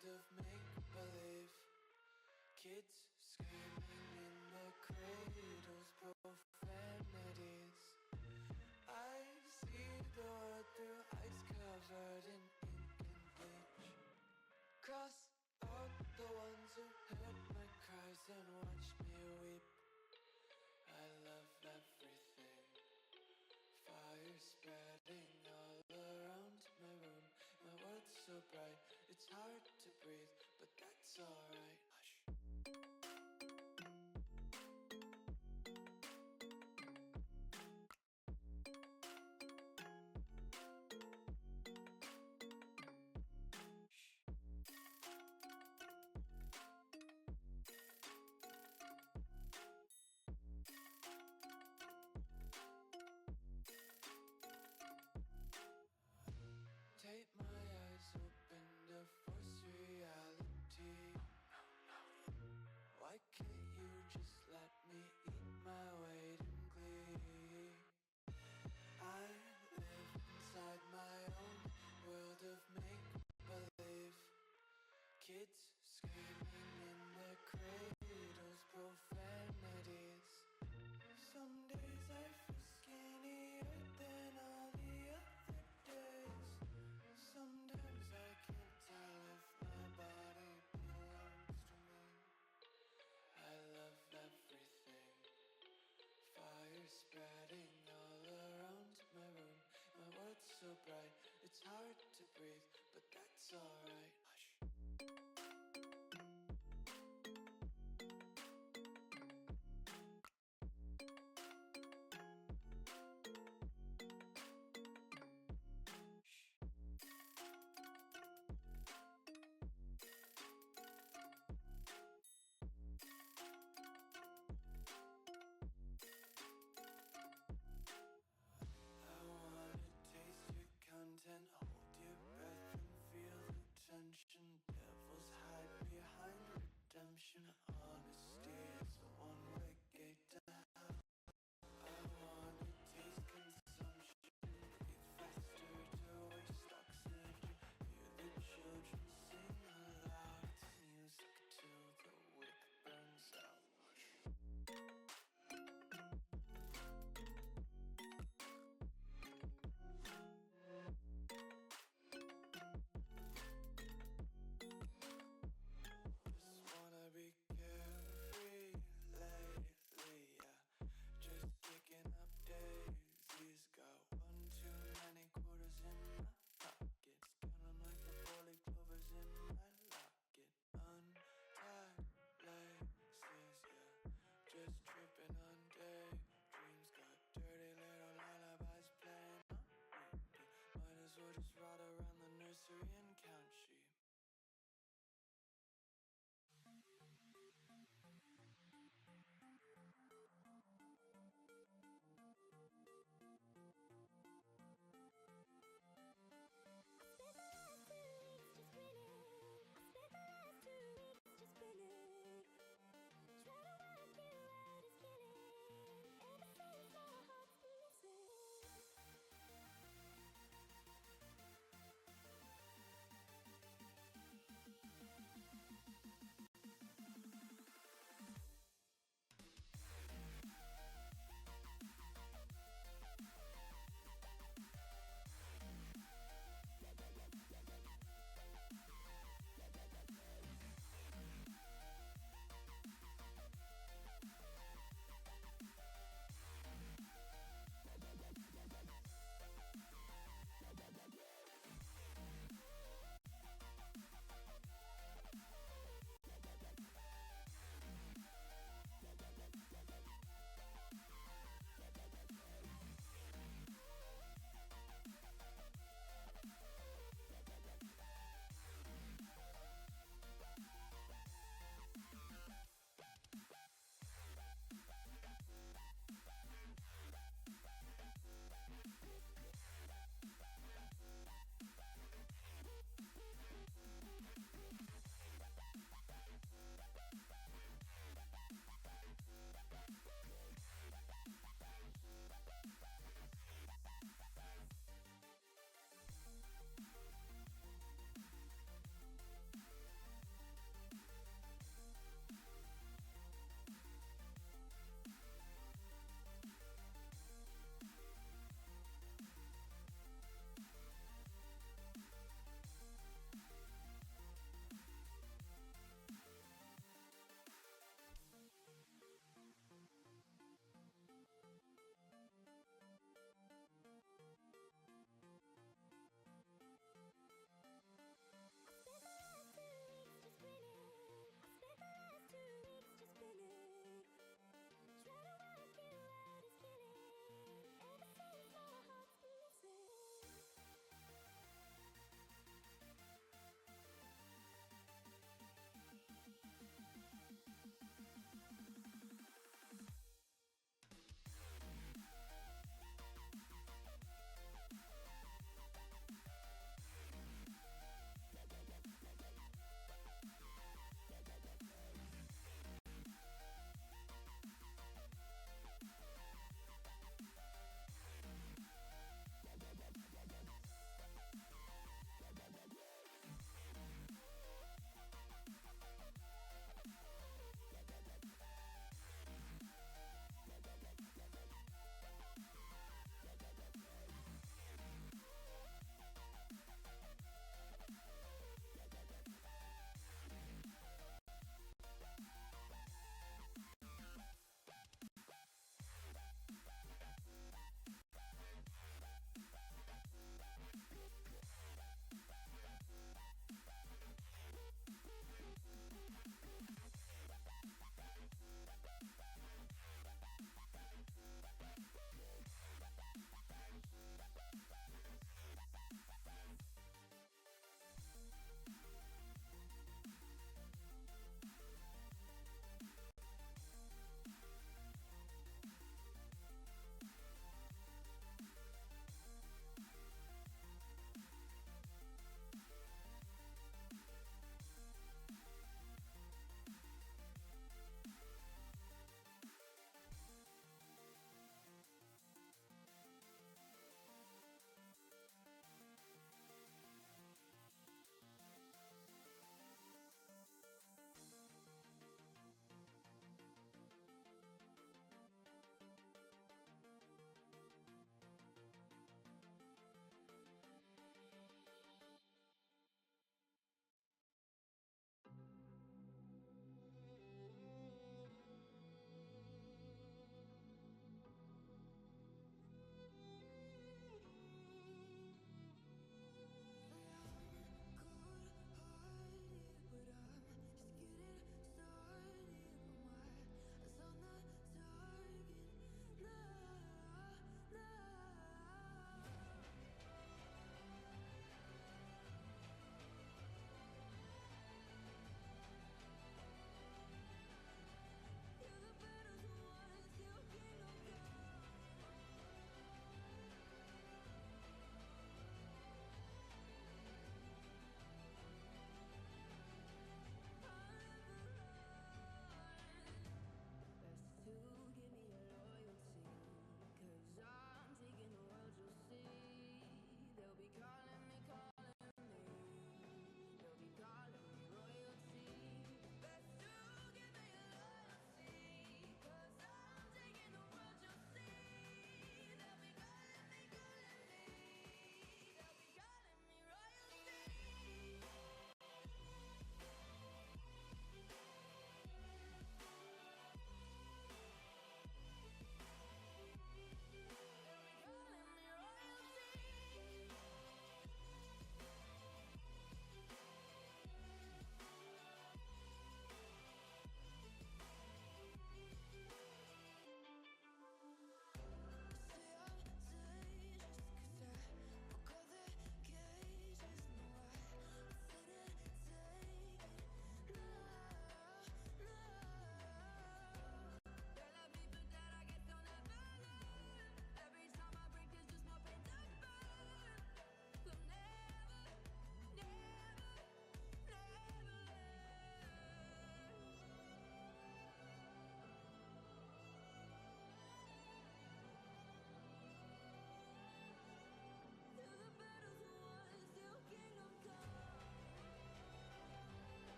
world of make-believe. Kids screaming in the cradles, profanities. I see the world through ice covered in ink and bleach. Cross out the ones who heard my cries and watched me weep. I love everything. Fire spreading all around my room. My world's so bright, it's hard to breathe, but that's alright. Hush. Take my eyes open to force reality. Why can't you just let me eat my weight in glee? I live inside my own world of make-believe. Kids screaming in their cradles, profanities. Some days I feel skinnier than all the other days. Sometimes I can't tell if my body belongs to me. I love everything. Fire spreading all around my room. My world's so bright, it's hard to breathe, but that's alright. Hush.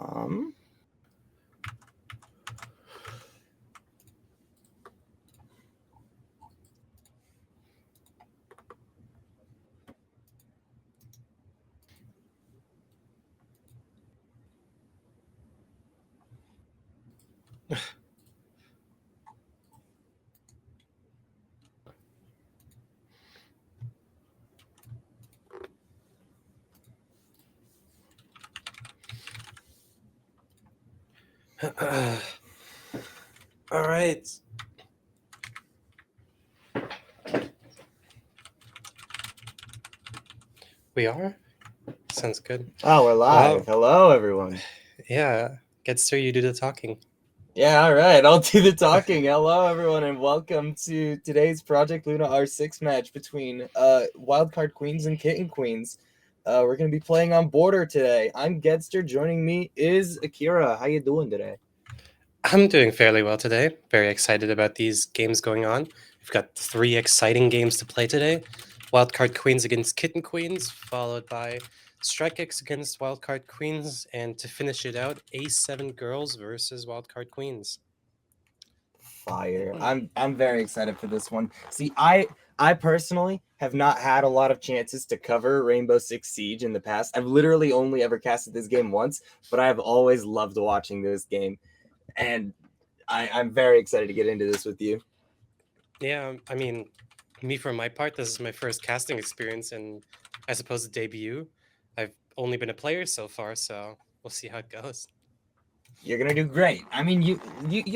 All right. We are? Sounds good. Oh, we're live. Well, Hello, everyone. yeah. Gets you do the talking. Yeah, all right. I'll do the talking. Hello, everyone, and welcome to today's Project Luna R6 match between Wildcard Queens and Kitten Queens. We're going to be playing on Border today. I'm Gedster. Joining me is Akira. How you doing today? I'm doing fairly well today. Very excited about these games going on. We've got 3 exciting games to play today. Wildcard Queens against Kitten Queens, followed by Strike X against Wildcard Queens, and to finish it out, A7 Girls versus Wildcard Queens. Fire. I'm very excited for this one. See, I personally have not had a lot of chances to cover Rainbow Six Siege in the past. I've literally only ever casted this game once, but I've always loved watching this game. And I'm very excited to get into this with you. Yeah, I mean, me for my part, this is my first casting experience and I suppose a debut. I've only been a player so far, so we'll see how it goes. You're gonna do great. I mean, you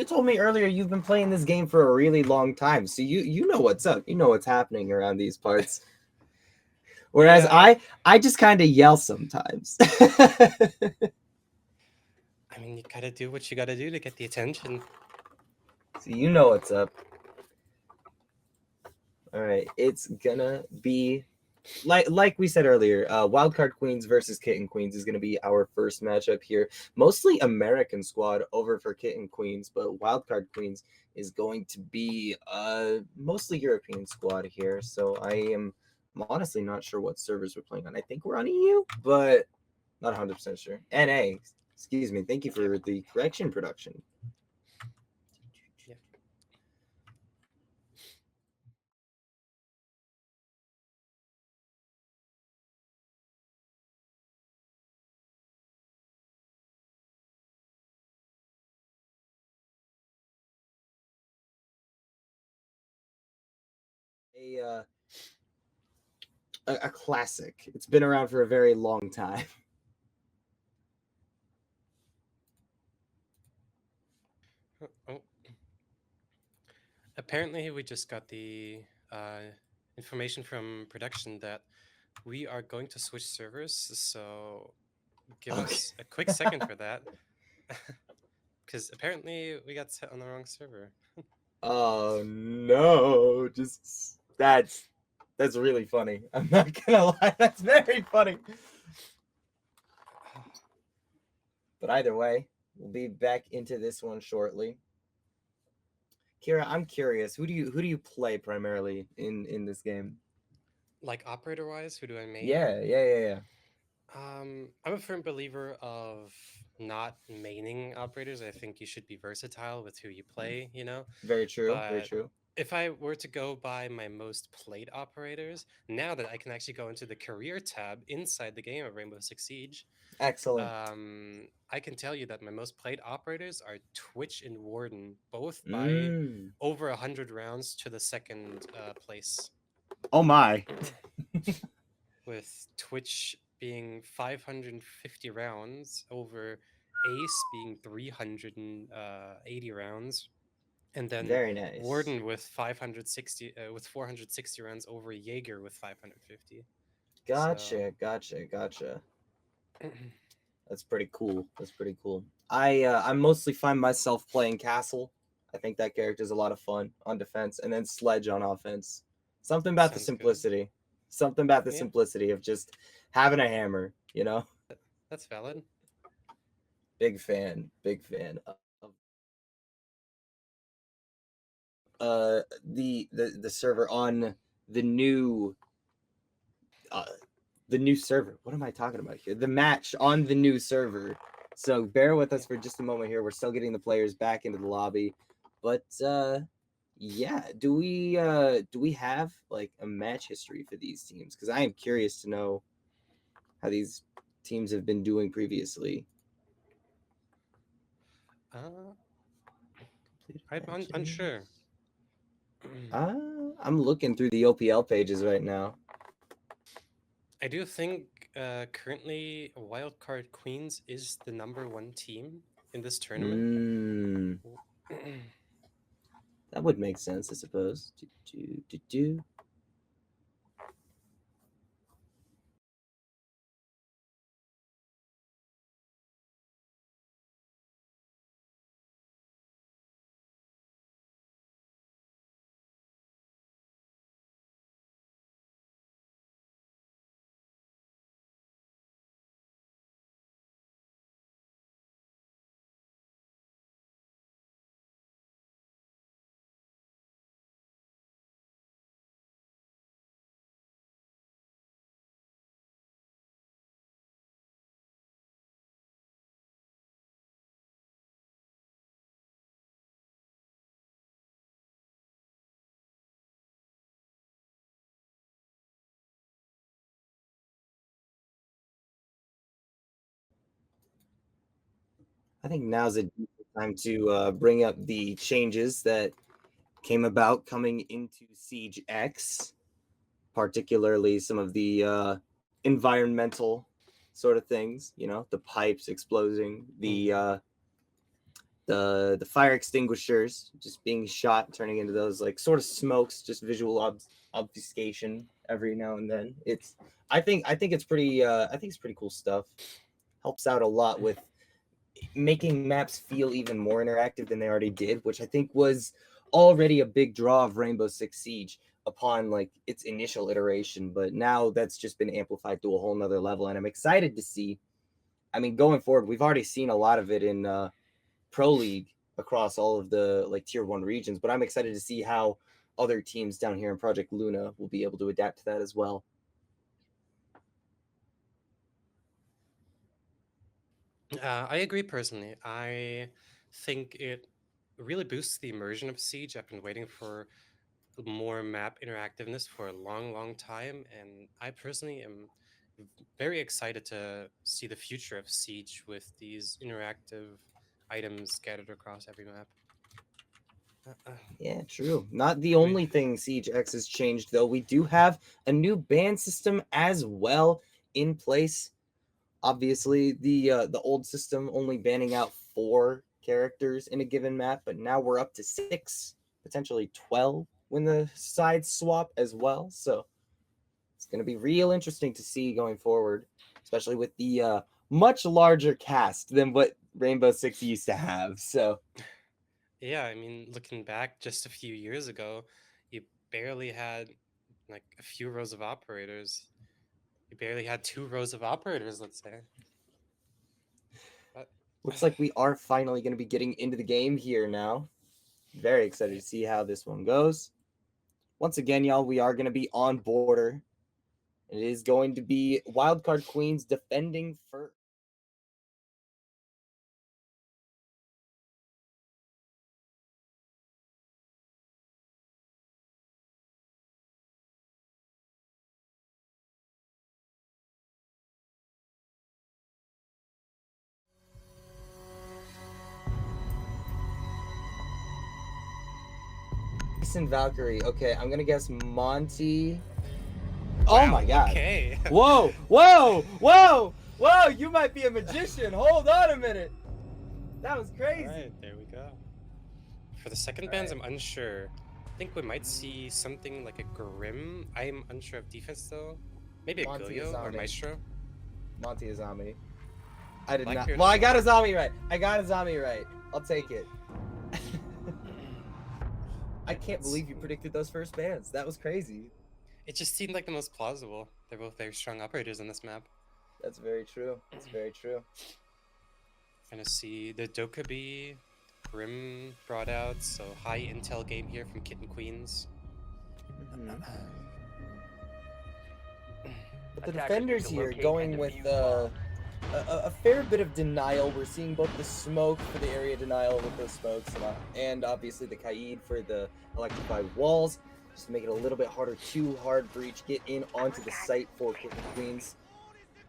told me earlier you've been playing this game for a really long time, so you know what's up. You know what's happening around these parts. Whereas Yeah, I just kind of yell sometimes. I mean, you gotta do what you gotta do to get the attention. So you know what's up. All right, it's gonna be like we said earlier, Wildcard Queens versus Kitten Queens is gonna be our first matchup here. Mostly American squad over for Kitten Queens, but Wildcard Queens is going to be mostly European squad here. So I'm honestly not sure what servers we're playing on. I think we're on EU, but not 100% sure. NA, excuse me. Thank you for the correction, production. Yeah. A a classic. It's been around for a very long time. Oh, apparently, we just got the information from production that we are going to switch servers. So give Okay. us a quick second for that, because apparently we got set on the wrong server. Oh no! Just that's really funny. I'm not gonna lie, that's very funny. But either way, we'll be back into this one shortly. Kira, I'm curious. Who do you play primarily in this game? Like operator wise, who do I main? Yeah. I'm a firm believer of not maining operators. I think you should be versatile with who you play, you know? Very true. Very But true. if I were to go by my most played operators, now that I can actually go into the career tab inside the game of Rainbow Six Siege, Excellent. I can tell you that my most played operators are Twitch and Warden, both by Mm. over 100 rounds to the second place, Oh my. with Twitch being 550 rounds over Ace being 380 rounds, and then Very nice. Warden with 560 with 460 rounds over Jaeger with 550. So Gotcha. That's pretty cool. That's pretty cool. I mostly find myself playing Castle. I think that character is a lot of fun on defense, and then Sledge on offense. Something about the sounds good. simplicity. Something about the Yeah, simplicity of just having a hammer. You know, that's valid. big fan. Big fan of the server on the new uh the new server. What am I talking about here? The match on the new server. So bear with us for just a moment here. We're still getting the players back into the lobby, but yeah, do we have like a match history for these teams? Because I am curious to know how these teams have been doing previously. I'm unsure. I'm looking through the OPL pages right now. I do think currently Wildcard Queens is the #1 team in this tournament. That would make sense, I suppose. I think now's a decent time to bring up the changes that came about coming into Siege X, particularly some of the environmental sort of things. You know, the pipes exploding, the fire extinguishers just being shot, turning into those like sort of smokes, just visual obfuscation every now and then. I think it's pretty cool stuff. Helps out a lot with making maps feel even more interactive than they already did, which I think was already a big draw of Rainbow Six Siege upon like its initial iteration, but now that's just been amplified to a whole nother level, and I'm excited to see. I mean, going forward, we've already seen a lot of it in Pro League across all of the like tier 1 regions, but I'm excited to see how other teams down here in Project Luna will be able to adapt to that as well. I agree personally. I think it really boosts the immersion of Siege. I've been waiting for more map interactiveness for a long, long time, and I personally am very excited to see the future of Siege with these interactive items scattered across every map. Yeah, true. Not the only thing Siege X has changed, though. We do have a new ban system as well in place. Obviously, the old system only banning out 4 characters in a given map, but now we're up to 6, potentially 12 when the sides swap as well. So it's going to be real interesting to see going forward, especially with the much larger cast than what Rainbow Six used to have. So yeah, I mean, looking back just a few years ago, you barely had like a few rows of operators. You barely had 2 rows of operators, let's say. But looks like we are finally going to be getting into the game here now. Very excited to see how this one goes. Once again, y'all, we are going to be on border. It is going to be Wildcard Queens defending first. And Valkyrie. Okay, I'm gonna guess Monty. wow, Oh my god. Okay. Whoa, whoa, whoa, whoa, you might be a magician. Hold on a minute. That was crazy. All right, there we go. For the second bans, I'm unsure. I think we might see something like a Grim. I'm unsure of defense though. Maybe a Monty Gulio or Azami. Maestro. Monty Azami. I did not. Blackbeard Well, I got Azami. Azami right. I got Azami right. I'll take it. I can't believe you predicted those first bans. That was crazy. It just seemed like the most plausible. They're both very strong operators on this map. That's very true. That's very true. Gonna see the Dokkaebi, Grim brought out, so high intel game here from kittenkweens. But the defenders here going with a fair bit of denial. We're seeing both the smoke for the area denial with those smokes, and obviously the Kaid for the electrified walls, just to make it a little bit harder to hard breach, get in onto the site for Kitten Queens.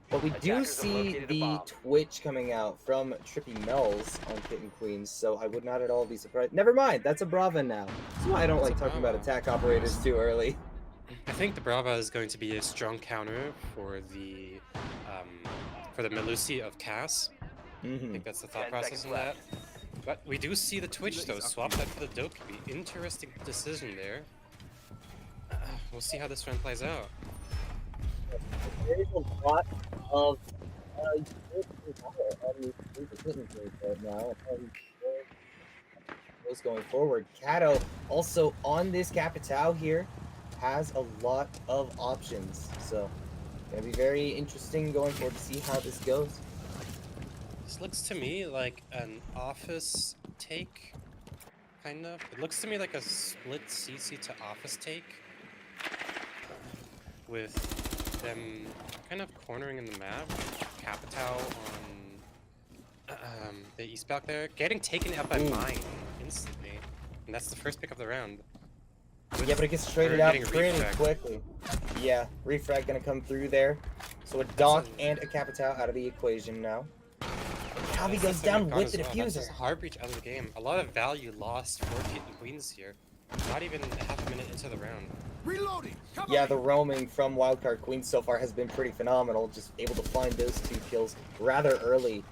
But we do see the Twitch coming out from Trippy Mells on Kitten Queens, so I would not at all be surprised. Never mind, that's a Brava now. That's why I don't like talking about attack operators too early. I think the Brava is going to be a strong counter for the Melusi of Cass. I think that's the thought process in that. But we do see the Twitch though, swap that for the Dokkaebi. Interesting decision there. We'll see how this one plays out. There is a lot of right now. Those going forward. Kato also on this Capitao here has a lot of options, so gonna be very interesting going forward to see how this goes. This looks to me like an office take, kind of. It looks to me like a split CC to office take, with them kind of cornering in the map. Capitao on the east block there, getting taken out by mine instantly, and that's the first pick of the round. Yeah, but it gets traded out pretty quickly. Yeah, refrag gonna come through there. So a Doc and a Capitao out of the equation now. Calvi goes down with the diffuser. That's a hard breach out of the game. A lot of value lost for Kitten Queens here. Not even half a minute into the round. Reloading. Yeah, the roaming from Wildcard Queens so far has been pretty phenomenal. Just able to find those 2 kills rather early.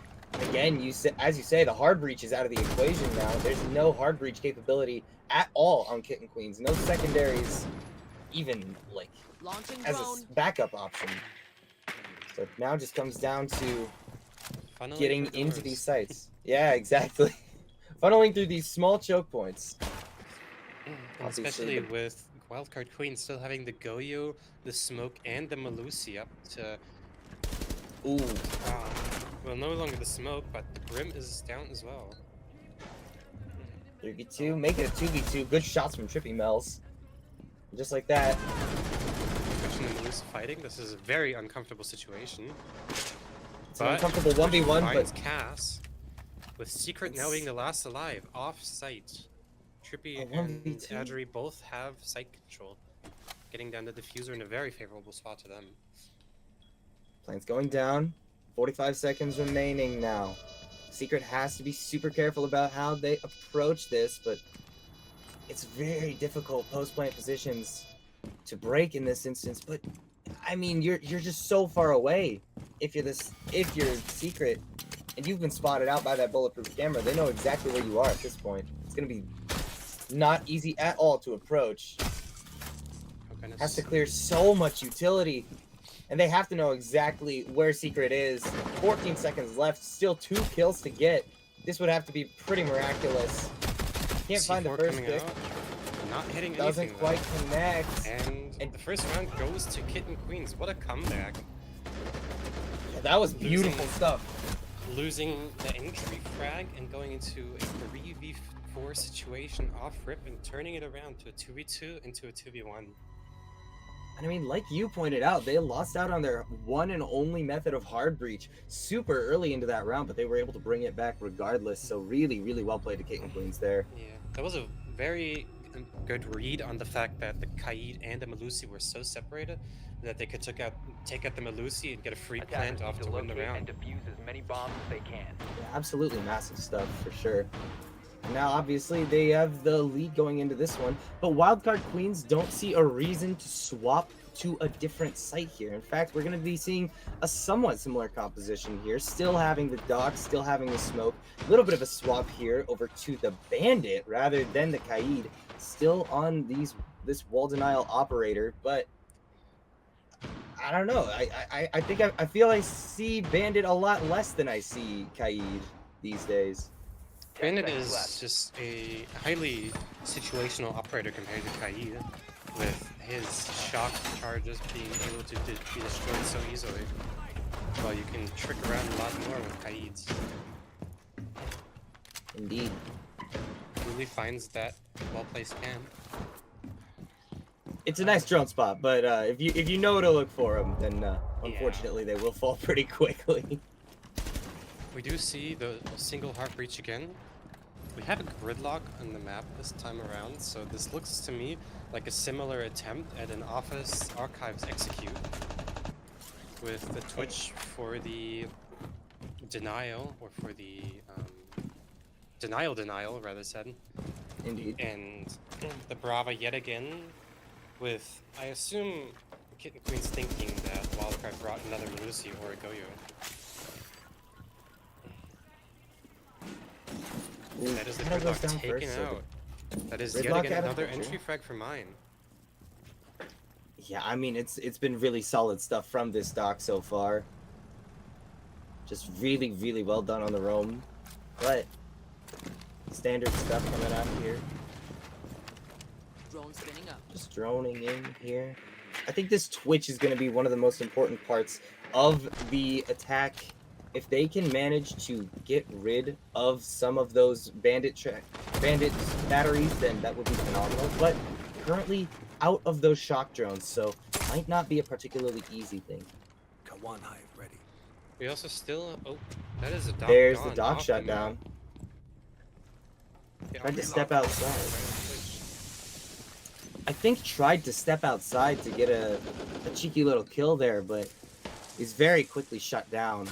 Again, as you say, the hard breach is out of the equation now. There's no hard breach capability at all on Kitten Queens. No secondaries, even like as a backup option. So it now just comes down to getting into these sites. Yeah, exactly. Funneling through these small choke points. And especially with Wildcard Queen still having the Goyo, the Smoke, and the Melusi up to... Ooh. Well, no longer the Smoke, but the Brim is down as well. 3v2, make it a 2v2. Good shots from Trippy Mells. Just like that. Especially the Melusi fighting, this is a very uncomfortable situation. It's an uncomfortable 1v1, but... Cass, with Secret now being the last alive, off-site. Trippy and Adri both have site control, getting down the diffuser in a very favorable spot to them. Plane's going down. 45 seconds remaining now. Secret has to be super careful about how they approach this, but it's very difficult post-plant positions to break in this instance. But I mean, you're just so far away. If you're Secret, and you've been spotted out by that bulletproof camera, they know exactly where you are at this point. It's gonna be not easy at all to approach. Has to clear so much utility, and they have to know exactly where Secret is. 14 seconds left, still 2 kills to get. This would have to be pretty miraculous. Can't find the first pick. Not hitting anything. Doesn't quite connect. And the first round goes to Kitten Queens. What a comeback. Yeah, that was beautiful stuff. Losing the entry frag and going into a 3v4 situation off rip and turning it around to a 2v2 into a 2v1. And I mean, like you pointed out, they lost out on their one and only method of hard breach super early into that round, but they were able to bring it back regardless. So really, really well played to Kitten Queens there. Yeah, that was a very good read on the fact that the Kaid and the Melusi were so separated that they could take out the Melusi and get a free plant off to win the round. And defuse as many bombs as they can. Yeah, absolutely massive stuff for sure. Now, obviously, they have the lead going into this one, but Wildcard Queens don't see a reason to swap to a different site here. In fact, we're going to be seeing a somewhat similar composition here, still having the Dock, still having the Smoke, a little bit of a swap here over to the Bandit rather than the Kaid, still on this wall denial operator, but I don't know. I feel I see Bandit a lot less than I see Kaid these days. Bandit is just a highly situational operator compared to Kaid, with his shock charges being able to be destroyed so easily, while you can trick around a lot more with Kaid's. Indeed. Really finds that well-placed camp. It's a nice drone spot, but if you know to look for them, then unfortunately they will fall pretty quickly. We do see the single heart breach again. We have a gridlock on the map this time around, so this looks to me like a similar attempt at an Office Archives execute with the Twitch for the denial, or for the denial rather said, Indeed. and the Brava yet again with, I assume, Kitten Queen's thinking that Wildcard brought another Lucy or a Goyo. Ooh, That is the kinda goes gridlock down taken first, so out. That is gridlock yet again out of another picture. entry frag for mine. Yeah, I mean it's been really solid stuff from this dock so far. Just really, really well done on the roam. But standard stuff coming out here. Drone spinning up. Just droning in here. I think this Twitch is going to be one of the most important parts of the attack. If they can manage to get rid of some of those bandit batteries, then that would be phenomenal. But currently out of those shock drones, so might not be a particularly easy thing. Kawan Hive ready. We also still, oh, that is a dock. There's the gone dock off shut now. down. Yeah, Tried to relock step by outside. Twitch. I think tried to step outside to get a cheeky little kill there, but is very quickly shut down.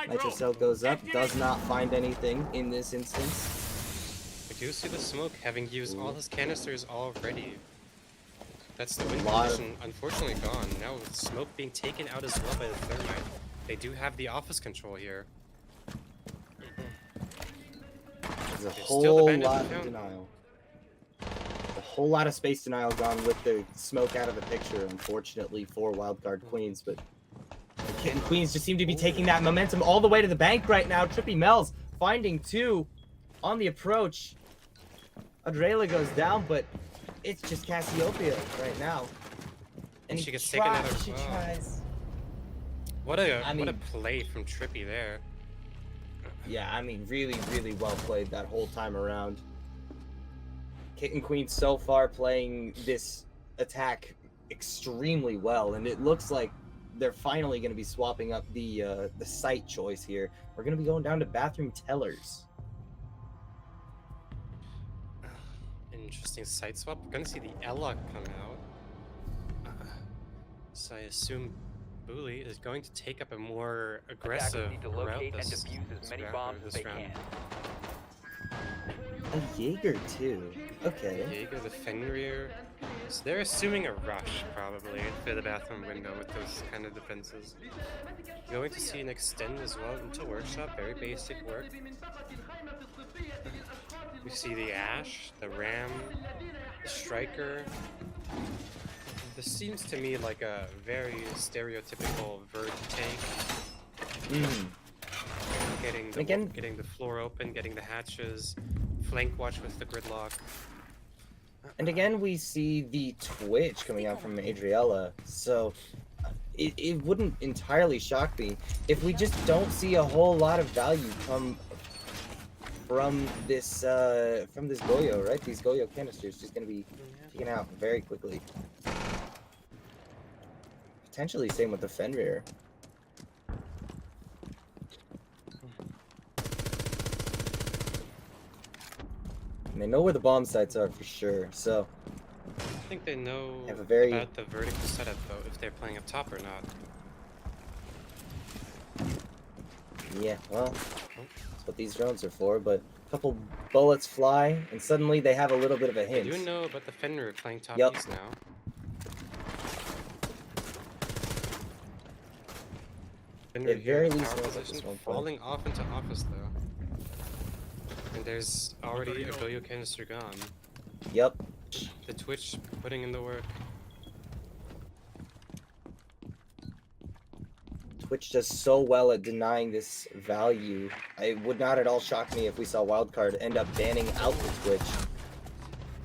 Nitro cell goes up, does not find anything in this instance. We do see the smoke having used all Ooh. his canisters already. That's the win lot of- condition unfortunately gone. Now with smoke being taken out as well by the thermite. They do have the office control here. There's a There's still the whole bandit lot of down. denial. A whole lot of space denial gone with the smoke out of the picture, unfortunately, for Wildcard Queens, but the Kitten Queens just seem to be taking that momentum all the way to the bank right now. Trippy Mel's finding two on the approach. Adrela goes down, but it's just Cassiopeia right now. And he she gets taken out tries- of- She oh. tries. What a I what a mean- play from Trippy there. Yeah, I mean, really, really well played that whole time around. Kitten Queen so far playing this attack extremely well, and it looks like they're finally going to be swapping up the site choice here. We're going to be going down to bathroom tellers. Interesting site swap. We're gonna see the Ella come out. So I assume Bully is going to take up a more aggressive Attackers need to route locate and this, defuse as this many round, bombs or as this they round. can. A Jaeger too. Okay. Jaeger, the Fenrir. So they're assuming a rush, probably, through the bathroom window with those kind of defenses. Going to see an extend as well into workshop, very basic work. We see the Ash, the Ram, the Striker. This seems to me like a very stereotypical Vert tank. Mm. Getting the floor open, getting the hatches, flank watch with the gridlock. And again, we see the Twitch coming out from Adriella, so it wouldn't entirely shock me if we just don't see a whole lot of value come from this Goyo, right? These Goyo canisters just gonna be taken out very quickly. Potentially same with the Fenrir. And they know where the bomb sites are for sure, so I think they know Have a very- about the vertical setup though, if they're playing up top or not. yeah, well, that's what these drones are for, but a couple bullets fly, and suddenly they have a little bit of a I hint. do know about the Fenrir playing top Yup. east now. Fenrir At here very in least tower knows at position, this one point. falling off into office though. And there's already a Goyo canister gone. Yep. The Twitch putting in the work. Twitch does so well at denying this value. It would not at all shock me if we saw Wildcard end up banning out the Twitch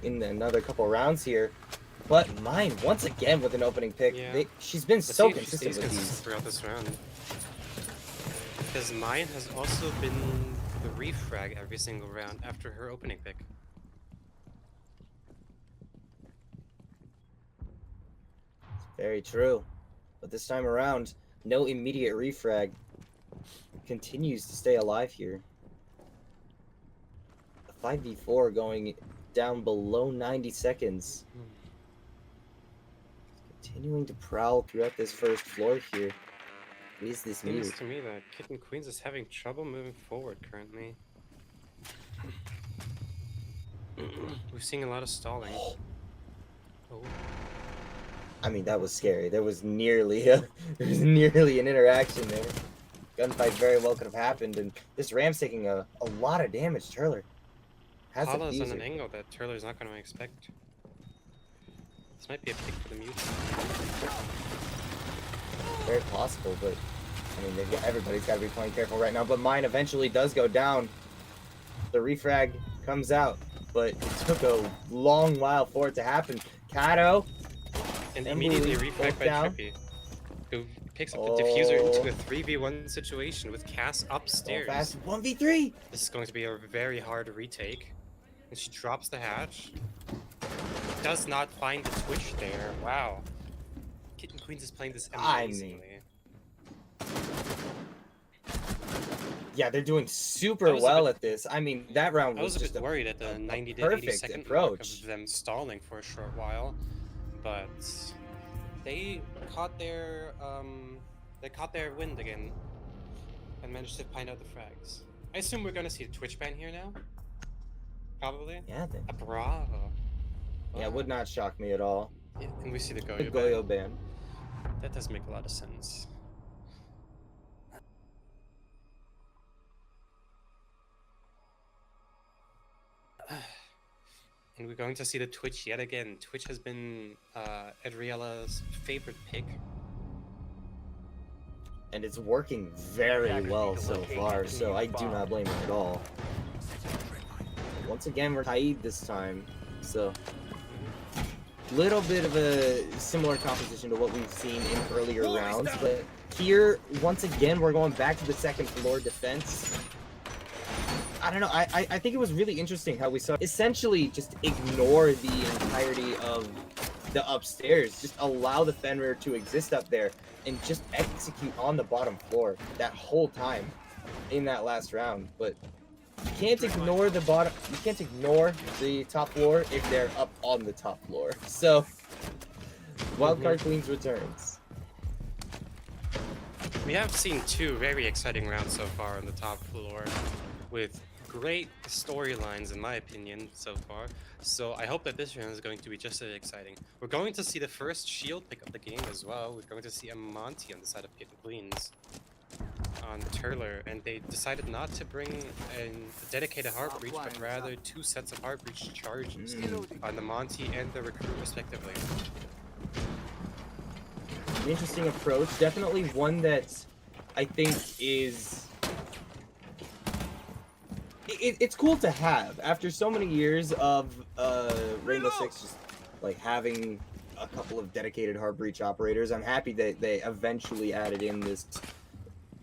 in another couple rounds here. But mine, once again, with an opening pick. Yeah. She's been Let's so see if she consistent stays with consistent these. throughout this round. Because mine has also been the refrag every single round after her opening pick. Very true. But this time around, no immediate refrag. continues to stay alive here. A 5v4 going down below 90 seconds. Continuing to prowl throughout this first floor here. What is this Seems mute? to me that Kitten Queens is having trouble moving forward currently. We're seeing a lot of stalling. Oh. I mean, that was scary. There was nearly an interaction there. Gunfight very well could have happened, and this Ram's taking a lot of damage. Turler has a Paula's on an fuser. angle that Turler's not going to expect. This might be a pick for the mute. Very possible, but I mean, everybody's got to be playing careful right now. But mine eventually does go down. The refrag comes out, but it took a long while for it to happen. Kato And and immediately Louis refragged both by down. Trippy, who picks up the diffuser into Oh. a 3v1 situation with Cass So upstairs. fast 1v3. This is going to be a very hard retake. And she drops the hatch. Does not find the Twitch there. Wow. Kitten Queens is playing this I amazingly. Yeah, they're doing I super was a well bit- at this. I mean, that round I was a just bit worried at the a 90 to 80 perfect second mark approach. of them stalling for a short while, but they caught their wind again and managed to find out the frags. I assume we're gonna see a Twitch ban here now. Probably. Yeah, A bravo. yeah, Wow. would not shock me at all. Yeah, and we see the The Goyo ban. Goyo ban. That does make a lot of sense. And we're going to see the Twitch yet again. Twitch has been Adriella's favorite pick. And it's working very Attackers well need to so locate far, and so I do bomb. not blame him at all. Once again, we're tied this time, so little bit of a similar composition to what we've seen in earlier rounds, but here, once again, we're going back to the second floor defense. I don't know, I think it was really interesting how we saw essentially just ignore the entirety of the upstairs, just allow the Fenrir to exist up there and just execute on the bottom floor that whole time in that last round. But you can't ignore the bottom, you can't ignore the top floor if they're up on the top floor. So Wildcard Queens returns. We have seen two very exciting rounds so far on the top floor with great storylines in my opinion so far. So I hope that this round is going to be just as exciting. We're going to see the first shield pick up the game as well. We're going to see a Monty on the side of Kitten Queens on Turler, and they decided not to bring a dedicated hard breach, but rather two sets of hard breach charges on the Monty and the recruit respectively. An interesting approach, definitely one that I think is it's cool to have after so many years of Rainbow Six just like having a couple of dedicated hard breach operators. I'm happy that they eventually added in this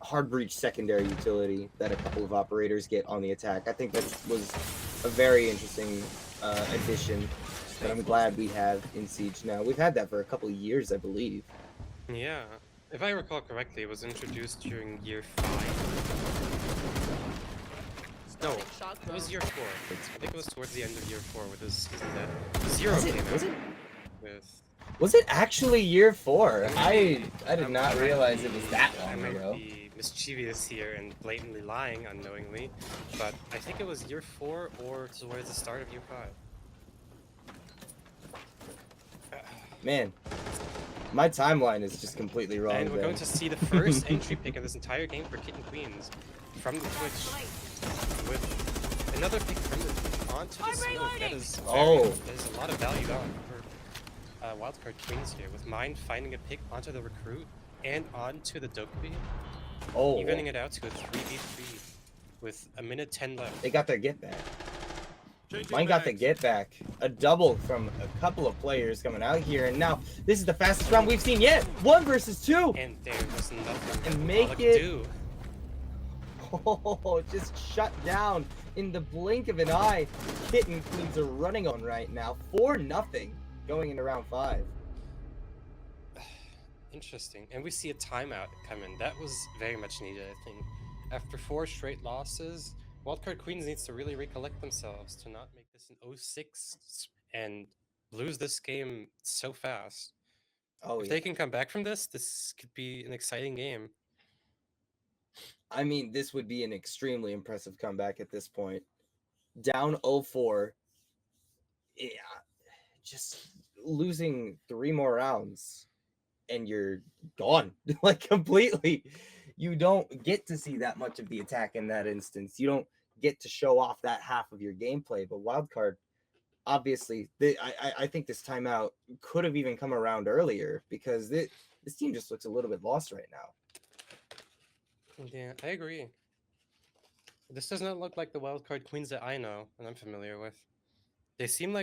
hard breach secondary utility that a couple of operators get on the attack. I think that was a very interesting addition that I'm glad we have in Siege now. We've had that for a couple of years, I believe. Yeah, if I recall correctly, it was introduced during year 5. No, it was year 4. I think it was towards the end of year 4 with this season that Zero Was it- came was out it- with. Was it actually year 4? I did I not might realize it be- was that I long might ago. be mischievous here and blatantly lying unknowingly, but I think it was year 4 or towards the start of year 5. Man, my timeline is just completely wrong. And we're then. going to see the first entry pick of this entire game for Kitten Queens from the Twitch with another pick from the Twitch onto the smoke. That is there's a lot of value on for Wildcard Queens here, with Mine finding a pick onto the recruit and onto the Dokkaebi, evening it out to a 3v3 with a minute 10 left. They got their get back. Mine got the get back. A double from a couple of players coming out here, and now this is the fastest round we've seen yet. 1 versus 2. And there was nothing And that make Paula could it- do. Oh, just shut down in the blink of an eye. Kitten Queens are running on right now. 4-0 going into round 5. Interesting. And we see a timeout come in. That was very much needed, I think. After 4 straight losses, Wildcard Queens needs to really recollect themselves to not make this an 0-6 and lose this game so fast. Oh If yeah. they can come back from this could be an exciting game. I mean, this would be an extremely impressive comeback at this point. Down 0-4. Yeah, just losing 3 more rounds and you're gone like completely. You don't get to see that much of the attack in that instance. You don't get to show off that half of your gameplay. But Wildcard, obviously, I think this timeout could have even come around earlier because this team just looks a little bit lost right now. Yeah, I agree. This does not look like the Wildcard Queens that I know and I'm familiar with. They seem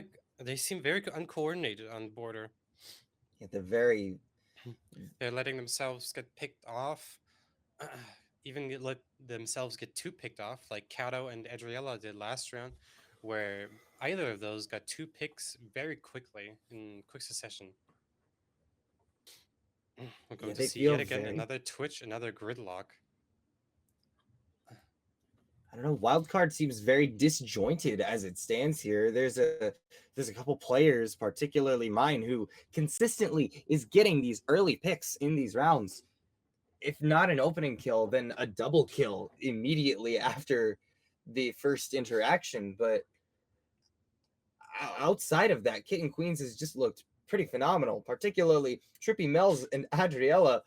very uncoordinated on border. Yeah, the very They're letting themselves get picked off. Let themselves get 2 picked off, like Kato and Adriella did last round, where either of those got 2 picks very quickly in quick succession. We're going to they see feel yet again very- another Twitch, another gridlock. I don't know. Wildcard seems very disjointed as it stands here. There's a couple players, particularly mine, who consistently is getting these early picks in these rounds. If not an opening kill, then a double kill immediately after the first interaction. But outside of that, Kitten Queens has just looked pretty phenomenal, particularly Trippy Mel's and Adriella.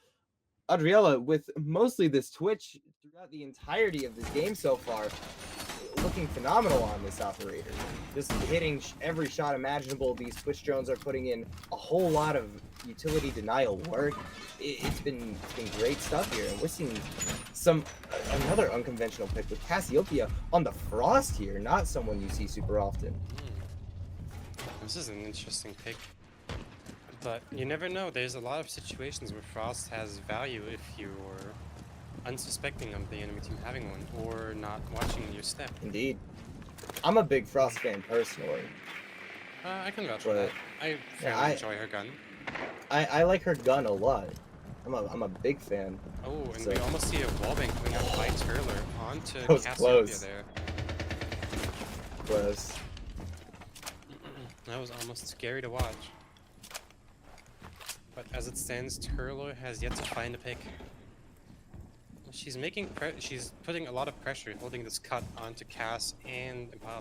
Adriella, with mostly this Twitch throughout the entirety of this game so far, looking phenomenal on this operator. Just hitting every shot imaginable. These Twitch drones are putting in a whole lot of utility denial work. It's been great stuff here, and we're seeing another unconventional pick with Cassiopeia on the Frost here, not someone you see super often. This is an interesting pick. But you never know. There's a lot of situations where Frost has value if you're unsuspecting of the enemy team having one or not watching your step. Indeed. I'm a big Frost fan personally. I can vouch for that. I fairly enjoy her gun. I like her gun a lot. I'm a big fan. Oh, and So- we almost see a wallbang coming out by Turler onto That was Cassiopeia close. there. Close. That was almost scary to watch. But as it stands, Turler has yet to find a pick. She's she's putting a lot of pressure, holding this cut onto Cass and Impala.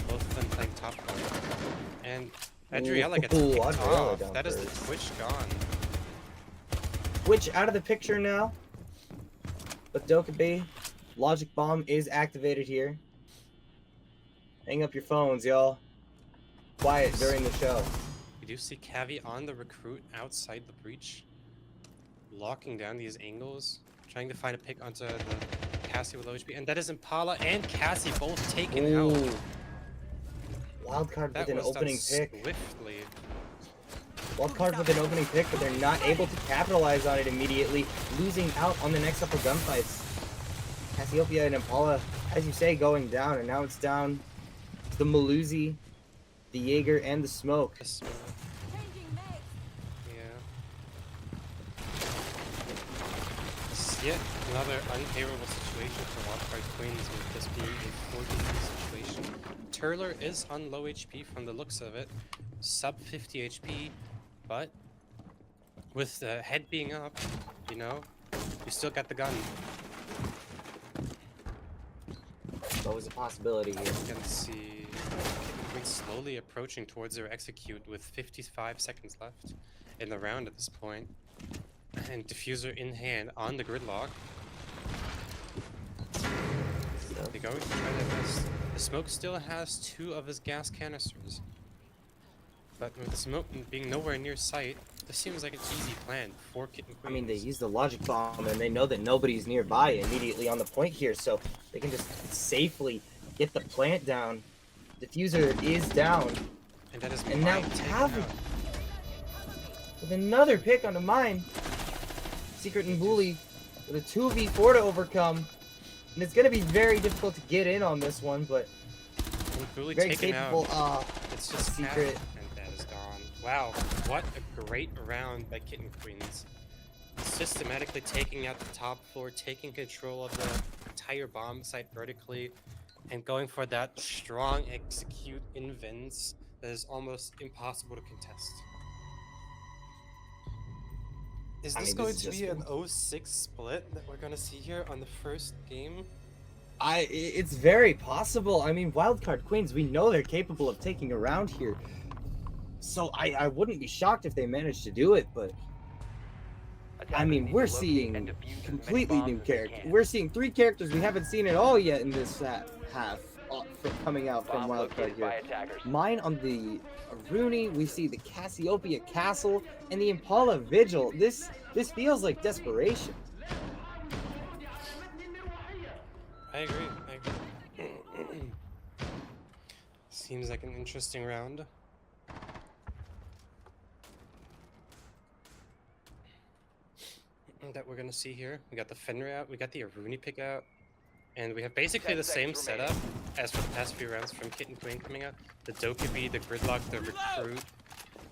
Both of them playing top corner. And Adriella gets Ooh, picked Adriella off. down That is the first. Twitch gone. Twitch out of the picture now. But Dokkaebi, Logic Bomb is activated here. Hang up your phones, y'all. Quiet during the show. We do see Cavi on the recruit outside the breach, locking down these angles, trying to find a pick onto the Cassie with low HP, and that is Impala and Cassie both taken out. Ooh. Wildcard That with an was done opening pick. swiftly. Wildcard with an opening pick, but they're not able to capitalize on it immediately, losing out on the next couple gunfights. Cassiopeia and Impala, as you say, going down, and now it's down to the Maluzi, the Jaeger, and the Smoke. The smoke. Yeah. It's yet another unfavorable situation for Wildcard Queens, with this being a 4v3 situation. Turler is on low HP from the looks of it, sub 50 HP, but with the head being up, you know, you still got the gun. It's always a possibility here. You can see Queens slowly approaching towards their execute with 55 seconds left in the round at this point. And diffuser in hand on the gridlock. They're going to try their best. The smoke still has 2 of his gas canisters. But with the smoke being nowhere near sight, this seems like an easy plan for Kitten Queens. I mean, they use the Logic Bomb, and they know that nobody's nearby immediately on the point here, so they can just safely get the plant down. Diffuser is down, And that is and now Mine taken Cavi out. with another pick onto mine. Secret and Bully with a 2v4 to overcome, and it's going to be very difficult to get in on this one, but And Bully very taken capable. out. It's just Secret. Cavi, and that is gone. Wow, what a great round by Kitten Queens. systematically taking out the top floor, taking control of the entire bomb site vertically, and going for that strong execute in Vins that is almost impossible to contest. Is I this mean, going this is to just be an been- 0-6 split that we're going to see here on the first game? It's very possible. I mean, Wildcard Queens, we know they're capable of taking a round here. So I wouldn't be shocked if they managed to do it, but I Attackers mean, need we're to locate seeing and defuse as many completely bombs new as they characters. can. We're seeing 3 characters we haven't seen at all yet in this half coming out from Bomb Wildcard located by here. attackers. Mine on the Rooney, we see the Cassiopeia Castle and the Impala Vigil. This feels like desperation. I agree. Seems like an interesting round. That we're gonna see here. We got the Fenrir out, we got the Aruni pick out, and we have basically 10 the same seconds setup as for the past few rounds from Kit and Queen coming out. The Dokubi, the Gridlock, the Recruit,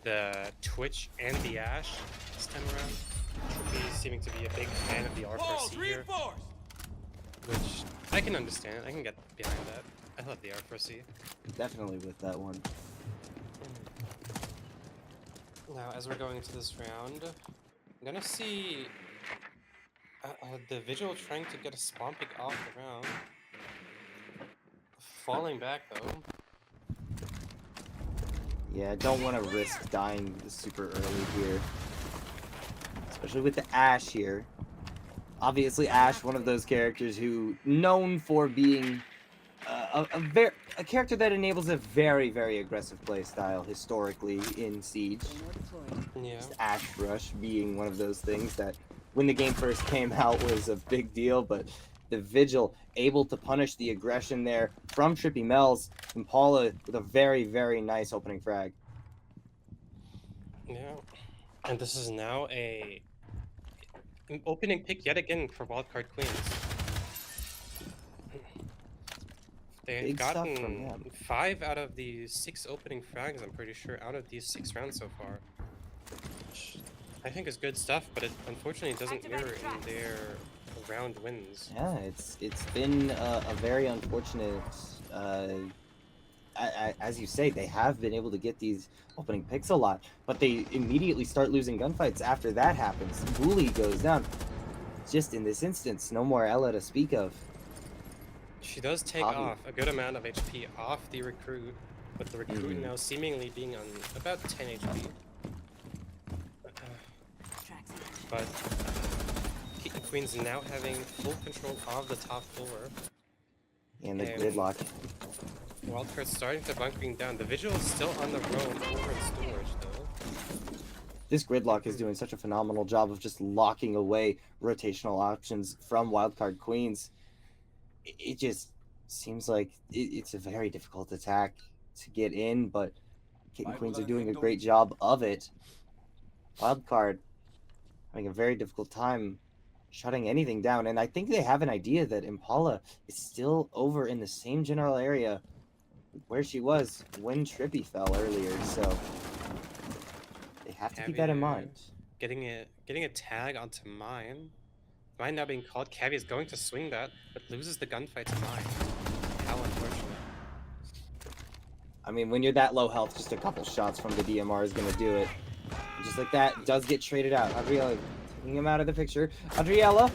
the Twitch, and the Ash this time around. Trippy seeming to be a big fan of the R4C here, which I can understand. I can get behind that. I love the R4C. Definitely with that one. Now, as we're going into this round, I'm gonna see the Vigil trying to get a spawn pick off the round. Falling back though. Yeah, I don't want to risk dying super early here. Especially with the Ash here. Obviously, Ash, one of those characters who known for being a character that enables a very, very aggressive playstyle historically in Siege. Yeah. Just Ash Rush being one of those things that when the game first came out was a big deal, but the Vigil able to punish the aggression there from Trippy Mel's Impala with a very, very nice opening frag. Yeah. And this is now an opening pick yet again for Wildcard Queens. They've Big stuff from gotten them. 5 out of the 6 opening frags, I'm pretty sure, out of these 6 rounds so far. Which I think is good stuff, but it unfortunately doesn't mirror in their round wins. Yeah, it's been a very unfortunate. As you say, they have been able to get these opening picks a lot, but they immediately start losing gunfights after that happens. Bully goes down. Just in this instance, no more Ella to speak of. She does take Hobby. off a good amount of HP off the Recruit, with the Recruit Mhm. now seemingly being on about 10 HP. But Kitten Queen's now having full control of the top floor. And the And- gridlock. Wildcard's starting to bunkering down. The Vigil is still on the roam over in storage though. This gridlock is doing such a phenomenal job of just locking away rotational options from Wildcard Queens. It just seems like it's a very difficult attack to get in, but Kitten Queens are doing a great job of it. Wildcard having a very difficult time shutting anything down, and I think they have an idea that Impala is still over in the same general area where she was when Trippy fell earlier, so they have to keep that in mind. Getting a tag onto Mine. Mine now being called. Cavi is going to swing that, but loses the gunfight to Mine. How unfortunate. I mean, when you're that low health, just a couple shots from the DMR is going to do it. And just like that, does get traded out. Adriella taking him out of the picture. Adriella,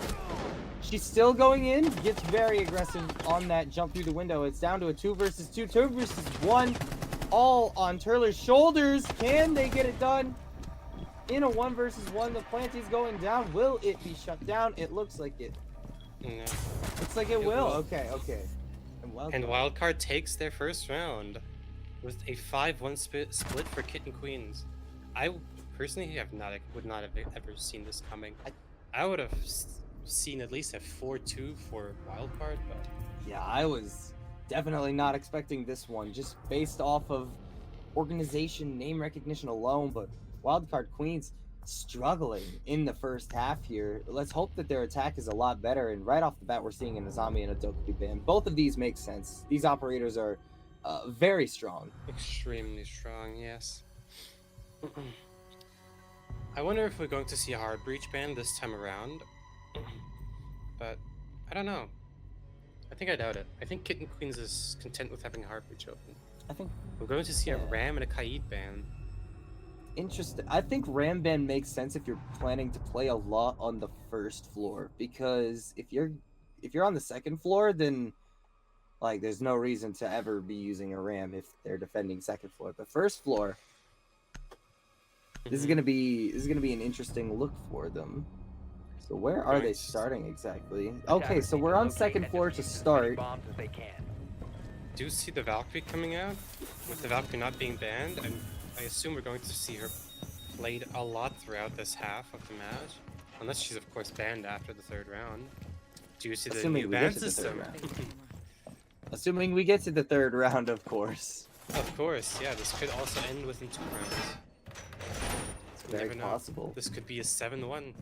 she's still going in, gets very aggressive on that jump through the window. It's down to a 2 versus 2, 2 versus 1, all on Turler's shoulders. Can they get it done? In a 1 versus 1, the plant is going down. Will it be shut down? It looks like it. No. Looks like it will. Okay. And Wildcard takes their first round with a 5-1 split for Kitten Queens. I personally would not have ever seen this coming. I would have seen at least a 4-2 for Wildcard, but Yeah, I was definitely not expecting this one, just based off of organization name recognition alone, but Wildcard Queens struggling in the first half here. Let's hope that their attack is a lot better, and right off the bat we're seeing an Azami and a Dokubi ban. Both of these make sense. These operators are very strong. extremely strong, yes. I wonder if we're going to see a hard breach ban this time around. But I don't know. I think I doubt it. I think Kitten Queens is content with having hard breach open. I think We're going to see a Yeah. Ram and a Kaid ban. interesting. I think Ram ban makes sense if you're planning to play a lot on the first floor, because if you're on the second floor, then like there's no reason to ever be using a Ram if they're defending second floor. But first floor, this is Mhm. gonna be an interesting look for them. So where are they Nice. starting exactly? Okay, Attackers so need we're to on locate second and floor to defuse as many start. bombs as they can. Do you see the Valkyrie coming out? With the Valkyrie not being banned, and I assume we're going to see her played a lot throughout this half of the match. Unless she's of course banned after the third round. Do you see the Assuming new we get ban to the third system? Assuming we get to the third round, of course. Of course, yeah, this could also end within 2 rounds. It's You very never know. possible. This could be a 7-1.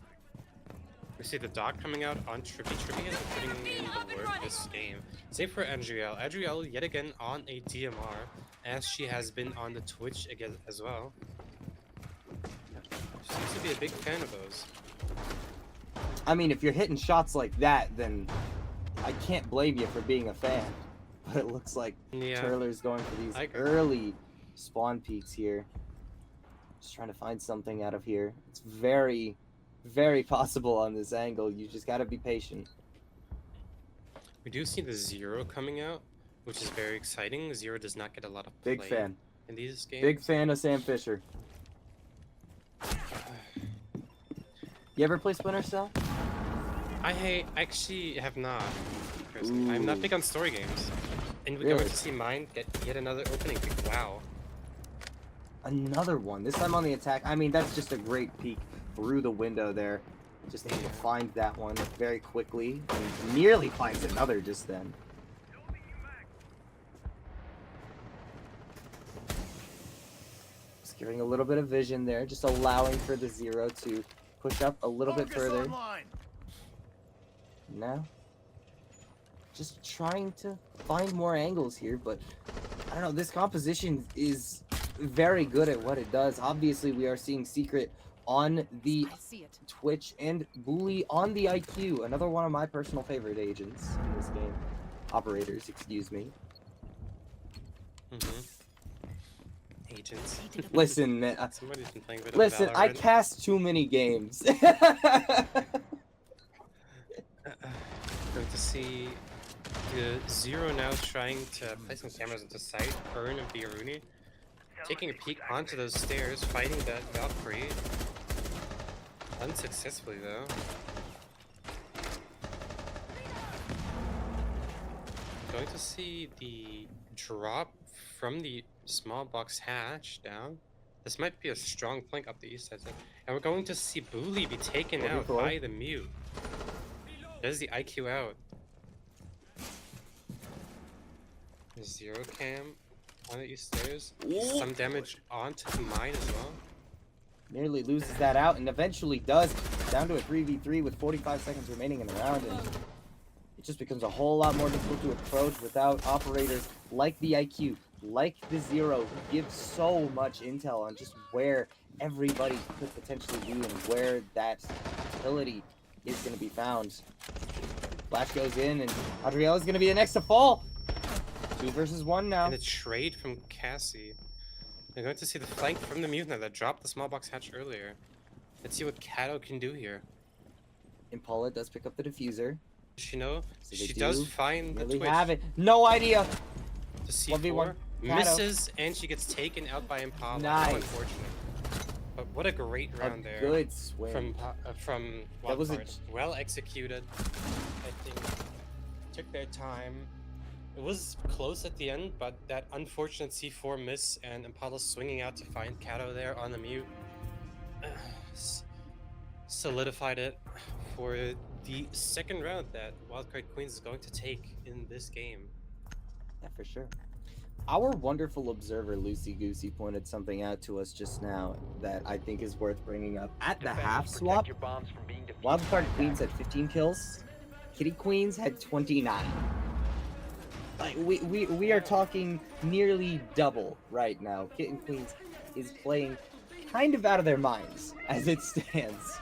We see the dog coming out on Trippy. Trippy has been putting in the work this game. Save for Adrielle. Adrielle yet again on a DMR, as she has been on the Twitch again as well. She seems to be a big fan of those. I mean, if you're hitting shots like that, then I can't blame you for being a fan. But it looks like Yeah. Turler's going for these I agree. early spawn peaks here. Just trying to find something out of here. It's very, very possible on this angle. You just gotta be patient. We do see the Zero coming out, which is very exciting. Zero does not get a lot of play Big fan. in these games. Big fan of Sam Fisher. You ever play Splinter Cell? I actually have not. Personally. I'm not Ooh. big on story games. And we're Really? going to see mine get yet another opening pick. Wow. Another one. This time on the attack. I mean, that's just a great peek through the window there. Just able to find that one very quickly. And nearly finds another just then. Securing a little bit of vision there. Just allowing for the Zero to push up a little bit further. Now, just trying to find more angles here, but I don't know. This composition is very good at what it does. Obviously, we are seeing Secret on the I see it. Twitch and Bully on the IQ. Another one of my personal favorite agents in this game. Operators, excuse me. Agents. Listen, man. Somebody's been playing a bit Listen, of I Valorant. cast too many games. Going to see the Zero now trying to place some cameras into sight. Burn and Biaruni taking a peek onto those stairs, fighting that Valkyrie. Unsuccessfully though. Going to see the drop from the small box hatch down. This might be a strong flank up the east side. And we're going to see Bully be taken out by the mute. There's the IQ out. Zero cam on the east stairs. Some damage onto the mine as well. Nearly loses that out and eventually does. Down to a 3v3 with 45 seconds remaining in the round. And it just becomes a whole lot more difficult to approach without operators like the IQ, like the Zero, who give so much intel on just where everybody could potentially be and where that utility is going to be found. Flash goes in and Adrielle is going to be the next to fall. 2 versus 1 now. And a trade from Cassie. They're going to see the flank from the Mutiner that dropped the small box hatch earlier. Let's see what Kato can do here. Impala does pick up the diffuser. Does she know? So they She does do find the Really Twitch. have it. No idea. The 1v1 C4 Kato. misses, and she gets taken out by Impala. Nice. How unfortunate. But what a great round A there. good swing. From That was a Wildcard. Well executed. I think took their time. It was close at the end, but that unfortunate C4 miss and Impala swinging out to find Kato there on the mute solidified it for the second round that Wildcard Queens is going to take in this game. Yeah, for sure. Our wonderful observer, Lucy Goosey, pointed something out to us just now that I think is worth bringing up. At the Defenders, half protect swap, your bombs from being defused. Wildcard Queens had 15 kills. Kitty Queens had 29. Like, we are talking nearly double right now. Kitten Queens is playing kind of out of their minds as it stands.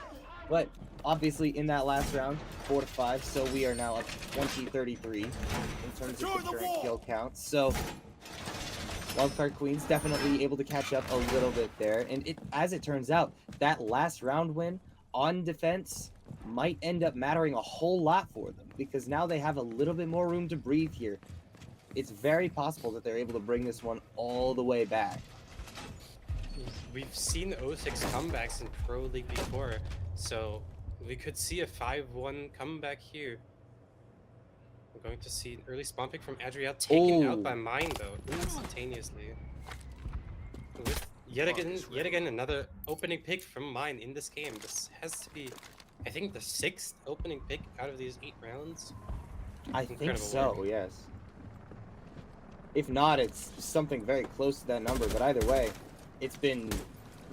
But obviously in that last round, 4-5, so we are now up 20-33 in terms of the current kill count. So Wildcard Queens definitely able to catch up a little bit there. And as it turns out, that last round win on defense might end up mattering a whole lot for them, because now they have a little bit more room to breathe here. It's very possible that they're able to bring this one all the way back. We've seen 06 comebacks in Pro League before, so we could see a 5-1 comeback here. We're going to see an early spawn pick from Adriel taken out by Mine though, instantaneously. With yet again another opening pick from Mine in this game. This has to be, I think, the 6th opening pick out of these 8 rounds. I think so, yes. If not, it's something very close to that number, but either way, it's been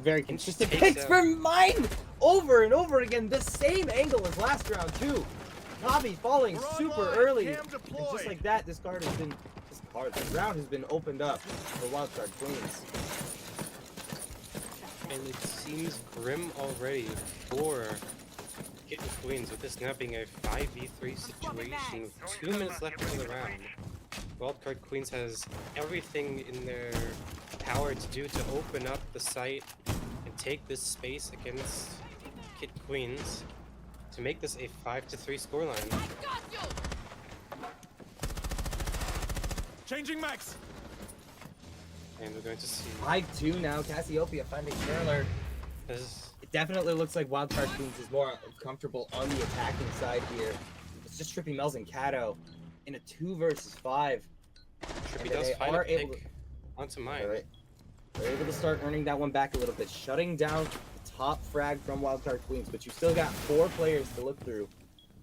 very consistent picks from Mine over and over again. The same angle as last round too. Kabi falling super early, and just like that, this round has been opened up for Wildcard Queens. And it seems grim already for Kitten Queens, with this now being a 5v3 situation with 2 minutes left in the round. Wildcard Queens has everything in their power to do to open up the site and take this space against Kitten Queens to make this a 5-3 scoreline. Changing max. And we're going to see 5-2 now. Cassiopeia finding Curler. this. It definitely looks like Wildcard Queens is more comfortable on the attacking side here. It's just Trippy Mel's and Kato in a 2 versus 5. Trippy does find a pick onto Mine. All right. They're able to start earning that one back a little bit, shutting down the top frag from Wildcard Queens, but you still got 4 players to look through.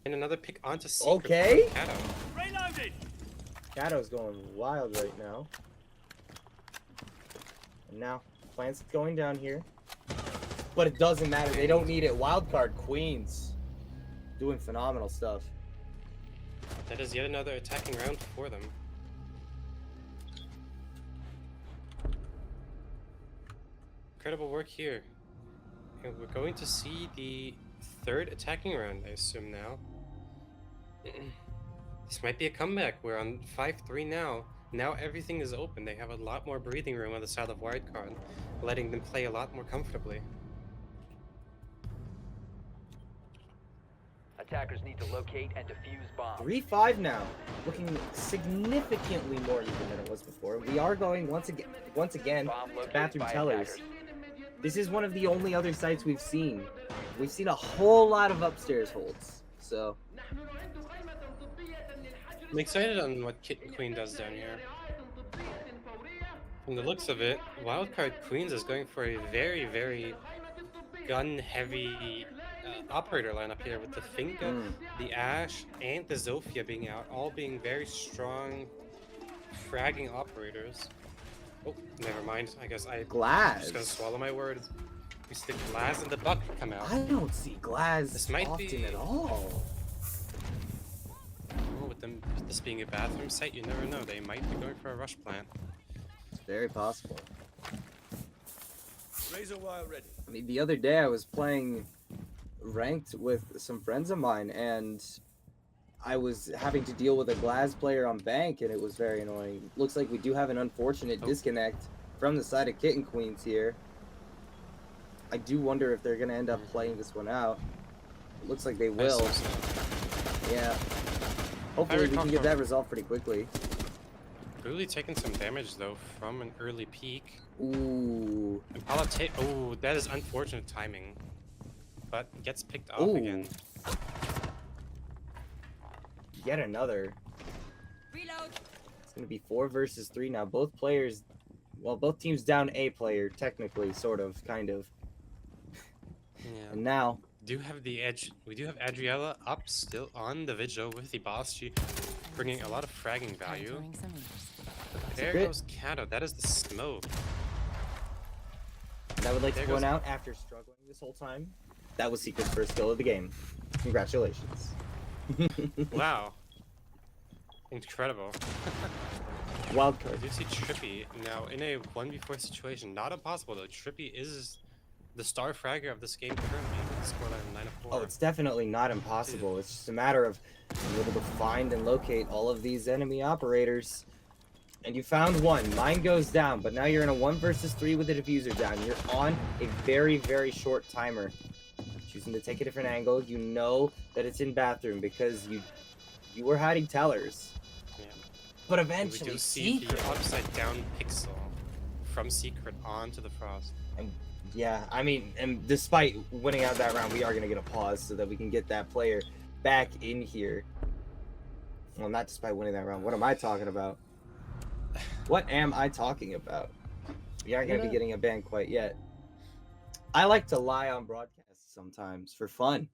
And another pick onto Secret Okay. from Kato. Reloaded. Kato's going wild right now. And now, Plant's going down here. But it doesn't matter. They don't need it. Wildcard Queens doing phenomenal stuff. That is yet another attacking round for them. Incredible work here. And we're going to see the 3rd attacking round, I assume now. This might be a comeback. We're on 5-3 now. Now everything is open. They have a lot more breathing room on the side of Wildcard, letting them play a lot more comfortably. Attackers need to locate and defuse bombs. 3-5 now. Looking significantly more even than it was before. We are going once again Bomb to located Bathroom by Tellers. attackers. This is one of the only other sites we've seen. We've seen a whole lot of upstairs holds. So I'm excited on what Kitten Queen does down here. From the looks of it, Wildcard Queens is going for a very, very gun-heavy operator lineup here, with the Finka, the Ash, and the Zofia being out, all being very strong fragging operators. Oh, never mind. I guess I'm Glass. just gonna swallow my words. We see the Glass and the Buck come out. I don't see Glass This might often be- at all. Oh, with this being a bathroom site, you never know. They might be going for a rush plant. It's very possible. Razor wire ready. I mean, the other day I was playing ranked with some friends of mine, and I was having to deal with a Glass player on bank, and it was very annoying. Looks like we do have an unfortunate disconnect from the side of Kitten Queens here. I do wonder if they're going to end up playing this one out. It looks like they will. Yeah. Hopefully we can get that resolved pretty quickly. Really taking some damage though from an early peak. Ooh. And oh, that is unfortunate timing. But gets picked off Ooh. again. Yet another. Reload. It's going to be 4 versus 3 now. Both players, well, both teams down a player, technically, sort of, kind of. Yeah. And now, We do have Adriella up still on the Vigil with the boss. She bringing a lot of fragging value. Entering some ears. There Secret. goes Kato. That is the smoke. and I would like There to point goes- out, after struggling this whole time, that was Secret's first kill of the game. Congratulations. Wow. Incredible. Wildcard. I do see Trippy now in a 1v4 situation. Not impossible though. Trippy is the star fragger of this game currently with the scoreline of 9-4. Oh, it's definitely not impossible. It's just a matter of being able to find and locate all of these enemy operators. And you found one. Mine goes down, but now you're in a 1 versus 3 with the diffuser down. You're on a very, very short timer. Choosing to take a different angle. You know that it's in bathroom because you were hiding tellers. Yeah. But And we eventually, do see Secret. the upside down pixel from Secret onto the Frost. And yeah, I mean, and despite winning out that round, we are going to get a pause so that we can get that player back in here. Well, not despite winning that round. What am I talking about? What am I talking about? We aren't going to be getting a ban quite yet. I like to lie on broadcasts sometimes for fun.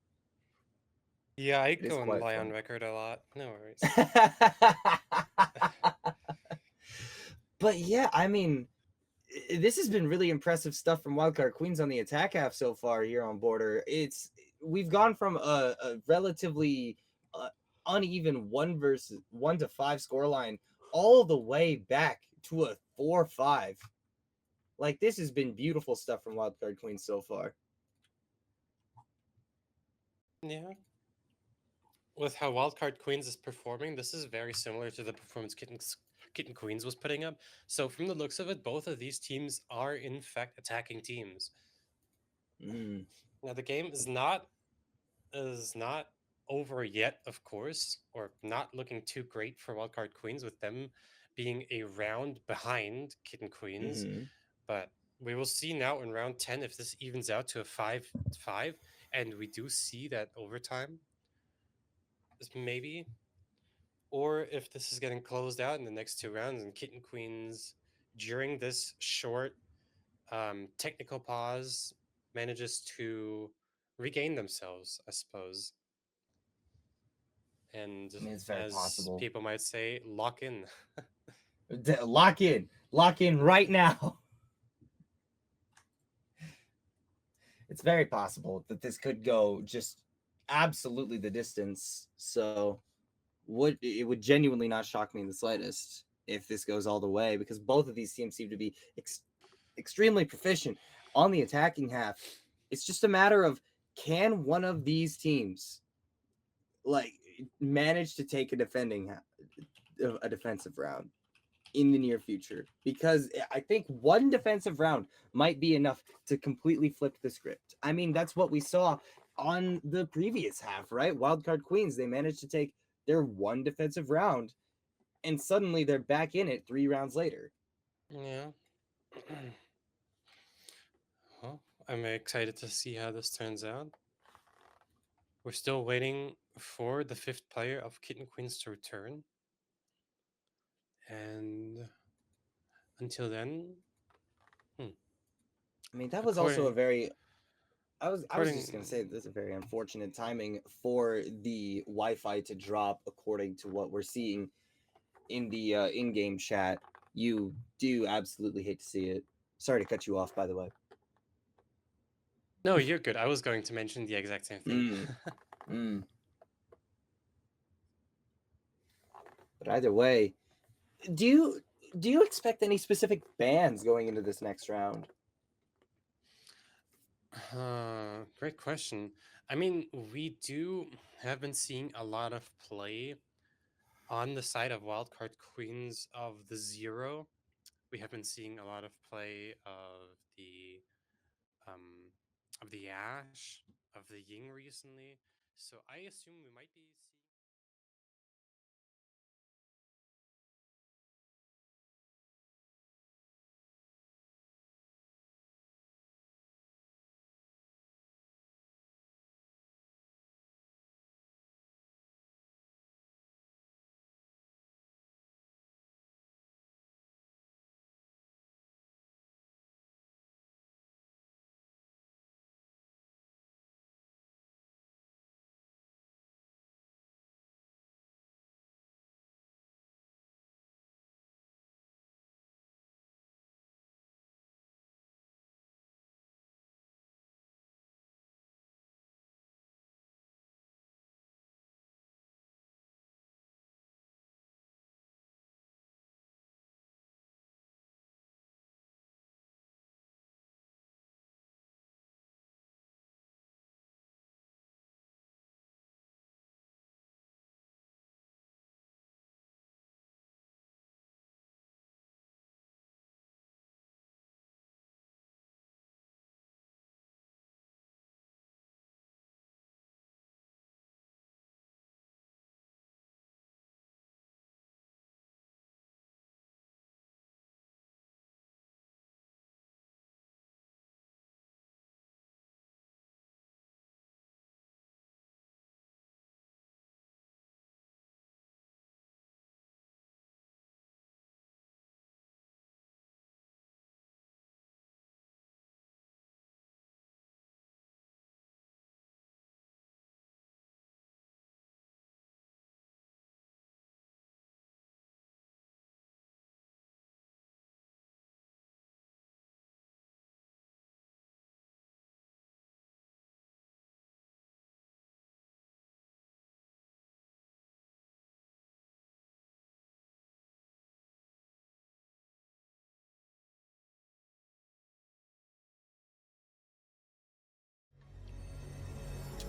Yeah, I It is go and quite lie fun. on record a lot. No worries. But yeah, I mean, this has been really impressive stuff from Wildcard Queens on the attack half so far here on Border. We've gone from a relatively uneven 1 to 5 scoreline all the way back to a 4-5. Like, this has been beautiful stuff from Wildcard Queens so far. Yeah. With how Wildcard Queens is performing, this is very similar to the performance Kitten Queens was putting up. So from the looks of it, both of these teams are in fact attacking teams. Mm. Now the game is not over yet, of course, or not looking too great for Wildcard Queens with them being a round behind Kitten Queens. Mm-hmm. But we will see now in round 10 if this evens out to a 5-5, and we do see that overtime maybe, or if this is getting closed out in the next 2 rounds and Kitten Queens during this short technical pause manages to regain themselves, I suppose. And I mean, it's very as possible. people might say, lock in. Lock in right now. It's very possible that this could go just absolutely the distance. So it would genuinely not shock me in the slightest if this goes all the way, because both of these teams seem to be extremely proficient on the attacking half. It's just a matter of, can one of these teams like manage to take a defensive round in the near future, because I think one defensive round might be enough to completely flip the script. I mean, that's what we saw on the previous half, right? Wildcard Queens, they managed to take their one defensive round, and suddenly they're back in it 3 rounds later. Yeah. Well, I'm excited to see how this turns out. We're still waiting for the 5th player of Kitten Queens to return. And until then, I mean, that was also a very I was just gonna say this is a very unfortunate timing for the Wi-Fi to drop, according to what we're seeing in the in-game chat. You do absolutely hate to see it. Sorry to cut you off, by the way. No, you're good. I was going to mention the exact same thing. But either way, do you expect any specific bans going into this next round? Great question. I mean, we have been seeing a lot of play on the side of Wildcard Queens of the Zero. We have been seeing a lot of play of the Ash, of the Ying recently. So I assume we might be seeing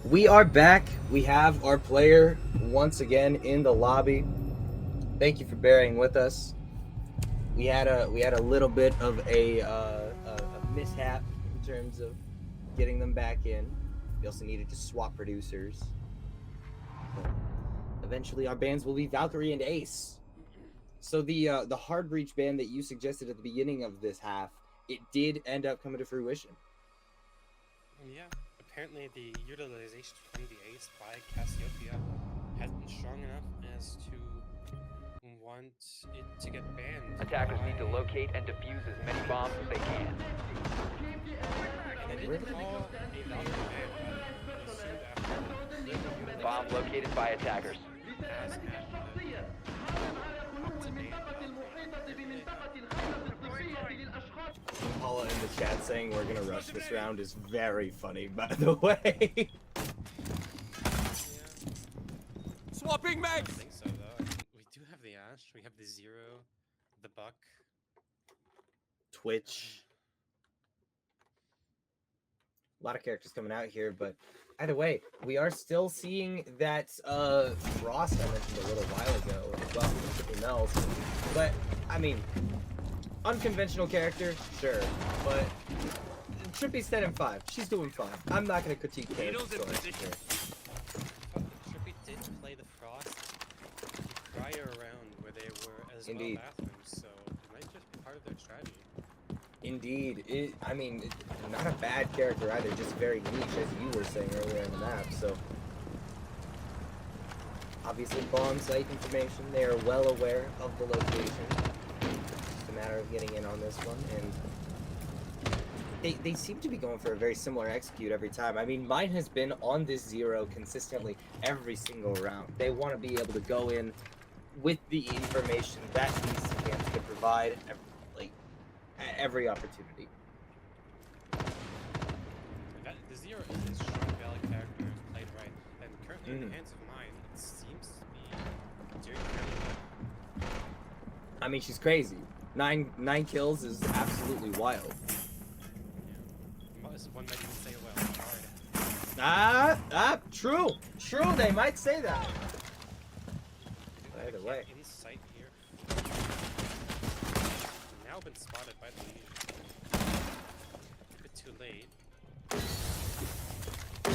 We are back. We have our player once again in the lobby. Thank you for bearing with us. We had a little bit of a mishap in terms of getting them back in. We also needed to swap producers. But eventually, our bans will be Valkyrie and Ace. So the hard breach ban that you suggested at the beginning of this half, it did end up coming to fruition. Yeah, apparently the utilization from the Ace by Cassiopeia has been strong enough as to want it to get banned. Attackers need to locate and defuse as many bombs as they can. And I didn't call a Valkyrie ban, but I assumed after Bomb located by attackers. as at Paula in the chat saying we're gonna rush this round is very funny, by the way. Swapping I mags! think so, though. We do have the Ash, we have the Zero, the Buck. Twitch. A lot of characters coming out here, but either way, we are still seeing that Frost I mentioned a little while ago, as well as Trippy Mel's. But I mean, unconventional character, sure, but Trippy's 10 and 5. She's doing fine. I'm not gonna critique character choice here. Trippy did play the Frost the prior round where they were as Indeed. well bathrooms, so it might just be part of their strategy. Indeed, I mean, not a bad character either, just very niche, as you were saying earlier in the map. So, obviously, bomb site information. They are well aware of the location. Just a matter of getting in on this one, and they seem to be going for a very similar execute every time. I mean, mine has been on this Zero consistently every single round. They want to be able to go in with the information that these scams can provide. Every opportunity. The Zero is a strong valid character if played right, and currently in the hands of mine, it seems to be doing fairly well. I mean, she's crazy. Nine kills is absolutely wild. Yeah. One might even say, well, hard. True. They might say that. Either way. Insight here. Now been spotted by the lead. A bit too late. A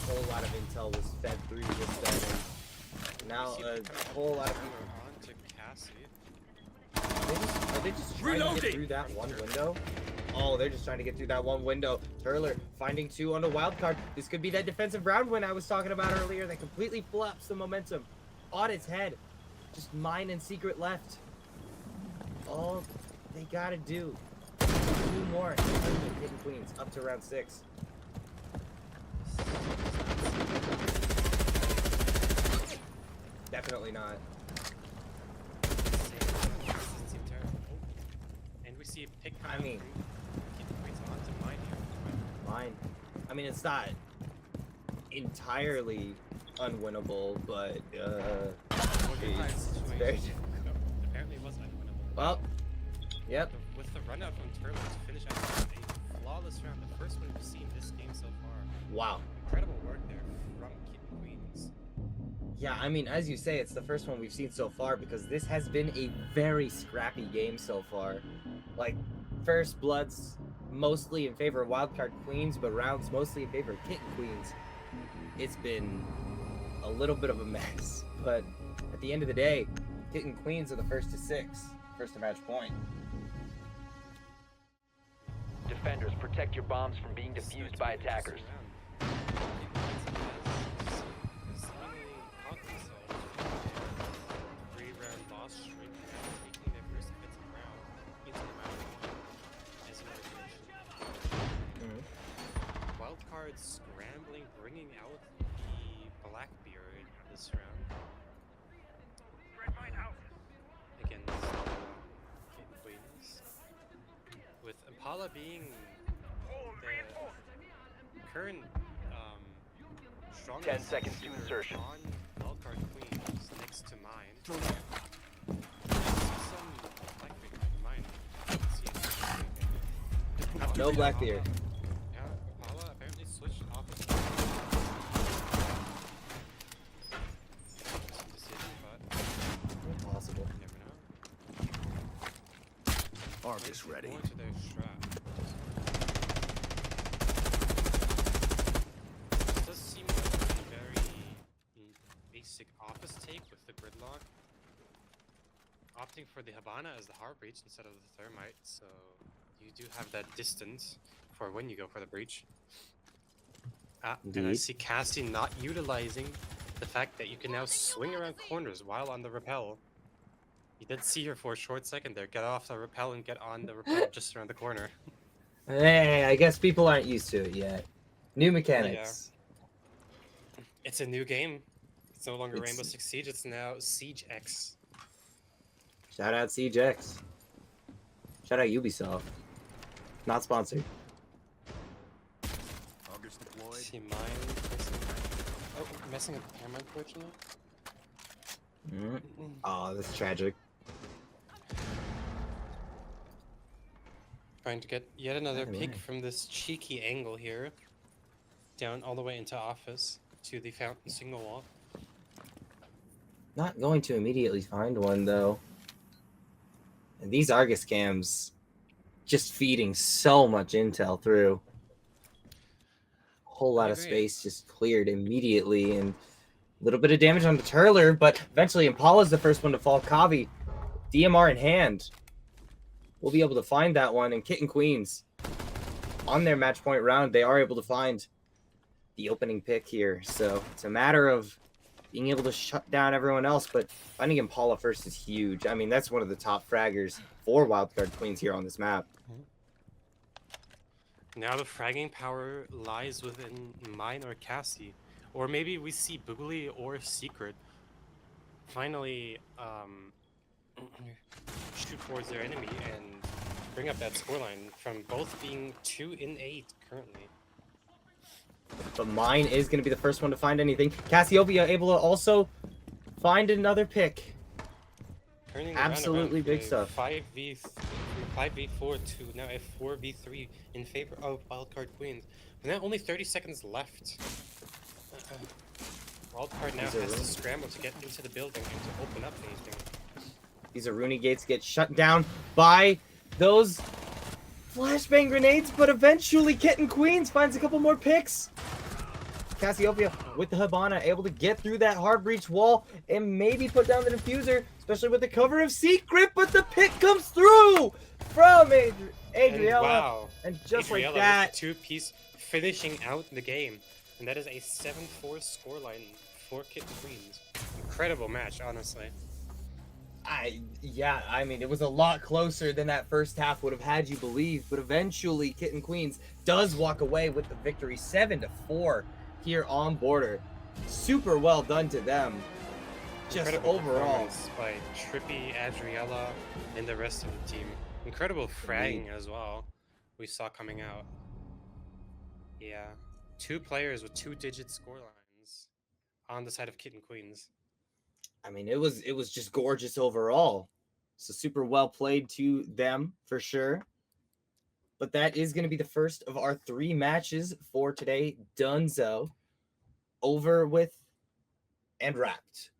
whole lot of intel was fed through this battle. Now a whole lot of people. On to Cassie. Are they just trying to get through that one window? Oh, they're just trying to get through that one window. Turler finding 2 on the Wildcard. This could be that defensive round win I was talking about earlier that completely flips the momentum on its head. Just mine and secret left. All they gotta do. 2 more. Hidden Queens up to round 6. Definitely not. Seem terrible. And we see a pick. I mean, onto mine here. mine. I mean, it's not entirely unwinnable, but it's very difficult. Apparently it was unwinnable. Well, yep. With the run out from Turtle to finish out a flawless round, the first one we've seen this game so far. Wow. Incredible work there from kittenkweens. Yeah, I mean, as you say, it's the first one we've seen so far because this has been a very scrappy game so far. Like, first bloods mostly in favor of Wildcard Queens, but rounds mostly in favor of kittenkweens. It's been a little bit of a mess, but at the end of the day, kittenkweens are the first to 6, first to match point. Defenders, protect your bombs from being defused by attackers. Wildcard scrambling, bringing out the Blackbeard this round. Against kittenkweens. With Impala being the current strongest 10 seconds to shooter insertion. on Wildcard Queens next to mine. Some Blackbeard in mine. No Blackbeard. Yeah, Impala apparently switched off of Harvest ready. Going to their strat. This does seem like a very basic office take with the gridlock. Opting for the Habana as the hard breach instead of the thermite, so you do have that distance for when you go for the breach. And I Indeed. see Cassie not utilizing the fact that you can now swing around corners while on the rappel. You did see her for a short second there. Get off the rappel and get on the rappel just around the corner. Hey, I guess people aren't used to it yet. New mechanics. It's a new game. It's no longer It's- Rainbow Six Siege, it's now Siege X. Shout out Siege X. Shout out Ubisoft. Not sponsored. Augers deployed. See mine messing up the camera, unfortunately. Oh, that's tragic. Trying to get yet another By the peek way. from this cheeky angle here. Down all the way into office to the fountain signal wall. Not going to immediately find one though. And these Argus cams just feeding so much intel through. Whole lot of agree. space just cleared immediately, and a little bit of damage on the Turler, but eventually Impala's the first one to fall. Kavi, DMR in hand. We'll be able to find that one, and Kitten Queens on their match point round, they are able to find the opening pick here. So it's a matter of being able to shut down everyone else, but finding Impala first is huge. I mean, that's one of the top fraggers for Wildcard Queens here on this map. Now the fragging power lies within mine or Cassie. Or maybe we see Boogly or Secret finally shoot towards their enemy and bring up that scoreline from both being 2-8 currently. But mine is going to be the first one to find anything. Cassiopeia able to also find another pick. Turning the Absolutely roundabout big from a stuff. 5v4 to now a 4v3 in favor of Wildcard Queens. With now only 30 seconds left. Wildcard now These are has to really- scramble to get into the building and to open up anything. These Aruni gates get shut down by those flashbang grenades, but eventually Kitten Queens finds a couple more picks. Cassiopeia with the Habana able to get through that hard breach wall and maybe put down the diffuser, especially with the cover of Secret, but the pick comes through from Adriella. And wow. And just Adriella like with that, the two-piece finishing out the game. And that is a 7-4 scoreline for Kitten Queens. Incredible match, honestly. yeah, I mean, it was a lot closer than that first half would have had you believe, but eventually Kitten Queens does walk away with the victory, 7-4 here on Border. Super well done to them. Just Incredible overall. performance by Trippy, Adriella, and the rest of the team. Incredible fragging as well. We saw coming out. Yeah, 2 players with 2-digit scorelines on the side of Kitten Queens. I mean, it was just gorgeous overall. So super well played to them for sure. But that is going to be the first of our 3 matches for today. Dunzo, over with and wrapped.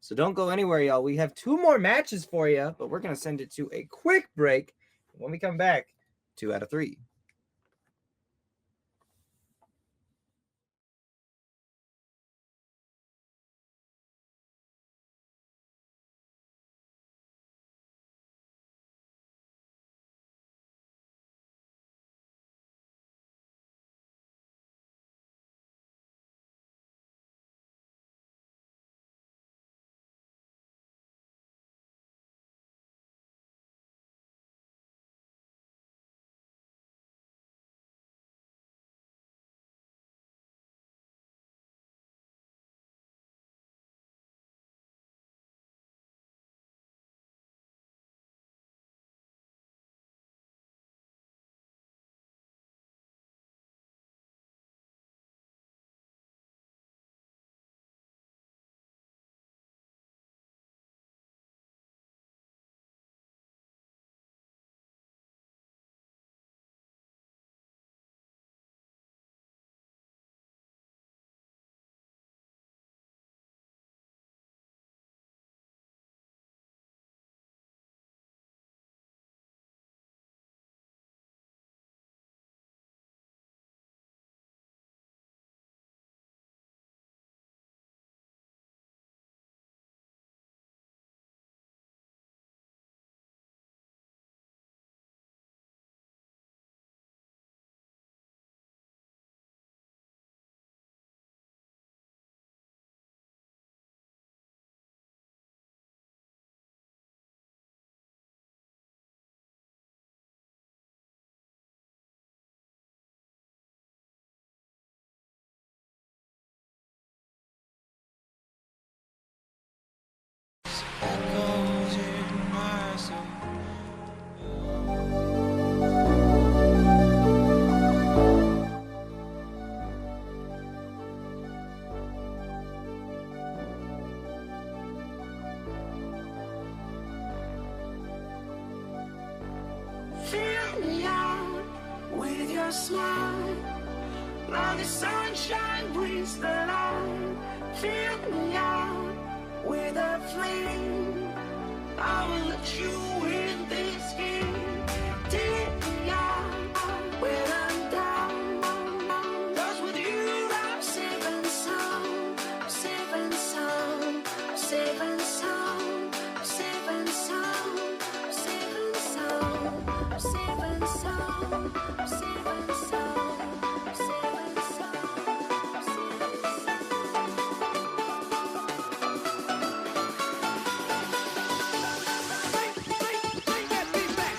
So don't go anywhere, y'all. We have 2 more matches for you, but we're going to send it to a quick break. When we come back, 2 out of 3. your smile. Now the sunshine brings the light. Fill me out with a flame. I will let you in this game. Take me out when I'm down. 'Cause with you I'm safe and sound. I'm safe and sound. I'm safe and sound. I'm safe and sound. I'm safe and sound. I'm safe and sound. I'm safe and sound. I'm safe and sound. I'm safe and Bring that beat back.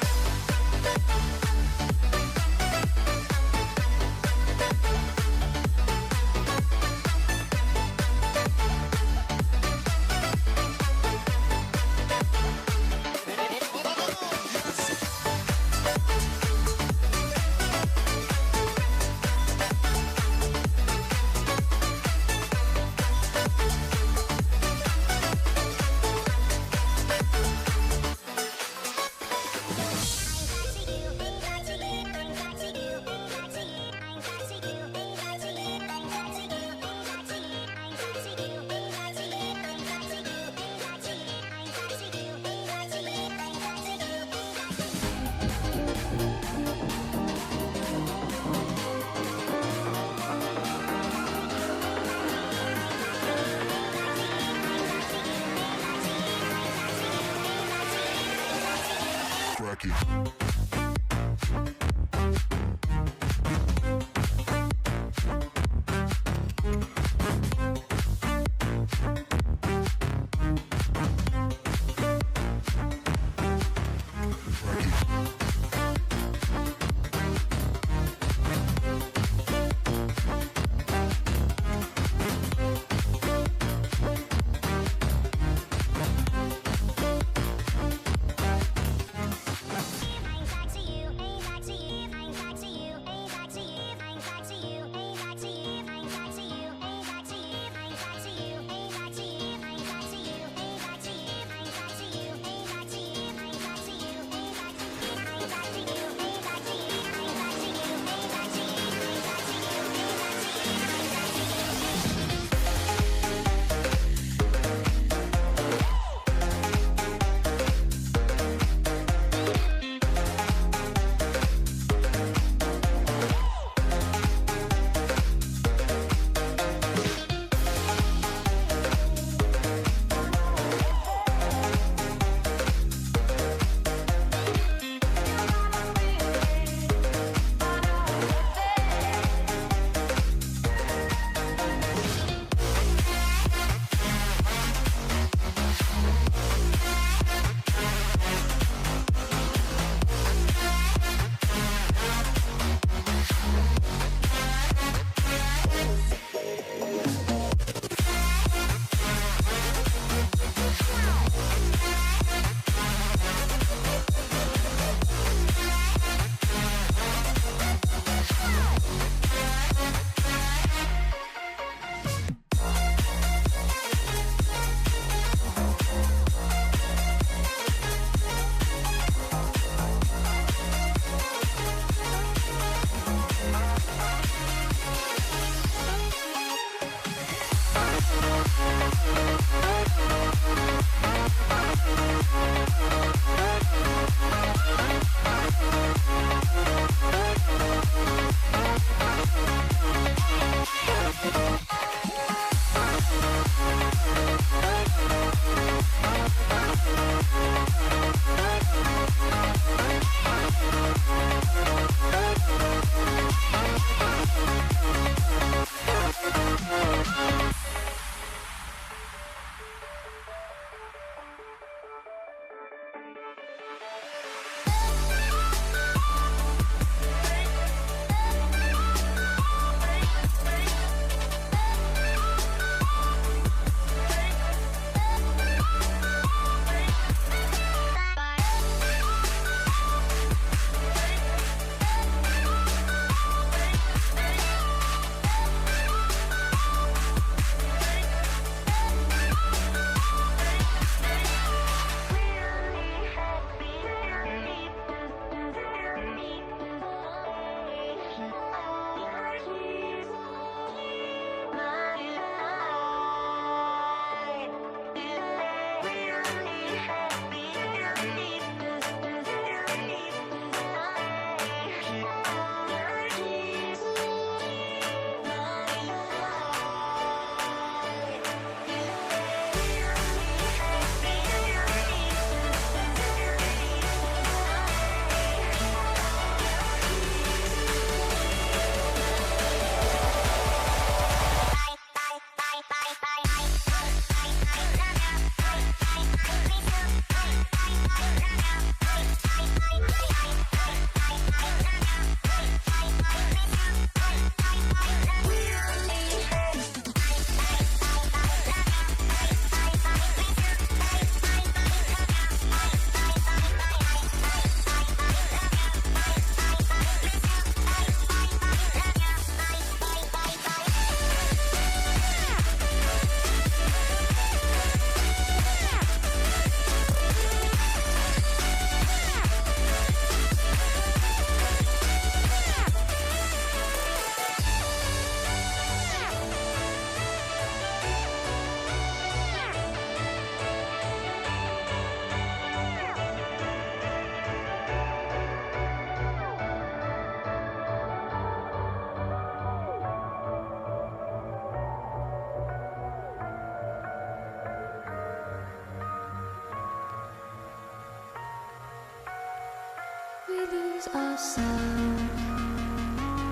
We lose ourselves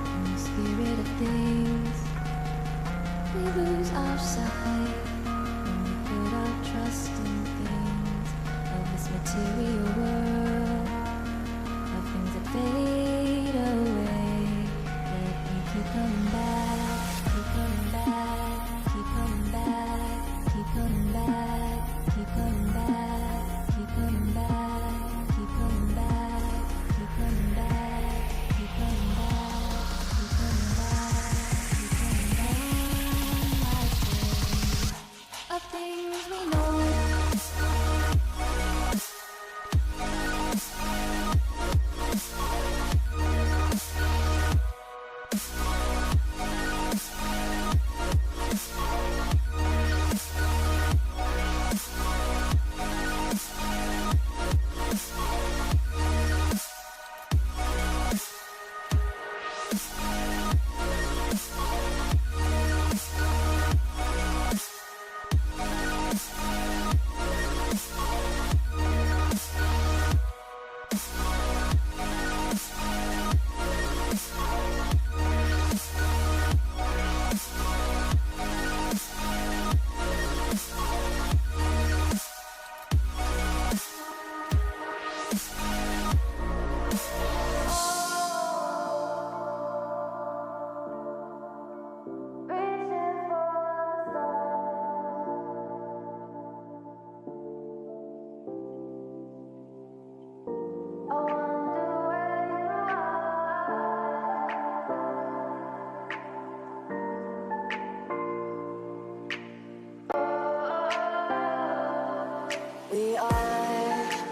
in the spirit of things. We lose our sight when we put our trust in things of this material world, of things that fade away. Let me keep coming back, keep coming back, keep coming back, keep coming back, keep coming back, keep coming back, keep coming back, keep coming back, keep coming back, keep coming back, keep coming back. Of things we know.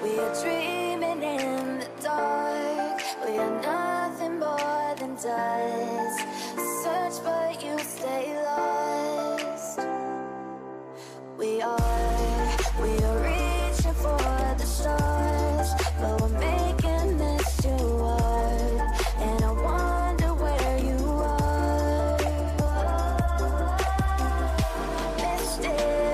We are dreaming in the dark. We are nothing more than dust. Search but you stay lost. We are reaching for the stars, but we're making this too hard. And I wonder where you are. Mysterious,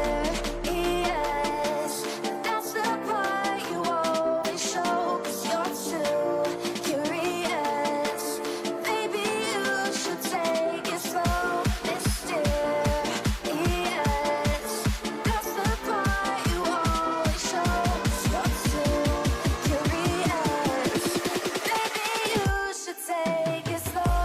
that's the part you always show. 'Cause you're too curious. Maybe you should take it slow. Mysterious, that's the part you always show. 'Cause you're too curious. Maybe you should take it slow.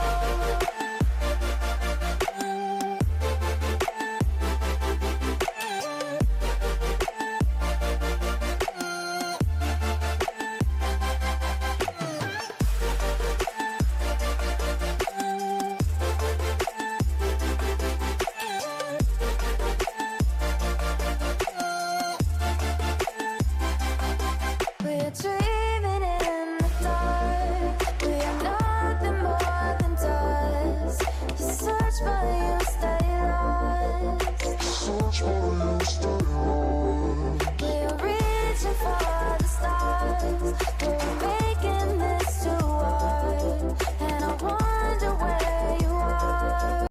We're dreaming in the dark. We are nothing more than dust. You search but you stay lost. We're reaching for the stars. We're making this too hard. And I wonder where you are.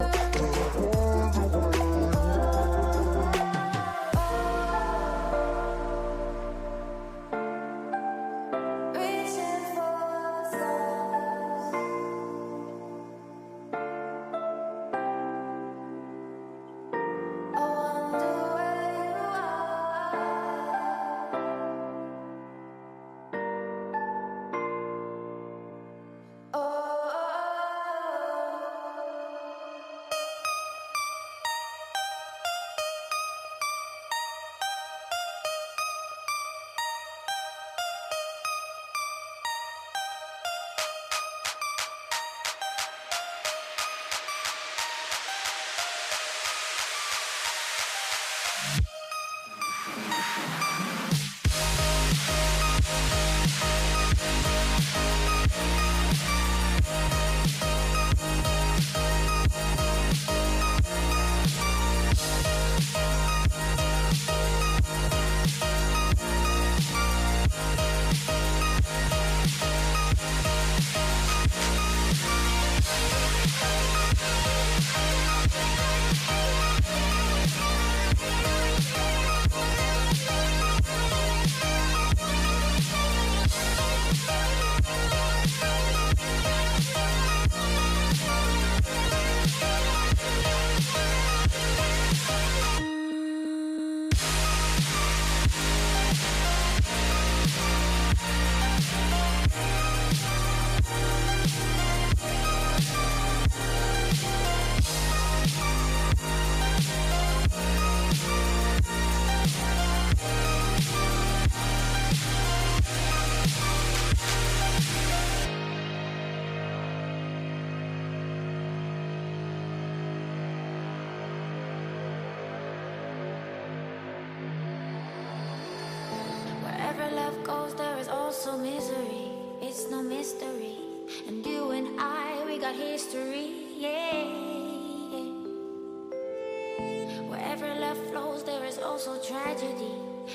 tragedy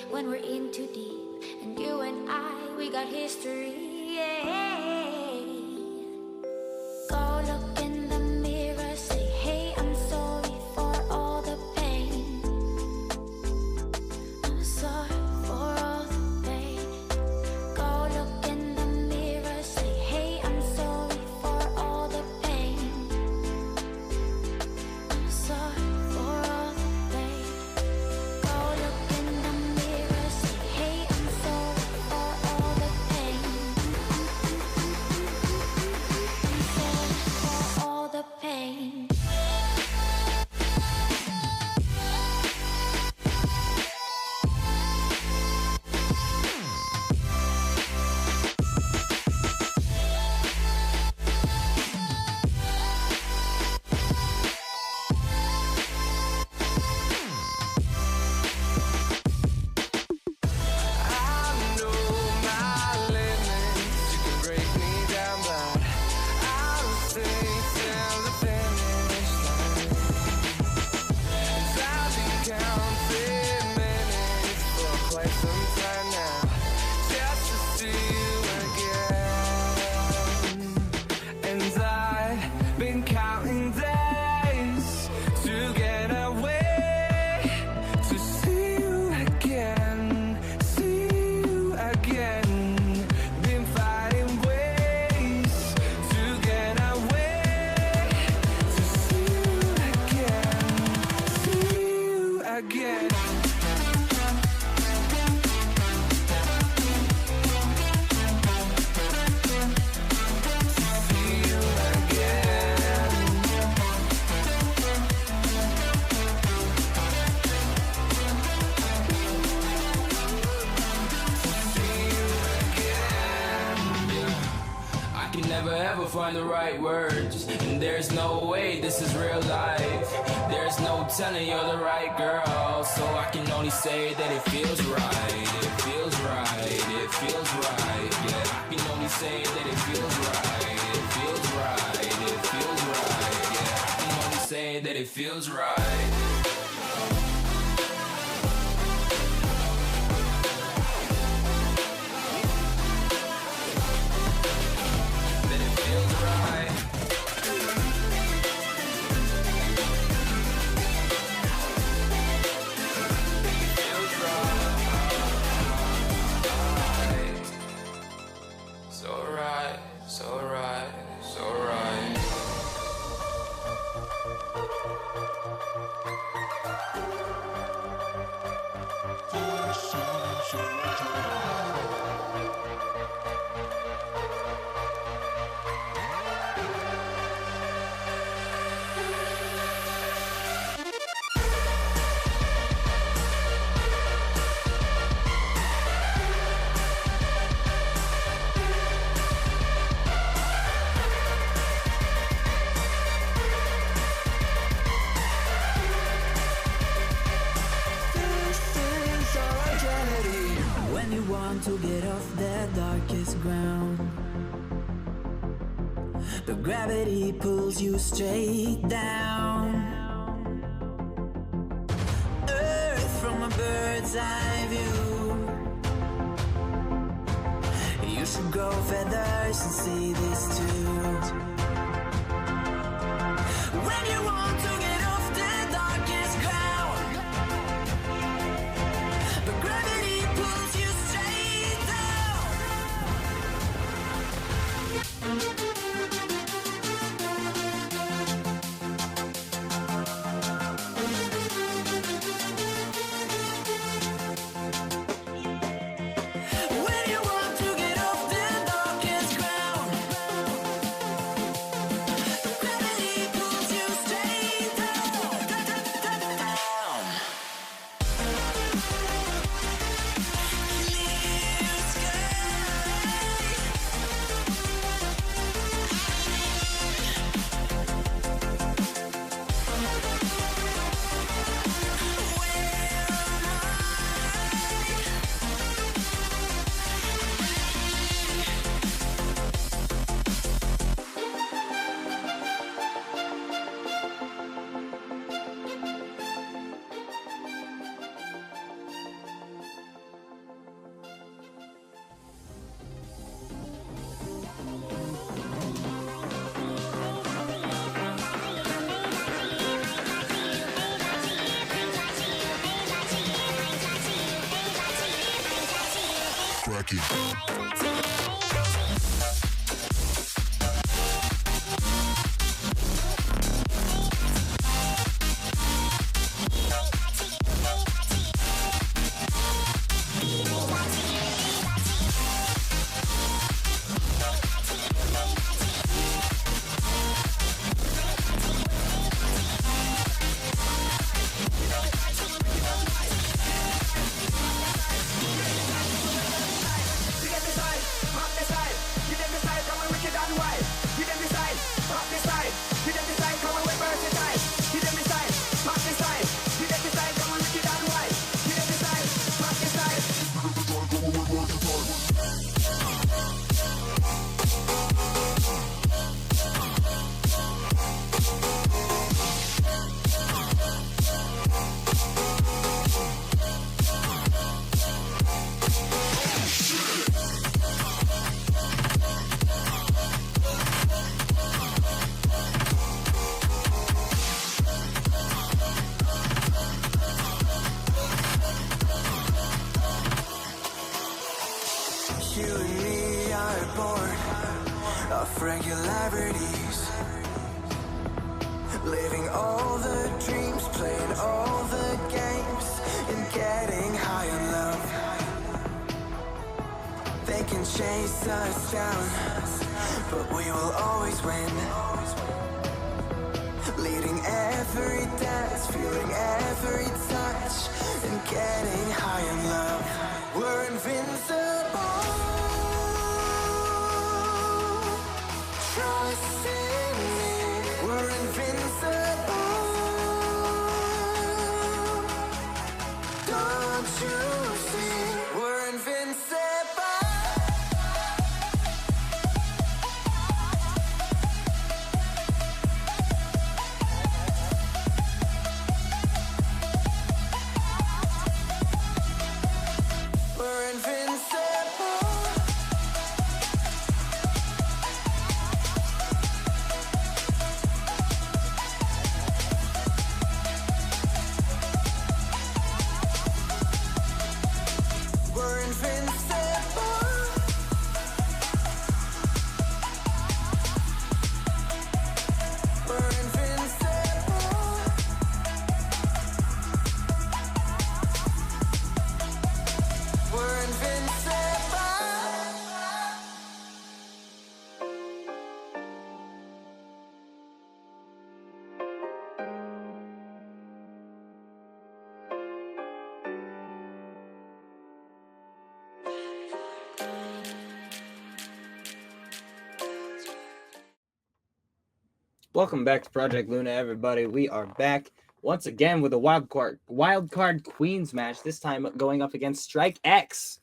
when we're in too deep. And you and I, we got history. Yeah. Go look in the mirror, say, hey, I'm sorry for all the pain. I'm sorry for all the pain. Go look in the mirror, say, hey, I'm sorry for all the pain. I'm sorry for all the pain. Go look in the mirror, say, hey, I'm sorry for all the pain. I'm sorry for all the pain. I know my limits. You can break me down, but I'll stay till the finish line. 'Cause I've been counting minutes for quite some time now, just to see you again. And I've been counting days to get away, to see you again, see you again. Been finding ways to get away, to see you again, see you again. See you again. I can never ever find the right words, and there's no way this is real life. There's no telling you're the right girl, so I can only say that it feels right. It feels right. It feels right. Yeah, I can only say that it feels right. It feels right. It feels right. Yeah, I can only say that it feels right. That it feels right. Feels right. So right, so right, so right. When you want to get off the darkest ground, but gravity pulls you straight down. Earth from a bird's eye view. You should grow feathers and see this too. When you want to get off the darkest ground, but gravity pulls you straight down. When you want to get off the darkest ground, but gravity pulls you straight down. Clear sky. You and me are bored of regularities, living all the dreams, playing all the games, and getting high on love. They can chase us down, but we will always win. Leading every dance, feeling every touch, and getting high on love. We're invincible. Trust in me. We're invincible. Don't you see? We're invincible. We're invincible. We're invincible. We're invincible. We're invincible. Welcome back to Project Luna, everybody. We are back once again with a Wildcard Queens match, this time going up against Strike X.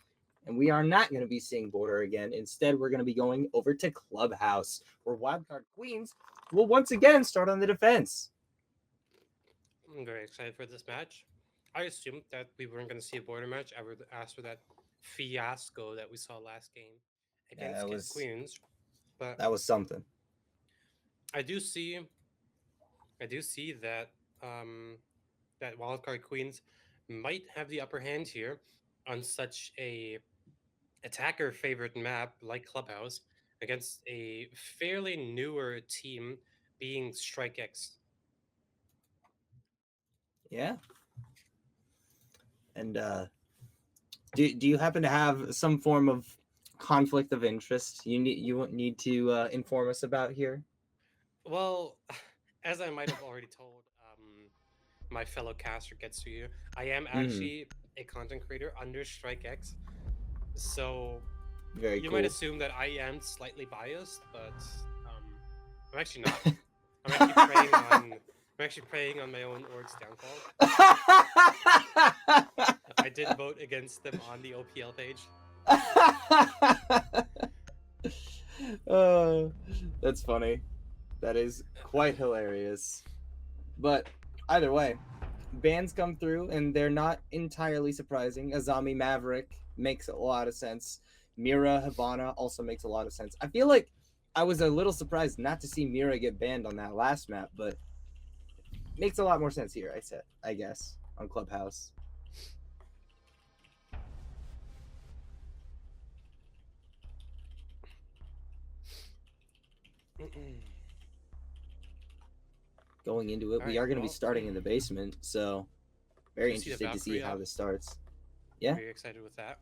And we are not going to be seeing Border again. Instead, we're going to be going over to Clubhouse, where Wildcard Queens will once again start on the defense. I'm very excited for this match. I assumed that we weren't going to see a border match after that fiasco that we saw last game against that Kid was- Queens. But That was something. I do see that that Wildcard Queens might have the upper hand here on such a attacker favorite map like Clubhouse against a fairly newer team being Strike X. Yeah. And do you happen to have some form of conflict of interest you need to inform us about here? Well, as I might have already told my fellow caster gets to you, I am actually a content creator under Strike X, so Very you cool. might assume that I am slightly biased, but I'm actually not. I'm actually preying on my own org's downfall. I did vote against them on the OPL page. That's funny. That is quite hilarious. But either way, bans come through and they're not entirely surprising. Azami Maverick makes a lot of sense. Mira Havana also makes a lot of sense. I feel like I was a little surprised not to see Mira get banned on that last map, but makes a lot more sense here, I guess, on Clubhouse. Going into it, we Alright, are going to be well, starting in the basement, so very you see the interested to see Valkyrie how up. this starts. Yeah. Very excited with that.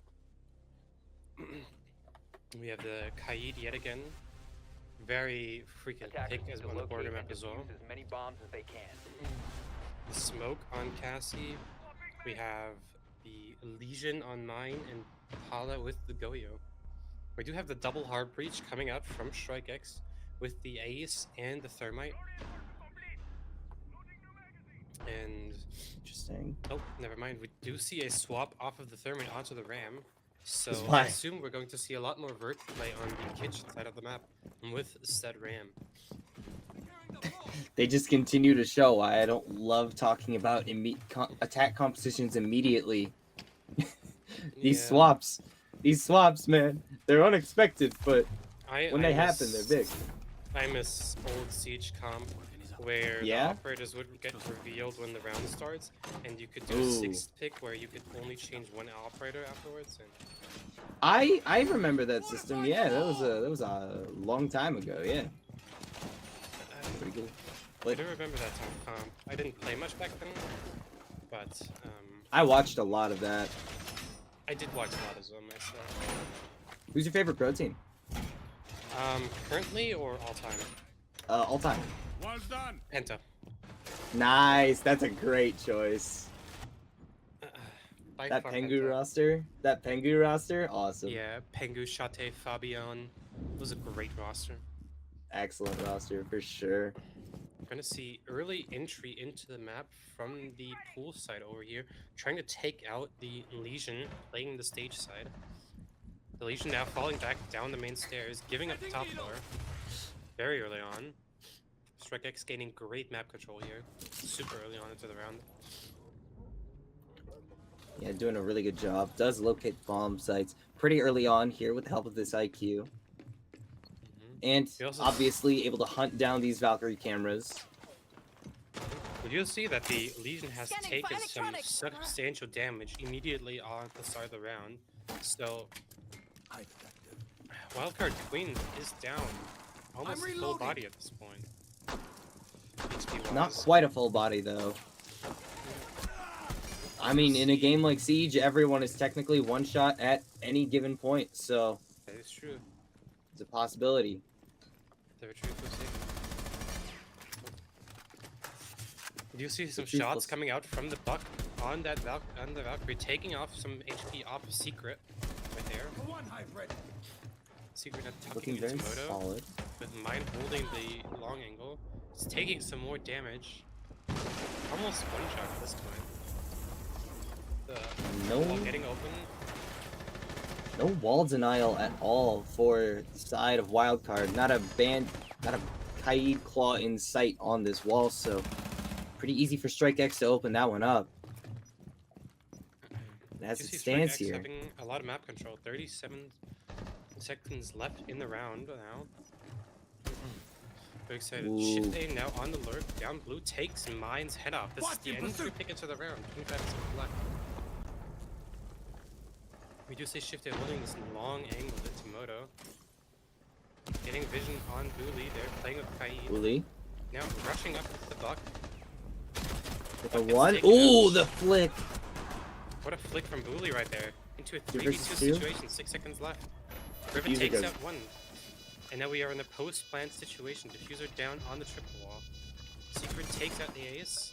We have the Kaid yet again. Very freaking Attackers thick need as to on the locate border and map as well. defuse as many bombs as they can. The smoke on Cassie. We have the Legion on mine and Hala with the Goyo. We do have the double hard breach coming out from StrikeX with the Ace and the Thermite. And Interesting. oh, never mind. We do see a swap off of the Thermite onto the Ram. So Why? I assume we're going to see a lot more vert play on the kitchen side of the map with said Ram. They just continue to show why I don't love talking about attack compositions immediately. These swaps, man, they're unexpected, but when they happen, they're big. I miss old Siege comp where the Yeah? operators would get revealed when the round starts, and you could do a Ooh. 6 pick where you could only change one operator afterwards. And I remember that system. Yeah, that was a long time ago. Yeah, pretty good. I do remember that time comp. I didn't play much back then, but I watched a lot of that. I did watch a lot as well myself. Who's your favorite pro team? Currently or all time? All time. Well done. Penta. Nice. That's a great choice. By That far Pengu Penta. roster. That Pengu roster. Awesome. Yeah, Pengu, Shate, Fabian. It was a great roster. Excellent roster for sure. We're gonna see early entry into the map from the pool side over here, trying to take out the Legion, playing the stage side. The Legion now falling back down the main stairs, giving up the top floor very early on. StrikeX gaining great map control here, super early on into the round. Yeah, doing a really good job. Does locate bomb sites pretty early on here with the help of this IQ. And We also- obviously able to hunt down these Valkyrie cameras. We do see that the Legion has Scanning for taken some electronics. substantial damage immediately on the start of the round. So, Wildcard Queen is down almost full reloading. body at this point. HP Not wise. quite a full body though. I mean, in a game like Siege, everyone is technically one shot at any given point, so That is true. it's a possibility. Very true. Do you see some truthful shots s- coming out from the Buck on that on the Valkyrie, taking off some HP off of Secret right there. One hybrid. Secret not tucking Looking into very Moto, solid. with mine holding the long angle. It's taking some more damage. Almost one shot at this point. The No- wall getting open. No wall denial at all for the side of Wildcard. Not a Kaid claw in sight on this wall, so pretty easy for StrikeX to open that one up. And as You it see stands StrikeX here, having a lot of map control. 37 seconds left in the round now. Very excited. Ooh. Shift A now on the lurk. Down blue takes Mine's head off. This is What the in entry pursuit? pick into the round. 25 seconds left. We do see Shift A holding this long angle into Moto. Getting vision on Bully. They're playing with Kaid. Uli Now rushing up with the Buck. with a Buck gets one. taken Ooh, out. the flick! What a flick from Bully right there. Into a Two 3v2 versus two? situation. 6 seconds left. Rivet Diffuser takes goes. out one. And now we are in the post-plant situation. Diffuser down on the triple wall. Secret takes out the ace.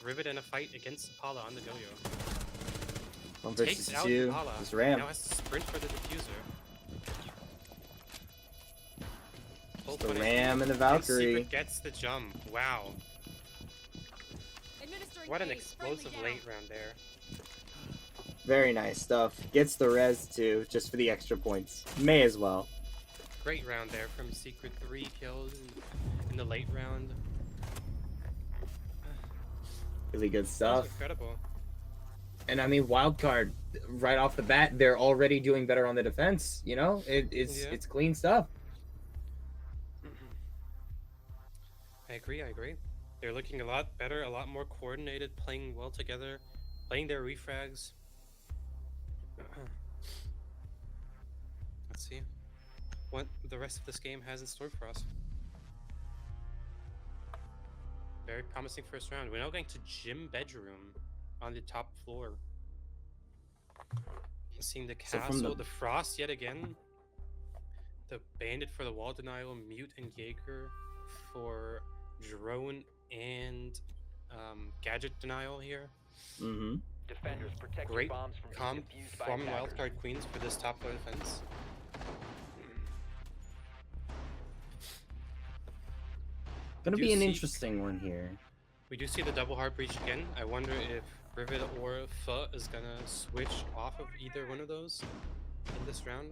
Rivet in a fight against Impala on the Goyo. 1 Takes versus out 2. Impala. This Ram. Now has to sprint for the diffuser. Full The punish. Ram and the And Valkyrie. Secret gets the jump. Wow. Administering What an haste. Friendly explosive down. late round there. Very nice stuff. Gets the res too, just for the extra points. May as well. Great round there from Secret. 3 kills in the late round. Really good That was stuff. incredible. And I mean, Wildcard, right off the bat, they're already doing better on the defense. You know, it's Yeah. it's clean stuff. I agree. They're looking a lot better, a lot more coordinated, playing well together, playing their refrags. Let's see. what the rest of this game has in store for us. Very promising first round. We're now going to gym bedroom on the top floor. Seeing the So castle, from the- the frost yet again. The bandit for the wall denial, mute and Jaeger for drone and gadget denial here. Mm-hmm. Defenders, protect Great your bombs from being comp defused by from attackers. Wildcard Queens for this top floor defense. Gonna Do be an see- interesting one here. We do see the double hard breach again. I wonder if Rivet or Pho is gonna switch off of either one of those in this round.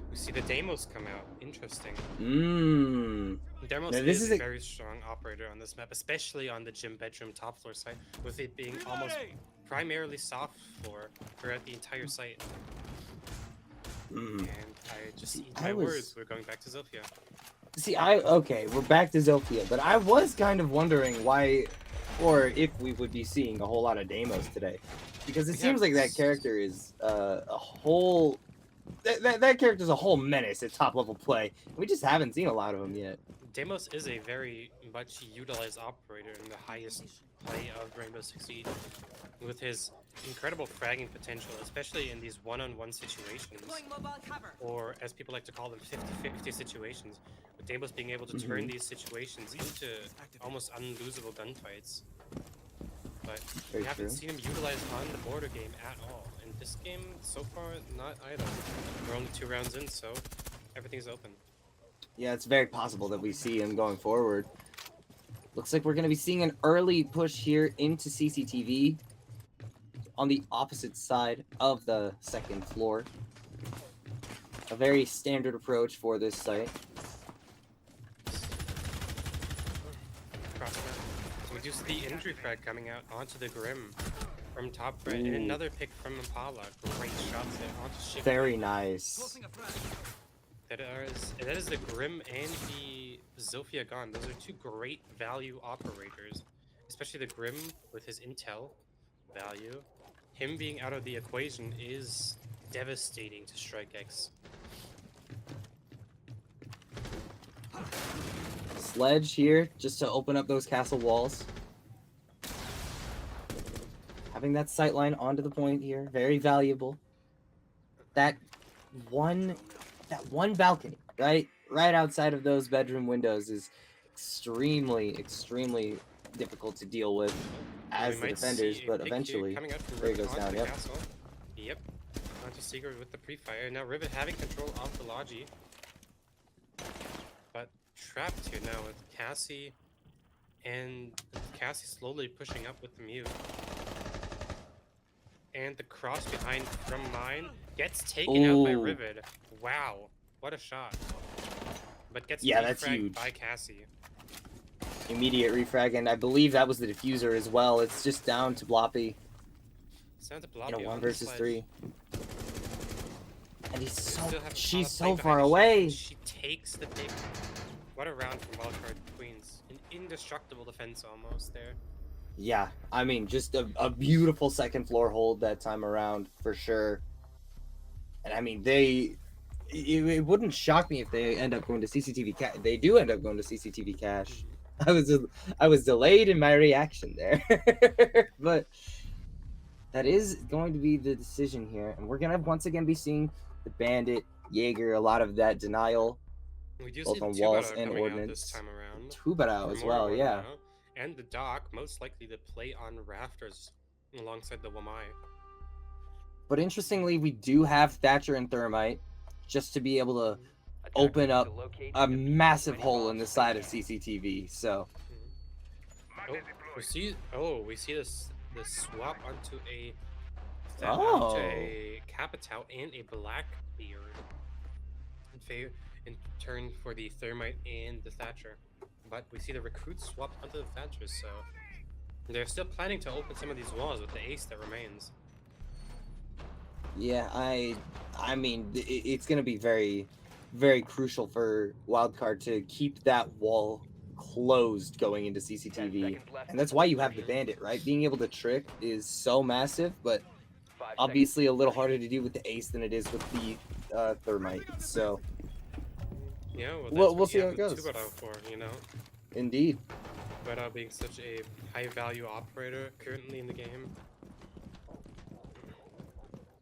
We see the Deimos come out. Interesting. Deimos Now, this is is a a- very strong operator on this map, especially on the gym bedroom top floor site, with it being almost primarily soft floor throughout the entire site. And I just eat I my was- words. We're going back to Zofia. See, okay, we're back to Zofia, but I was kind of wondering why, or if we would be seeing a whole lot of Deimos today, because it We seems have like that s- character is a whole. That character's a whole menace at top level play. We just haven't seen a lot of him yet. Deimos is a very much utilized operator in the highest play of Rainbow Six Siege, with his incredible fragging potential, especially in these one-on-one situations, Deploying mobile cover. or as people like to call them 50-50 situations, with Deimos being able to turn these situations into almost unlosable gunfights. But Very we haven't true. seen him utilized on the border game at all. In this game, so far, not either. We're only 2 rounds in, so everything's open. Yeah, it's very possible that we see him going forward. Looks like we're going to be seeing an early push here into CCTV on the opposite side of the second floor. A very standard approach for this site. Cross map. So we do see the injury frag coming out onto the Grim from top right, and Ooh. another pick from Impala. Great shots there onto Shift. Very nice. Tossing a frag. That is the Grim and the Zofia Gon. Those are 2 great value operators, especially the Grim with his intel value. Him being out of the equation is devastating to Strike X. Sledge here just to open up those castle walls. Having that sight line onto the point here, very valuable. That one balcony, right outside of those bedroom windows is extremely difficult to deal with as We the might defenders, see a but pick here eventually coming out from there he Rivet goes onto down, the yep. castle. Yep. Onto Seeger with the pre-fire. Now Rivet having control of the Logi. But trapped here now with Cassie, and Cassie slowly pushing up with the mute. And the cross behind from Mine gets taken out by Ooh. Rivet. Wow, what a shot. But gets Yeah, that's refragged huge. by Cassie. Immediate refrag, and I believe that was the diffuser as well. It's just down to Bloppy Sounds a in a Bloppy 1 on the versus sledge. 3. And he's We so still have she's Impala so playing far behind away. Shift. She takes the pick. What a round from Wildcard Queens. An indestructible defense almost there. Yeah, I mean, just a beautiful second floor hold that time around for sure. And I mean, it wouldn't shock me if they end up going to CCTV cache. They do end up going to CCTV cache. I was delayed in my reaction there, but that is going to be the decision here, and we're gonna once again be seeing the Bandit, Jaeger, a lot of that denial, We do both see the on Tubara walls and coming out ordnance. this time around. Tubarao For as more well, Order yeah. now. And the Dock, most likely to play on rafters alongside the Wamai. But interestingly, we do have Thatcher and Thermite just to be able to Attackers open need to up locate a and defuse massive any hole in bombs the they side of can. CCTV. So We see this swap onto a Oh. Capitao and a Blackbeard in turn for the Thermite and the Thatcher. But we see the recruits swap onto the Thatcher, so they're still planning to open some of these walls with the ace that remains. yeah, I mean, it's going to be very, very crucial for Wildcard to keep that wall closed going into 10 CCTV. seconds left And that's why you before have the insertion. Bandit, right? Being able to trick is so massive, but 5 obviously a little harder to do with the ace than it is with the thermite. So Yeah, well, We'll- that's we'll what see you how have it goes. Tubarão for, you know? indeed. Tubarão being such a high-value operator currently in the game.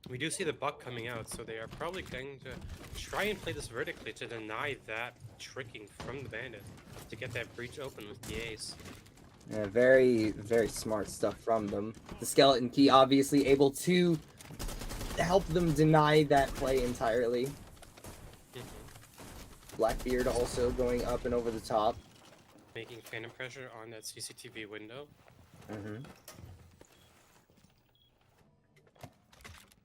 We do see the buck coming out, so they are probably going to try and play this vertically to deny that tricking from the bandit to get that breach open with the ace. Yeah, very, very smart stuff from them. The skeleton key obviously able to help them deny that play entirely. Blackbeard also going up and over the top. Making phantom pressure on that CCTV window.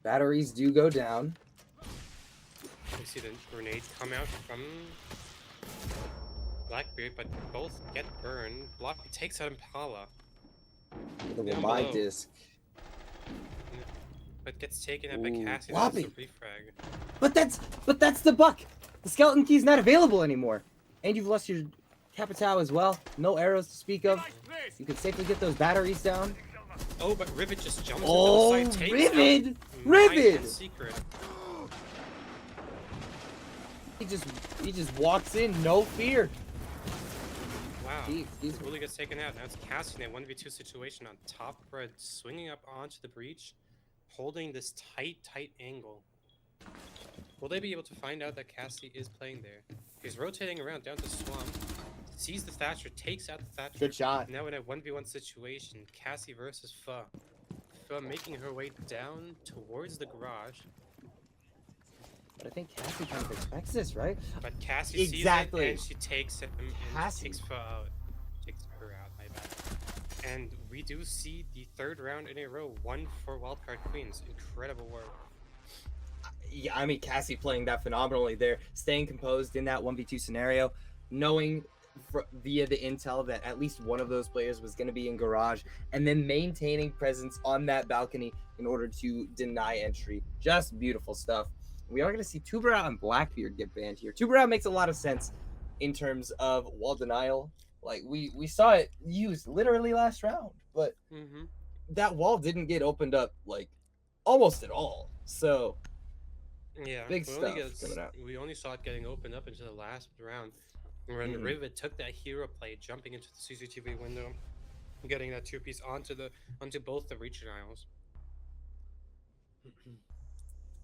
Batteries do go down. We see the grenade come out from Blackbeard, but both get burned. Blocky takes out Impala, The Down Wamai below. disc. but gets taken out by Ooh, Cassie. Floppy. That's the refrag. But that's the buck. The skeleton key's not available anymore. And you've lost your Capitao as well. No arrows to speak of. You can safely get those batteries down. Oh, but Rivet just jumps Oh, into the side, takes Rivet! out Rivet! Mine Secret. He just walks in, no fear. Wow. He's Really gets taken out. Now it's Cassie in a 1v2 situation on top red, swinging up onto the breach, holding this tight angle. Will they be able to find out that Cassie is playing there? He's rotating around down to Swamp, sees the Thatcher, takes out the Thatcher. good shot. Now in a 1v1 situation, Cassie versus Pho. Pho making her way down towards the garage, But I think Cassie kind of expects this, right? but Cassie Exactly. sees it and she takes it and Cassie. takes Pho out. Takes her out, my bad. And we do see the third round in a row, one for Wildcard Queens. Incredible work. Yeah, I mean, Cassie playing that phenomenally there, staying composed in that 1v2 scenario, knowing via the intel that at least one of those players was going to be in garage, and then maintaining presence on that balcony in order to deny entry. Just beautiful stuff. We are going to see Tubarão and Blackbeard get banned here. Tubarão makes a lot of sense in terms of wall denial. Like, we saw it used literally last round, but that wall didn't get opened up, like, almost at all. So... Yeah, Big we only stuff coming out. We only saw it getting opened up into the last round when Rivet took that hero play, jumping into the CCTV window, getting that two-piece onto both the region aisles.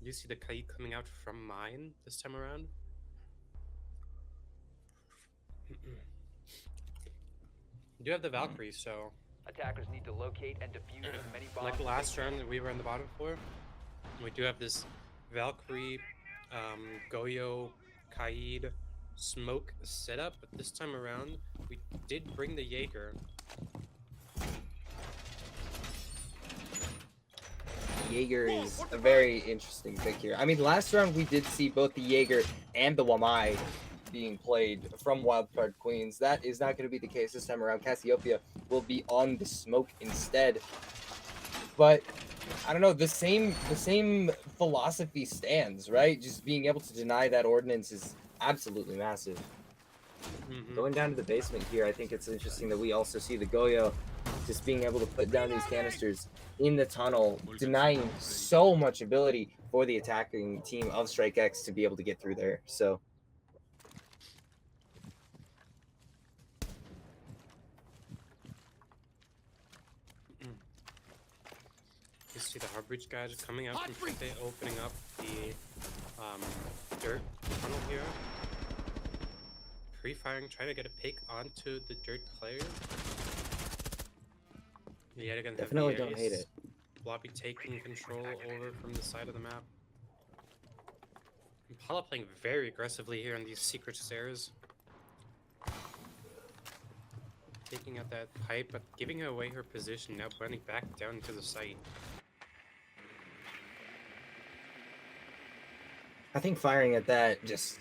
You see the kite coming out from mine this time around. You do have the Valkyrie, so Attackers need to locate and defuse as many bombs. like the last round that we were on the bottom floor, we do have this Valkyrie, Goyo, Kaid, smoke setup, but this time around we did bring the Jaeger. Jaeger is a very interesting pick here. I mean, last round we did see both the Jaeger and the Wamai being played from Wildcard Queens. That is not going to be the case this time around. Cassiopeia will be on the smoke instead. But I don't know, the same philosophy stands, right? Just being able to deny that ordinance is absolutely massive. Going down to the basement here, I think it's interesting that we also see the Goyo just being able to put down these canisters in the tunnel, denying so much ability for the attacking team of Strike X to be able to get through there. So You see the Harbridge guys coming out from Fite, opening up the dirt tunnel here. Pre-firing, trying to get a pick onto the dirt player. Yet again, definitely don't hate it. Floppy taking control over from the side of the map. Impala playing very aggressively here on these secret stairs. Taking out that pipe, but giving away her position, now blending back down into the site. I think firing at that just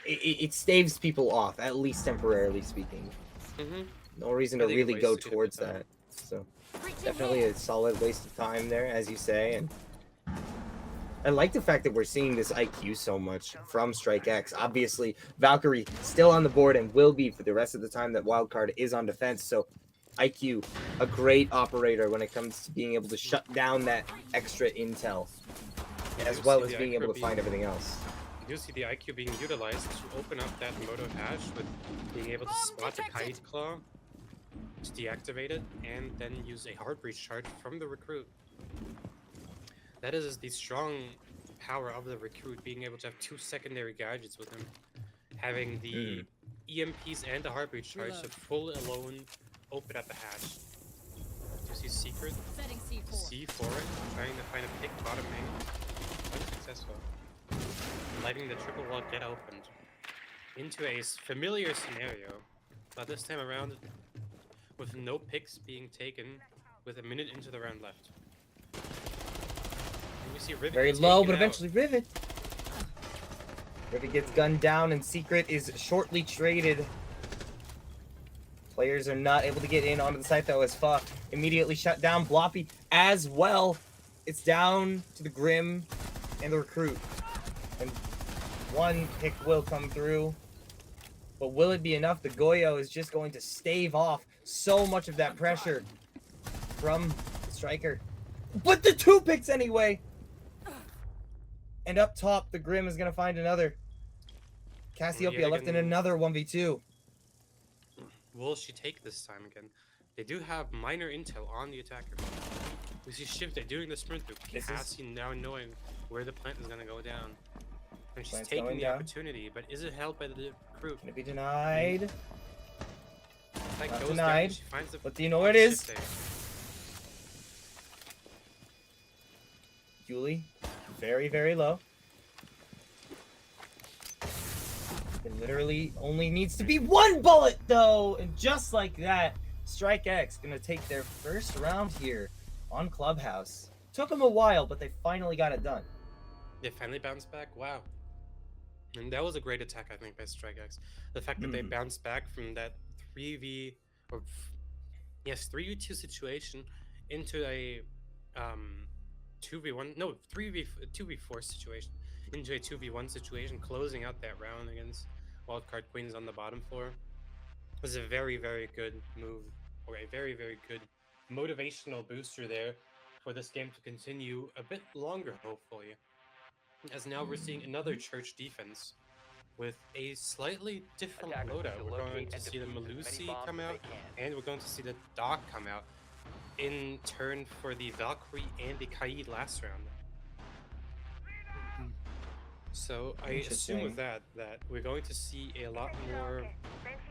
it staves people off, at least temporarily speaking. No reason to I think it really go wasted a bit towards of time. that. So definitely a solid waste of time there, as you say. And I like the fact that we're seeing this IQ so much from Strike X. Obviously, Valkyrie still on the board and will be for the rest of the time that Wildcard is on defense. So IQ, a great operator when it comes to being able to shut down that extra intel, as well as being able to find everything else. You do see the IQ being utilized to open up that moto hash with being able to spot the kite claw, to deactivate it, and then use a hard breach charge from the recruit. That is the strong power of the recruit, being able to have 2 secondary gadgets with him. Having the EMPs and the hard breach charge to full alone open up the hash. You see Secret Setting C4. C4 trying to find a pick bottom angle. Unsuccessful. Letting the triple wall get opened into a familiar scenario, but this time around with no picks being taken with a minute into the round left. And we see Rivet Very taken low, but out. eventually Rivet. Rivet gets gunned down, and Secret is shortly traded. Players are not able to get in onto the site, though, as Fa immediately shut down. Bloppy as well. It's down to the Grim and the recruit. And one pick will come through. But will it be enough? The Goyo is just going to stave off so much of that pressure from the striker. But the 2 picks anyway! And up top, the Grim is going to find another. Cassiopeia left in another 1v2. Will she take this time again? They do have minor intel on the attacker. We see Shifted doing the sprint through. Cassie now knowing where the plant is going to go down. And she's Plant's taking going the down. opportunity, but is it held by the recruit? Gonna be denied. That Not goes denied. down, she finds the But do you know where it is? Shifted. Julie, very, very low. It literally only needs to be 1 bullet, though! And just like that, Strike X gonna take their first round here on Clubhouse. Took them a while, but they finally got it done. They finally bounced back. Wow. And that was a great attack, I think, by Strike X. The fact that they bounced back from that 3v2 situation into a 2v1, no, 2v4 situation, into a 2v1 situation, closing out that round against Wildcard Queens on the bottom floor was a very, very good move, or a very, very good motivational booster there for this game to continue a bit longer, hopefully. As now we're seeing another church defense with a slightly different Attackers loadout. to We're going locate to and see the defuse as many Melusi bombs come as out, they can. and we're going to see the Doc come out in turn for the Valkyrie and the Kaid last round. So I assume with that we're going to see a lot more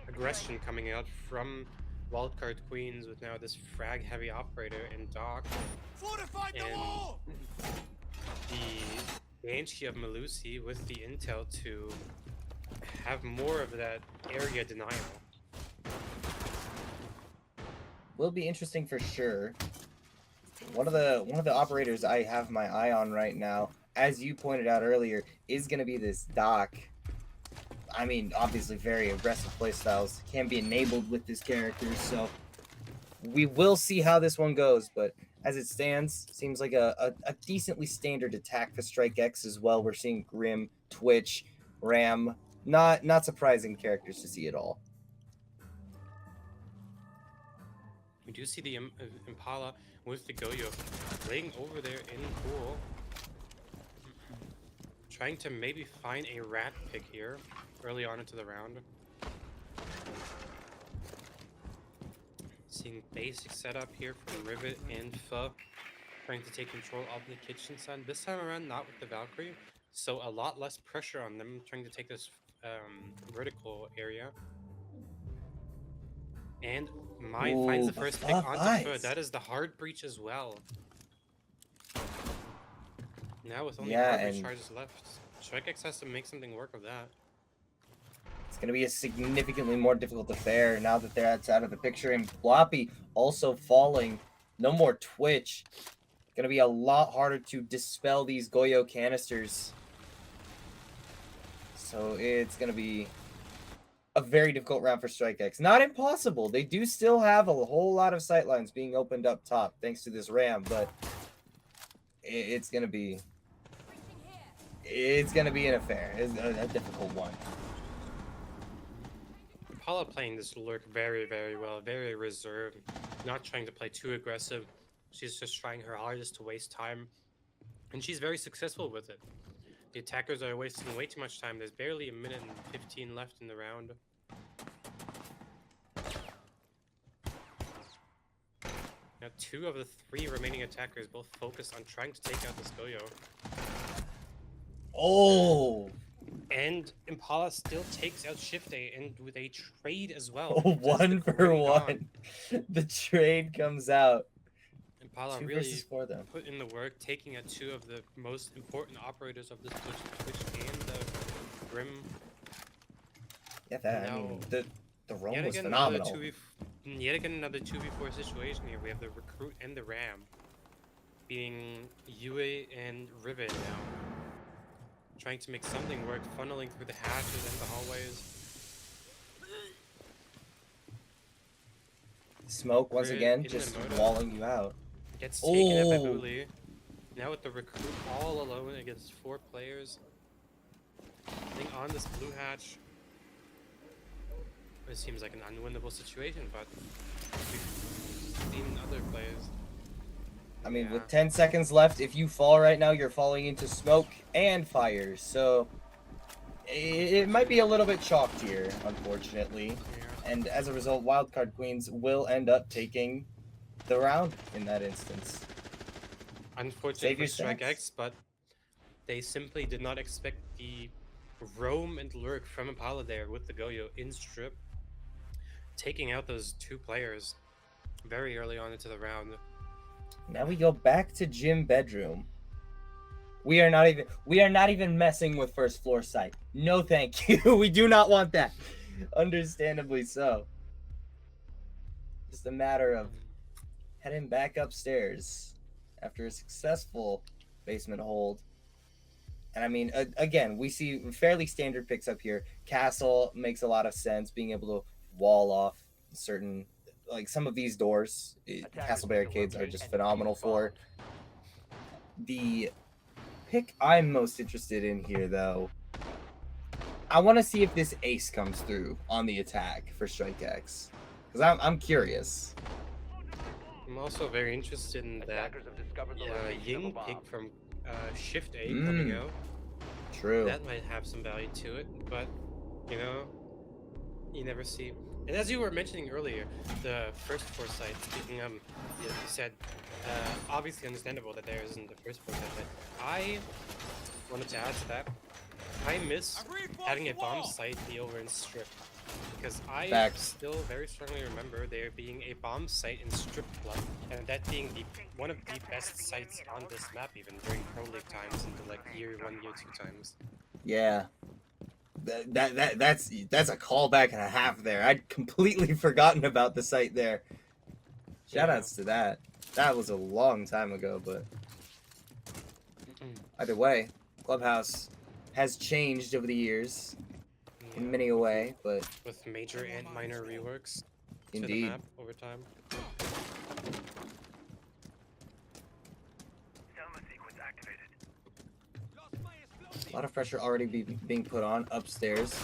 aggression coming out from Wildcard Queens with now this frag heavy operator and Doc, Fortify the and wall! the Banshee of Melusi with the intel to have more of that area denial. Will be interesting for sure. One of the operators I have my eye on right now, as you pointed out earlier, is going to be this Doc. I mean, obviously very aggressive playstyles can be enabled with this character, so we will see how this one goes, but as it stands, seems like a decently standard attack for Strike X as well. We're seeing Grim, Twitch, Ram, not surprising characters to see at all. We do see the Impala with the Goyo laying over there in pool, trying to maybe find a rat pick here early on into the round. Seeing basic setup here from Rivet and Pho, trying to take control of the kitchen side. This time around, not with the Valkyrie, so a lot less pressure on them, trying to take this vertical area. And Mai finds the first pick onto Pho. That is the hard breach as well. Now with only hard breach charges left, Strike X has to make something work of that. It's going to be a significantly more difficult affair now that that's out of the picture. And Bloppy also falling. No more Twitch. Going to be a lot harder to dispel these Goyo canisters. So it's going to be a very difficult round for Strike X. Not impossible. They do still have a whole lot of sightlines being opened up top thanks to this Ram, but it's going to be... It's going to be an affair. It's a difficult one. Impala playing this lurk very, very well, very reserved, not trying to play too aggressive. She's just trying her hardest to waste time, and she's very successful with it. The attackers are wasting way too much time. There's barely a minute and 15 left in the round. Now, 2 of the 3 remaining attackers both focus on trying to take out this Goyo. Oh, And Impala still takes out Shift A, and with a trade as well. oh, Just 1 the for Grim Dawn. 1. The trade comes out. Impala 2 really versus 4 them. put in the work, taking out 2 of the most important operators of this Twitch and the Grim. Yeah, that I Now, mean the roam Yet was again, another phenomenal. yet again, another 2v4 situation here. We have the Recruit and the Ram being Yue and Rivet now. Trying to make something work, funneling through the hatches and the hallways. Smoke once Grid again, in the just motor. walling you out. Gets taken up by Oh. Booley. Now with the Recruit all alone against 4 players. I think on this blue hatch. It seems like an unwinnable situation, but we've seen other players. I mean, Yeah. with 10 seconds left, if you fall right now, you're falling into smoke and fire. So it might be a little bit chalked here, unfortunately. Yeah. And as a result, Wildcard Queens will end up taking the round in that instance. Unfortunate Save for your Strike stats. X, but they simply did not expect the roam and lurk from Impala there with the Goyo in strip, taking out those 2 players very early on into the round. Now we go back to gym bedroom. We are not even messing with first floor site. No, thank you. We do not want that. Understandably so. Just a matter of heading back upstairs after a successful basement hold. And I mean, again, we see fairly standard picks up here. Castle makes a lot of sense, being able to wall off certain, like some of these doors. Castle barricades are just phenomenal for. The pick I'm most interested in here, though, I want to see if this ace comes through on the attack for Strike X, because I'm curious. I'm also very interested in that Attackers have discovered the location of a Ying bomb. pick from Shift A coming out. True. That might have some value to it, but you know, you never see. And as you were mentioning earlier, the first foresight, speaking you said, obviously understandable that there isn't the first foresight, but I wanted to add to that. I miss having a bomb site be over in strip, because I Facts. still very strongly remember there being a bomb site in strip club, and that being one of the best sites on this map, even during Pro League times, into like year 1, year 2 times. Yeah. That's a callback and a half there. I'd completely forgotten about the site there. Shoutouts to that. That was a long time ago, but either way, Clubhouse has changed over the years in many a way, but With major and minor reworks to the indeed. map over time. A lot of pressure already being put on upstairs.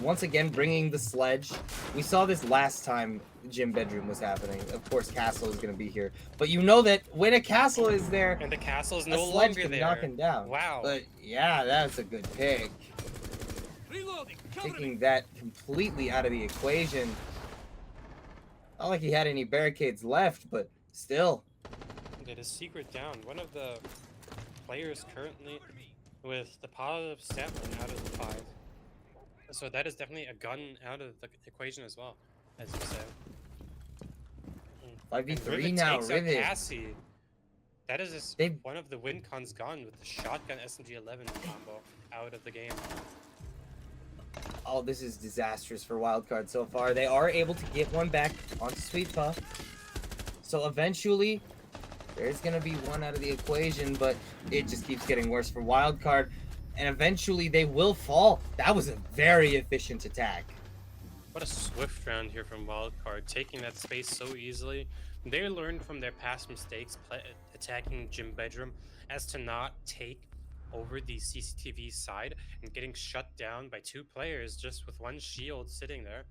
Once again, bringing the sledge. We saw this last time gym bedroom was happening. Of course, Castle is going to be here. But you know that when a Castle is there, And the castle is a no sledge longer can there. knock him down. Wow. But yeah, that's a good pick. Reloading. Cover me. Taking that completely out of the equation. Not like he had any barricades left, but still. It is secret down. One of the players currently with the positive stat line out of the 5. So that is definitely a gun out of the equation as well, as you said. And 5v3 Rivet now, takes out Rivet. Cassie. That is just They- one of the win cons gone with the shotgun SMG-11 combo out of the game. Oh, this is disastrous for Wildcard so far. They are able to get one back onto Sweet Puff. So eventually, there's going to be one out of the equation, but it just keeps getting worse for Wildcard. And eventually, they will fall. That was a very efficient attack. What a swift round here from Wildcard, taking that space so easily. They learned from their past mistakes attacking Gym Bedroom as to not take over the CCTV side and getting shut down by 2 players just with 1 shield sitting there.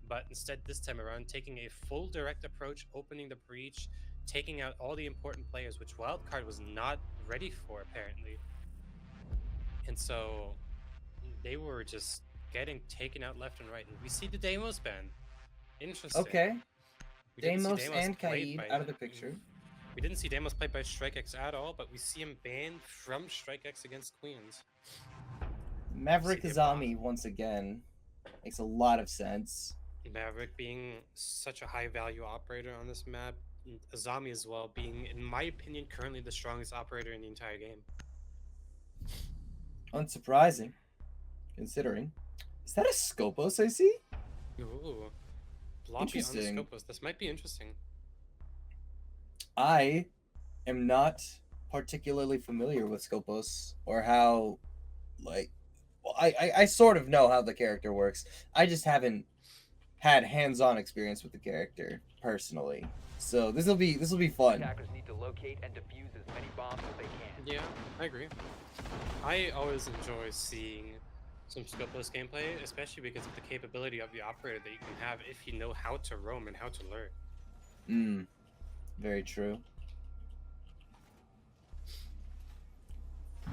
but instead this time around taking a full direct approach, opening the breach, taking out all the important players, which Wildcard was not ready for apparently. And so they were just getting taken out left and right. And we see the Deimos ban. Interesting. Okay. We didn't see Deimos and played Kaid by- out of the picture. We didn't see Deimos played by StrikeX at all, but we see him banned from StrikeX against Queens. Maverick See the Azami once again makes a lot of sense. Maverick being such a high value operator on this map, and Azami as well being, in my opinion, currently the strongest operator in the entire game. Unsurprising, considering. Is that a Scopos I see? Ooh. Floppy on the Interesting. Scopus. This might be interesting. I am not particularly familiar with Scopos or how, like, well, I sort of know how the character works. I just haven't had hands-on experience with the character personally. So this will be fun. Attackers need to locate and defuse as many bombs as they can. Yeah, I agree. I always enjoy seeing some Scopeless gameplay, especially because of the capability of the operator that you can have if you know how to roam and how to lure. Very true.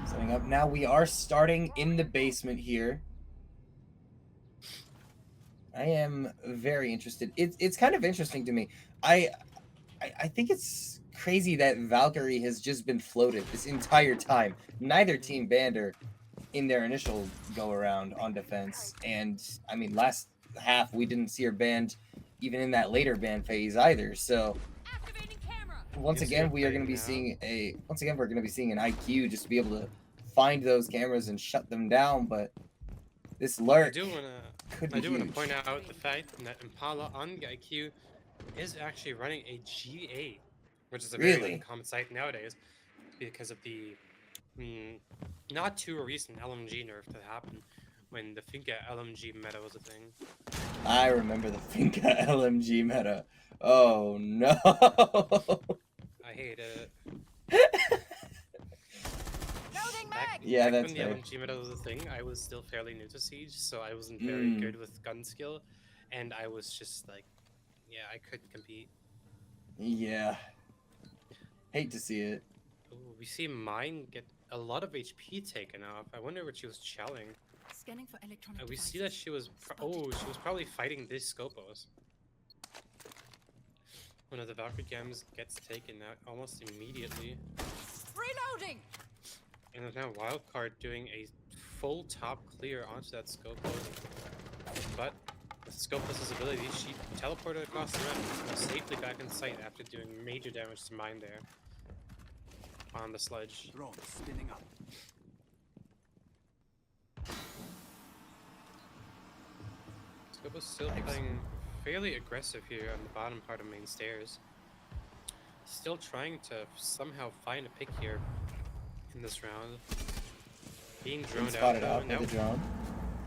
Setting up now. We are starting in the basement here. I am very interested. It's kind of interesting to me. I think it's crazy that Valkyrie has just been floated this entire time. Neither team banned her in their initial go around on defense, and I mean last half we didn't see her banned even in that later ban phase either. So Activating camera. once You see again her we are playing going to be now. seeing we're going to be seeing an IQ just to be able to find those cameras and shut them down. But this I lurk do could be want to huge. point out the fact that Impala on IQ is actually running a G8, which is a very Really? uncommon sight nowadays because of the not too recent LMG nerf that happened when the Finka LMG meta was a thing. I remember the Finka LMG meta. Oh no. I hated it. Loading Back, mag. Yeah, back that's when the fair. LMG meta was a thing, I was still fairly new to Siege, so I wasn't very good with gun skill, and I was just like, yeah, I couldn't compete. Yeah. Hate to see it. Ooh, we see mine get a lot of HP taken off. I wonder what she was chelling. Scanning for electronic We see that she was. She was probably fighting this Scopos. One of the Valkyrie gems gets taken out almost immediately. Reloading. And there's now Wildcard doing a full top clear onto that Scopos. But with Scopos' ability, she teleported across the map, safely back in sight after doing major damage to mine there. On the sledge. Drone spinning up. Scopos still playing fairly aggressive here on the bottom part of main stairs. Still trying to somehow find a pick here in this round. Being droned out. Spotted though. out by the drone.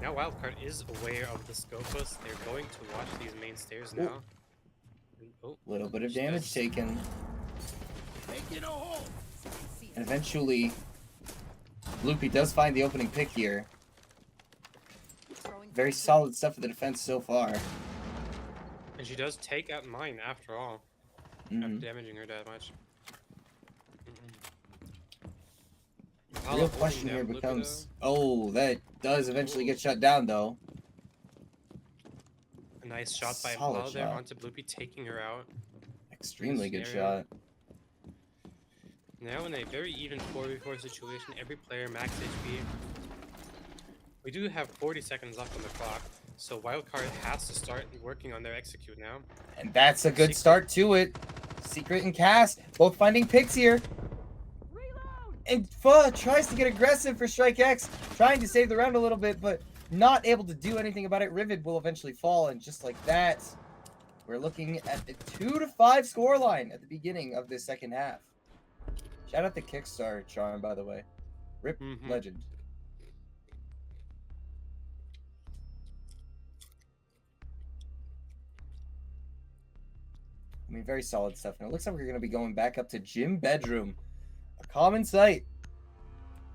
Now Wildcard is aware of the Scopus. They're going to watch these main stairs Ooh. now. And, Little bit of she damage does- taken. Making a hole. And eventually, Loopy does find the opening pick here. Throwing Very grenade. solid stuff for the defense so far. And she does take out mine after all. Mhm. After damaging her that much. Real question here becomes, oh, that does eventually get shut down though. A nice shot by Solid Impala there shot. onto Bloopy, taking her out. Extremely good Area. shot. Now in a very even 4v4 situation, every player max HP. We do have 40 seconds left on the clock, so Wildcard has to start working on their execute now. And that's a good start to it. Secret and Cast both finding picks here. And Pho tries to get aggressive for Strike X, trying to save the round a little bit, but not able to do anything about it. Rivet will eventually fall, and just like that, we're looking at a 2-5 scoreline at the beginning of this second half. Shout out to Kickstar Charm, by the way. Rip legend. I mean, very solid stuff. And it looks like we're going to be going back up to Gym Bedroom. A common sight.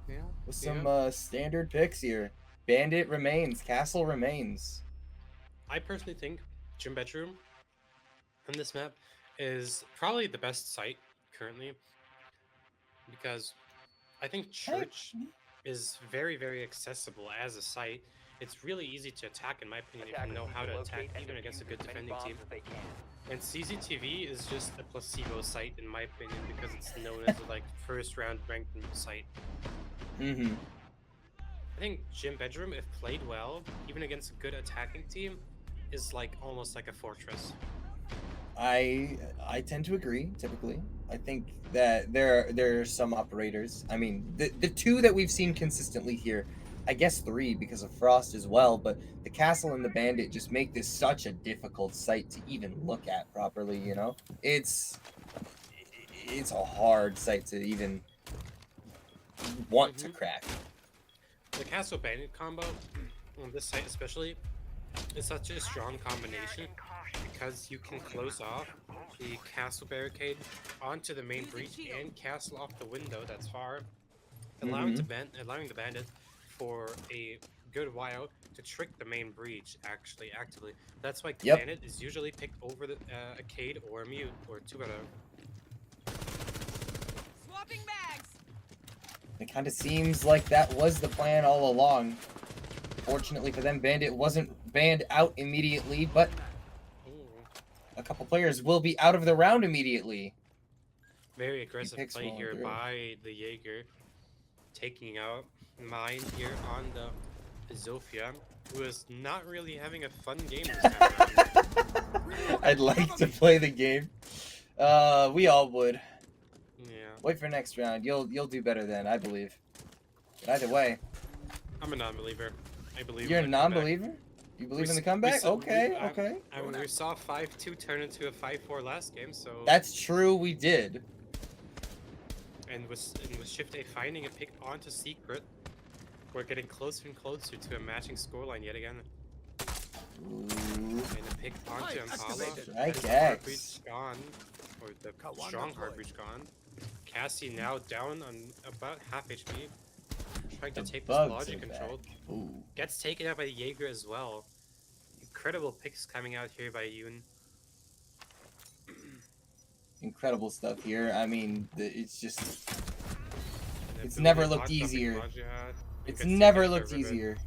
Yeah. With some standard picks here. Bandit remains. Castle remains. I personally think gym bedroom on this map is probably the best site currently, because I think church is very, very accessible as a site. It's really easy to attack, in my opinion, if you Attackers know need how to locate attack, and even against a defuse good as many defending bombs team. as they can. And CZTV is just a placebo site, in my opinion, because it's known as a like first round ranked site. Mm-hmm. I think gym bedroom, if played well, even against a good attacking team, is like almost like a fortress. I tend to agree. Typically, I think that there are some operators. I mean, the two that we've seen consistently here, I guess three because of Frost as well. But the Castle and the Bandit just make this such a difficult site to even look at properly. You know, it's a hard site to even want to crack. The Castle Bandit combo on this site especially is such a strong combination because you can close off the castle barricade onto the main breach and castle off the window that's far, allowing the bandit for a good while to trick the main breach actively. That's why bandit is usually picked over the a Cade or a Mute or two other. Swapping bags. It kind of seems like that was the plan all along. Fortunately for them, Bandit wasn't banned out immediately, but a couple players will be out of the round immediately. Very aggressive play here by the Jaeger, taking out Mine here on the Zofia, who is not really having a fun game this time. I'd like to play the game. We all would. Yeah. Wait for next round. You'll do better then, I believe. But either way. I'm a non-believer. I believe. You're a non-believer? You believe in the comeback? Okay. I mean, we saw 5-2 turn into a 5-4 last game, so. That's true. We did. And with Shift A finding a pick onto Secret, we're getting closer and closer to a matching scoreline yet again. Ooh. And a pick onto Impala. Strikex. Gone, or the strong hard breach gone. Cassie now down on about half HP. Trying to take this logic control. Gets taken out by the Jaeger as well. Incredible picks coming out here by Yoon. Incredible stuff here. I mean, it's just... It's never looked easier. It's never looked easier.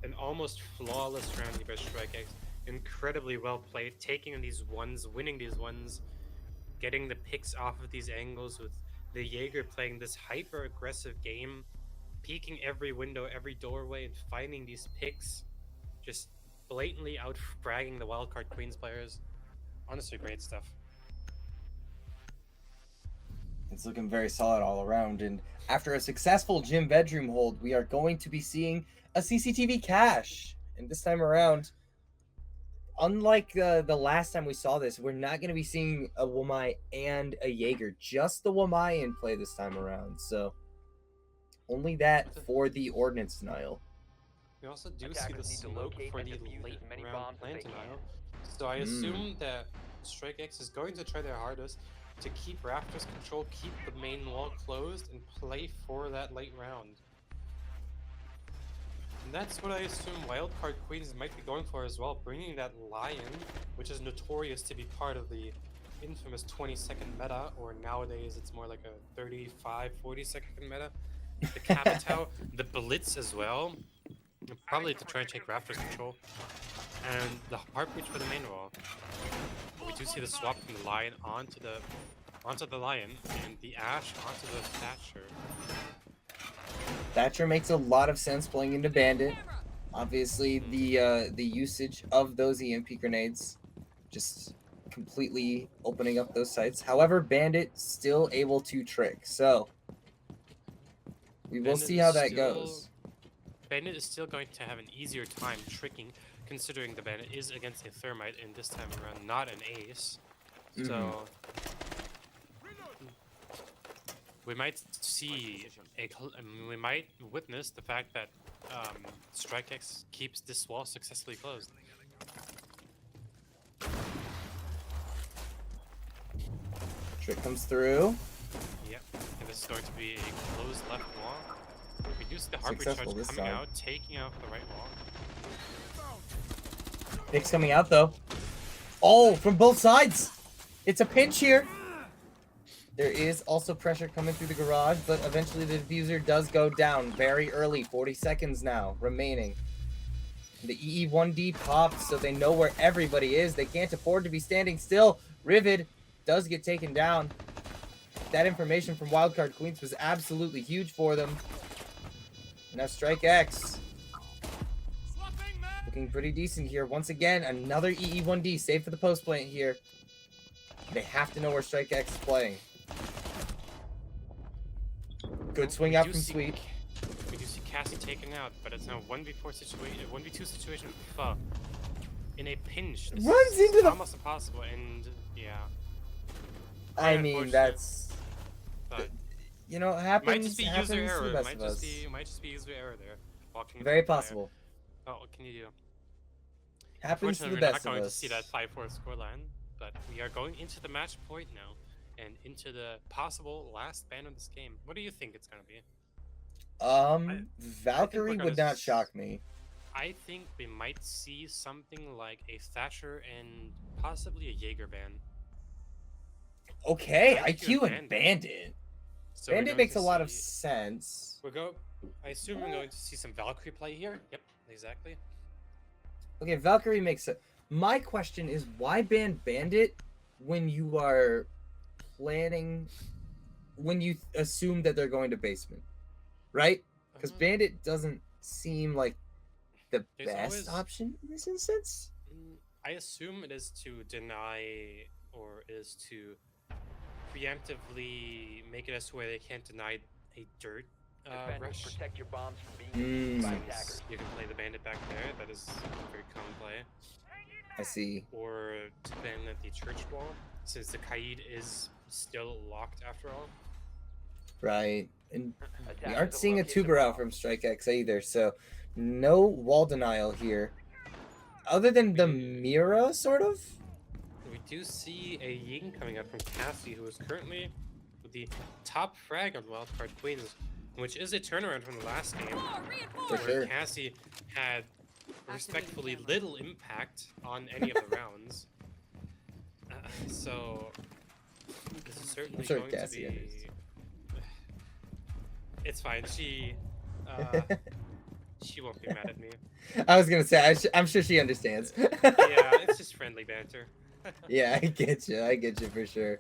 An almost flawless round here by StrikeX. Incredibly well played. Taking these ones, winning these ones. Getting the picks off of these angles with the Jaeger playing this hyper-aggressive game. Peeking every window, every doorway, and finding these picks. Just blatantly out-fragging the Wildcard Queens players. Honestly, great stuff. It's looking very solid all around, and after a successful gym bedroom hold, we are going to be seeing a CCTV cache. And this time around, unlike the last time we saw this, we're not going to be seeing a Wamai and a Jaeger, just the Wamai in play this time around. So only that for the ordnance denial. We also do see the smoke for the late round plant denial. So I assume that StrikeX is going to try their hardest to keep Raptors control, keep the main wall closed, and play for that late round. And that's what I assume Wildcard Queens might be going for as well, bringing that Lion, which is notorious to be part of the infamous 20-second meta, or nowadays it's more like a 35-40-second meta. The Capitao, the Blitz as well, probably to try and take Raptors control, and the Heartbreach for the main wall. We do see the swap from the Lion onto the Lion, and the Ash onto the Thatcher. Thatcher makes a lot of sense playing into Bandit. Obviously, the usage of those EMP grenades just completely opening up those sites. However, Bandit still able to trick, so we will see how that goes. Bandit is still going to have an easier time tricking, considering the Bandit is against a Thermite, and this time around not an Ace. So we might see we might witness the fact that StrikeX keeps this wall successfully closed. Trick comes through. Yep, and this is going to be a closed left wall. We do see the Heartbreach charge coming out, taking out the right wall. Pick's coming out though. Oh, from both sides. It's a pinch here. There is also pressure coming through the garage, but eventually the diffuser does go down very early. 40 seconds now remaining. The EE1D pops, so they know where everybody is. They can't afford to be standing still. Rivid does get taken down. That information from Wildcard Queens was absolutely huge for them. Now Strike X looking pretty decent here. Once again, another EE1D save for the post plant here. They have to know where Strike X is playing. Good swing out from Sweet. We do see Cassie taken out, but it's now 1v4 situation, 1v2 situation with Pho. In a pinch. This Runs is into the... almost impossible, and yeah. I mean, that's... But you know, it happens. might just be happens user to the error. best Might of us. just be user error there. Walking Very into the fire. possible. Oh, what can you do? Happens to the Unfortunately, best we're not of going us. to see that 5-4 scoreline, but we are going into the match point now, and into the possible last ban of this game. What do you think it's going to be? Valkyrie would not shock me. I think we might see something like a Thatcher and possibly a Jaeger ban. Okay, I think IQ you're and Bandit. So we're Bandit going makes to a lot of see- sense. I assume we're going to see some Valkyrie play here. Yep, exactly. Okay, Valkyrie makes sense. My question is, why ban Bandit when you are planning, when you assume that they're going to basement, right? Because Bandit doesn't seem like the There's best always- option in this instance. I assume it is to deny or is to preemptively make it as to where they can't deny a dirt Defenders, rush. protect your bombs from being used by attackers. You can play the bandit back there. That is a very common play. I see. Or to ban at the church wall, since the Kaid is still locked after all. Right. And we Attackers aren't have seeing a located the tuber out bomb. from Strike X either, so no wall denial here. Other than the Mira, sort of? We do see a Ying coming up from Cassie, who is currently with the top frag on Wildcard Queens, which is a turnaround from the last game, For where sure. Cassie had respectfully little impact on any of the rounds. So this is certainly sure going to Cassie be. understands. It's fine. She won't be mad at me. I was gonna say, I'm sure she understands. Yeah, it's just friendly banter. Yeah, I get you for sure.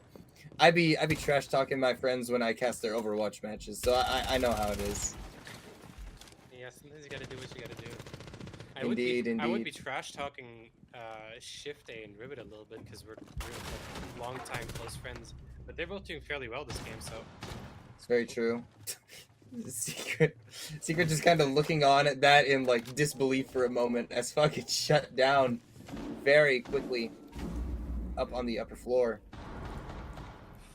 I be trash talking my friends when I cast their Overwatch matches, so I know how it is. Yeah, sometimes you gotta do what you gotta do. Indeed, I would be indeed. trash talking Shift A and Rivet a little bit because we're long time close friends, but they're both doing fairly well this game, so. It's very true. Secret just kind of looking on at that in like disbelief for a moment as fucking shut down very quickly up on the upper floor.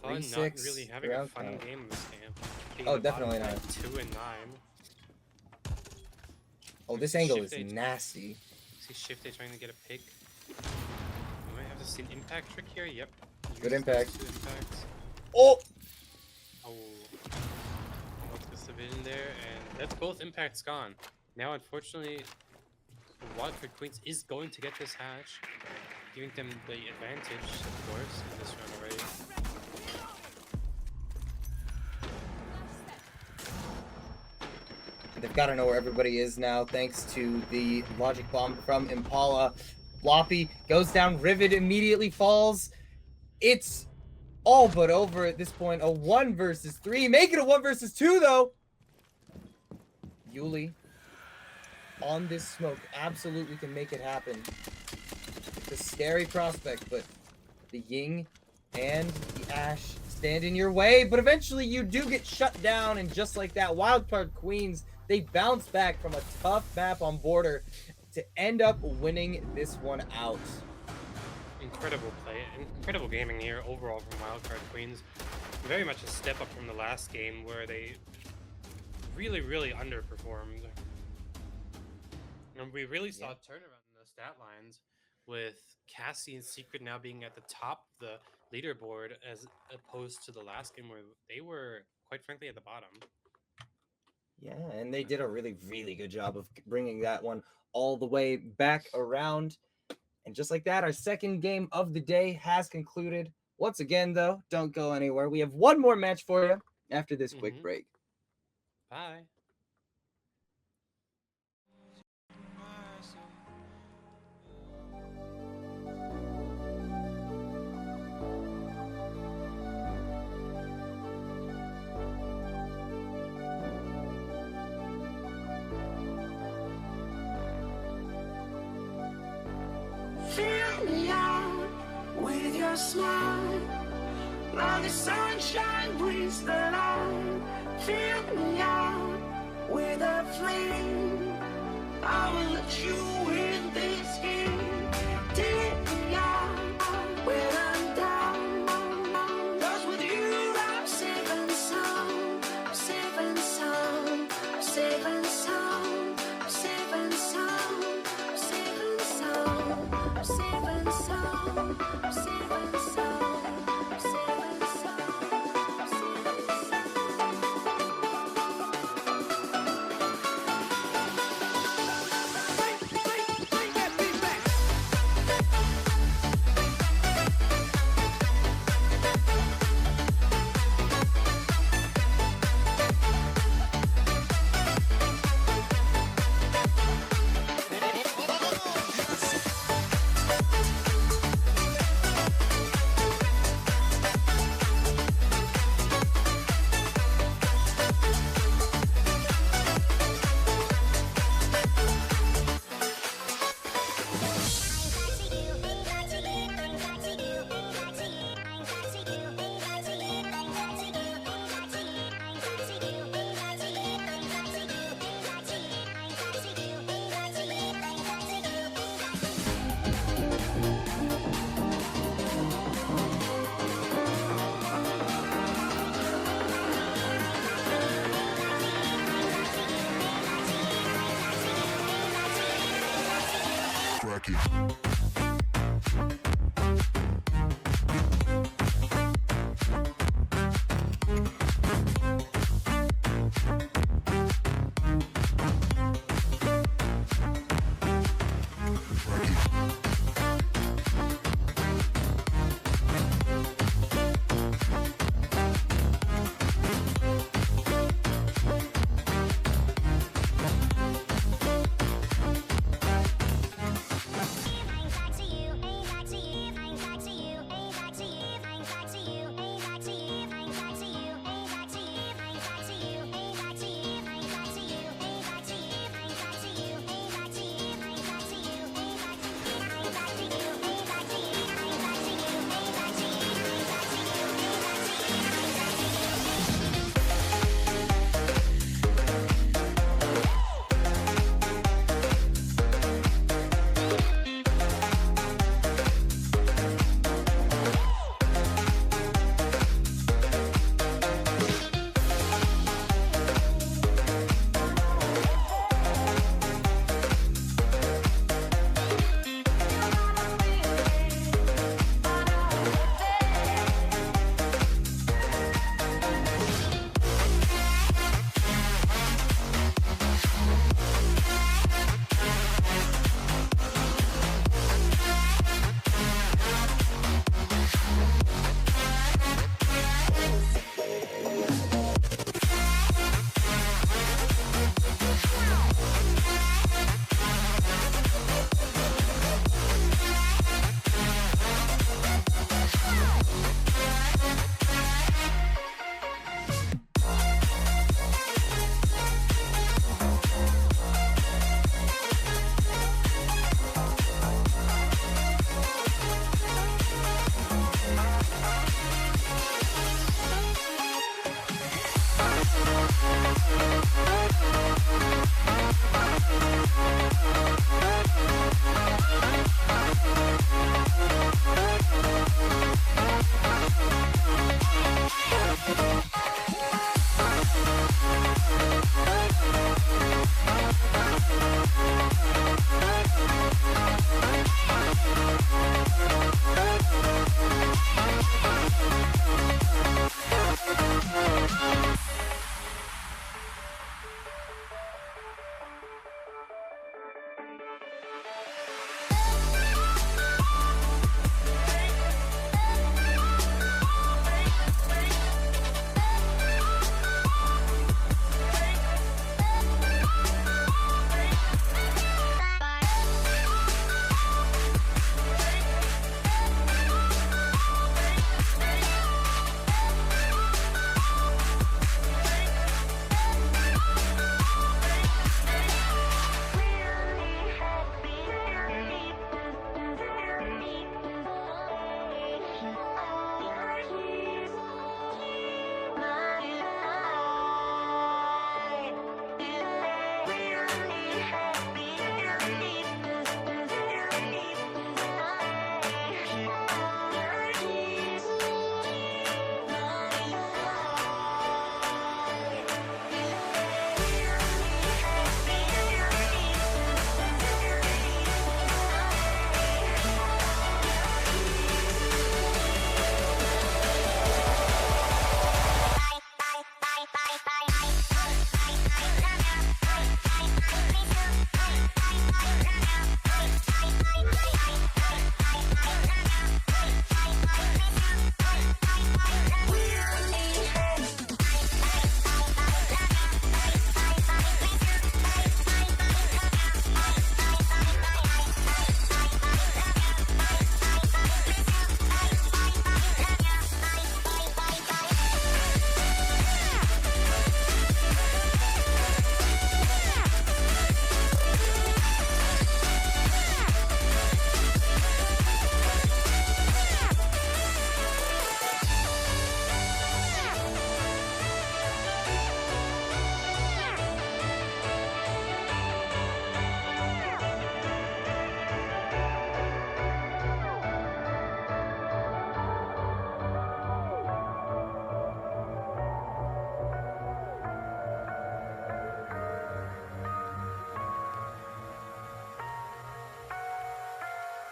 Fun, not 3-6 really having a round fun count. game this game. Being Oh, the bottom definitely by not. 2 and 9. Oh, this angle is Shift A- nasty. See Shift A trying to get a pick. We might have to see an impact trick here. Yep. Good Uses impact. those 2 impacts. Oh! Oh. Almost missed the vision there, and that's both impacts gone. Now, unfortunately, Wildcard Queens is going to get this hatch, giving them the advantage, of course, in this round already. They've got to know where everybody is now, thanks to the logic bomb from Impala. Floppy goes down, Rivet immediately falls. It's all but over at this point. A 1 versus 3. Make it a 1 versus 2, though. Yuli on this smoke absolutely can make it happen. It's a scary prospect, but the Ying and the Ash stand in your way. But eventually you do get shut down, and just like that, Wildcard Queens, they bounce back from a tough map on Border to end up winning this one out. Incredible play, incredible gaming here overall from Wildcard Queens. Very much a step up from the last game where they really underperformed. And we really saw a turnaround in the stat lines with Cassie and Secret now being at the top of the leaderboard as opposed to the last game where they were, quite frankly, at the bottom. Yeah, and they did a really good job of bringing that one all the way back around. And just like that, our second game of the day has concluded. Once again, though, don't go anywhere. We have one more match for you after this quick break. Bye. Fill me out with your smile. Now the sunshine brings the light. Fill me out with a flame. I will let you win this game. Take me out when I'm down. 'Cause with you I'm safe and sound. I'm safe and sound. I'm safe and sound. I'm safe and sound. I'm safe and sound. I'm safe and sound. I'm safe and sound. I'm safe and sound. I'm safe and Bring that beat back.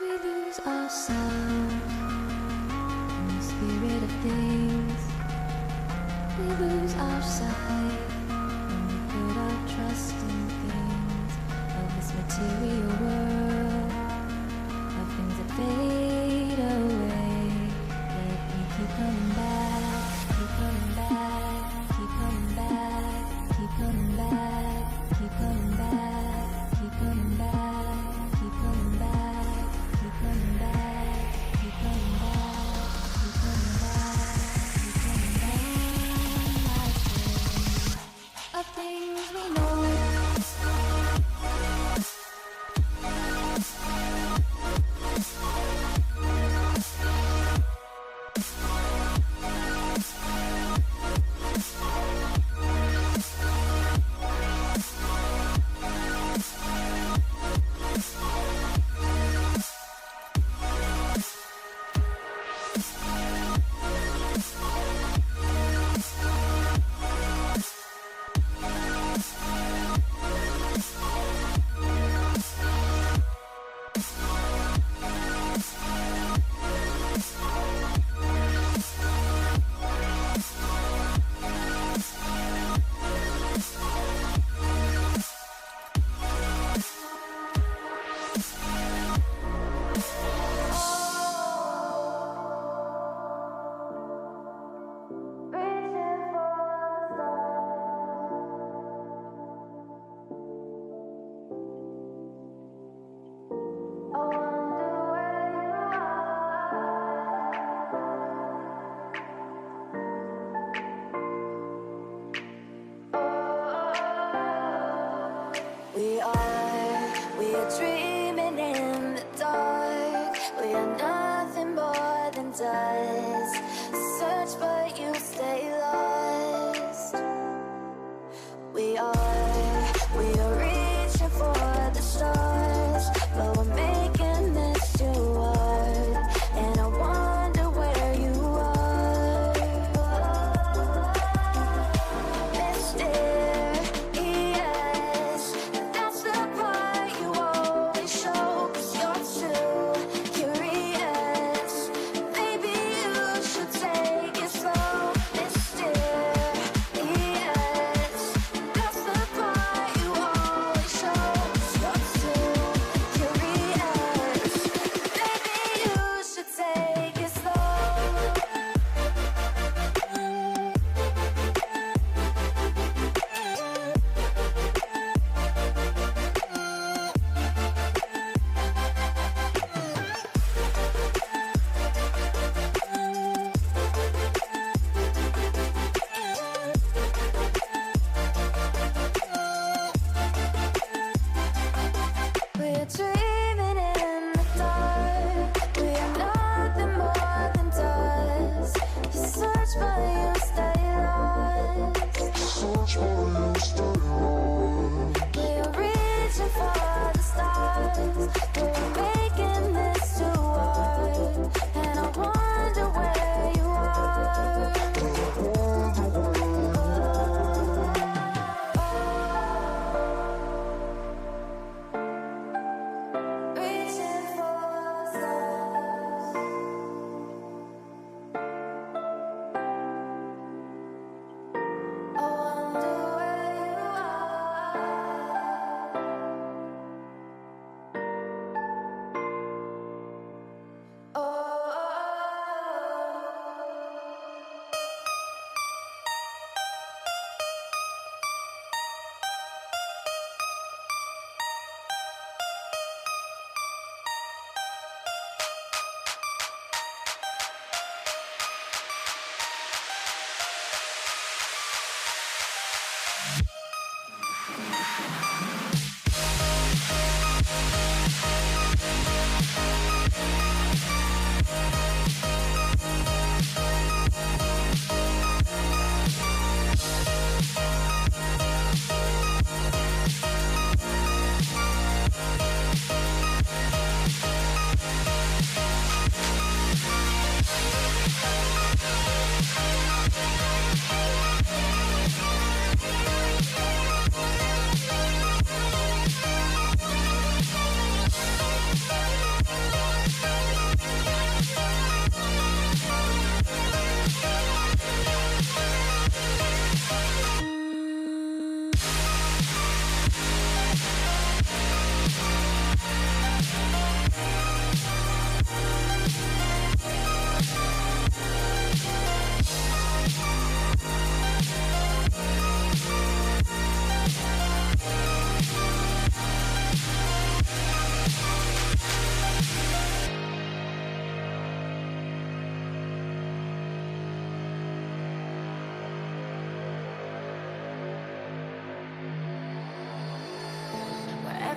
We lose ourselves in the spirit of things. We lose our sight when we put our trust in things of this material world, of things that fade away. Yet we keep coming back, keep coming back, keep coming back, keep coming back, keep coming back, keep coming back, keep coming back, keep coming back, keep coming back, keep coming back, keep coming back. Of things we know. We are dreaming in the dark. We are nothing more than dust. Search but you stay lost. We are reaching for the stars, but we're making this too hard. And I wonder where you are. Mysterious, that's the part you always show. 'Cause you're too curious. Maybe you should take it slow.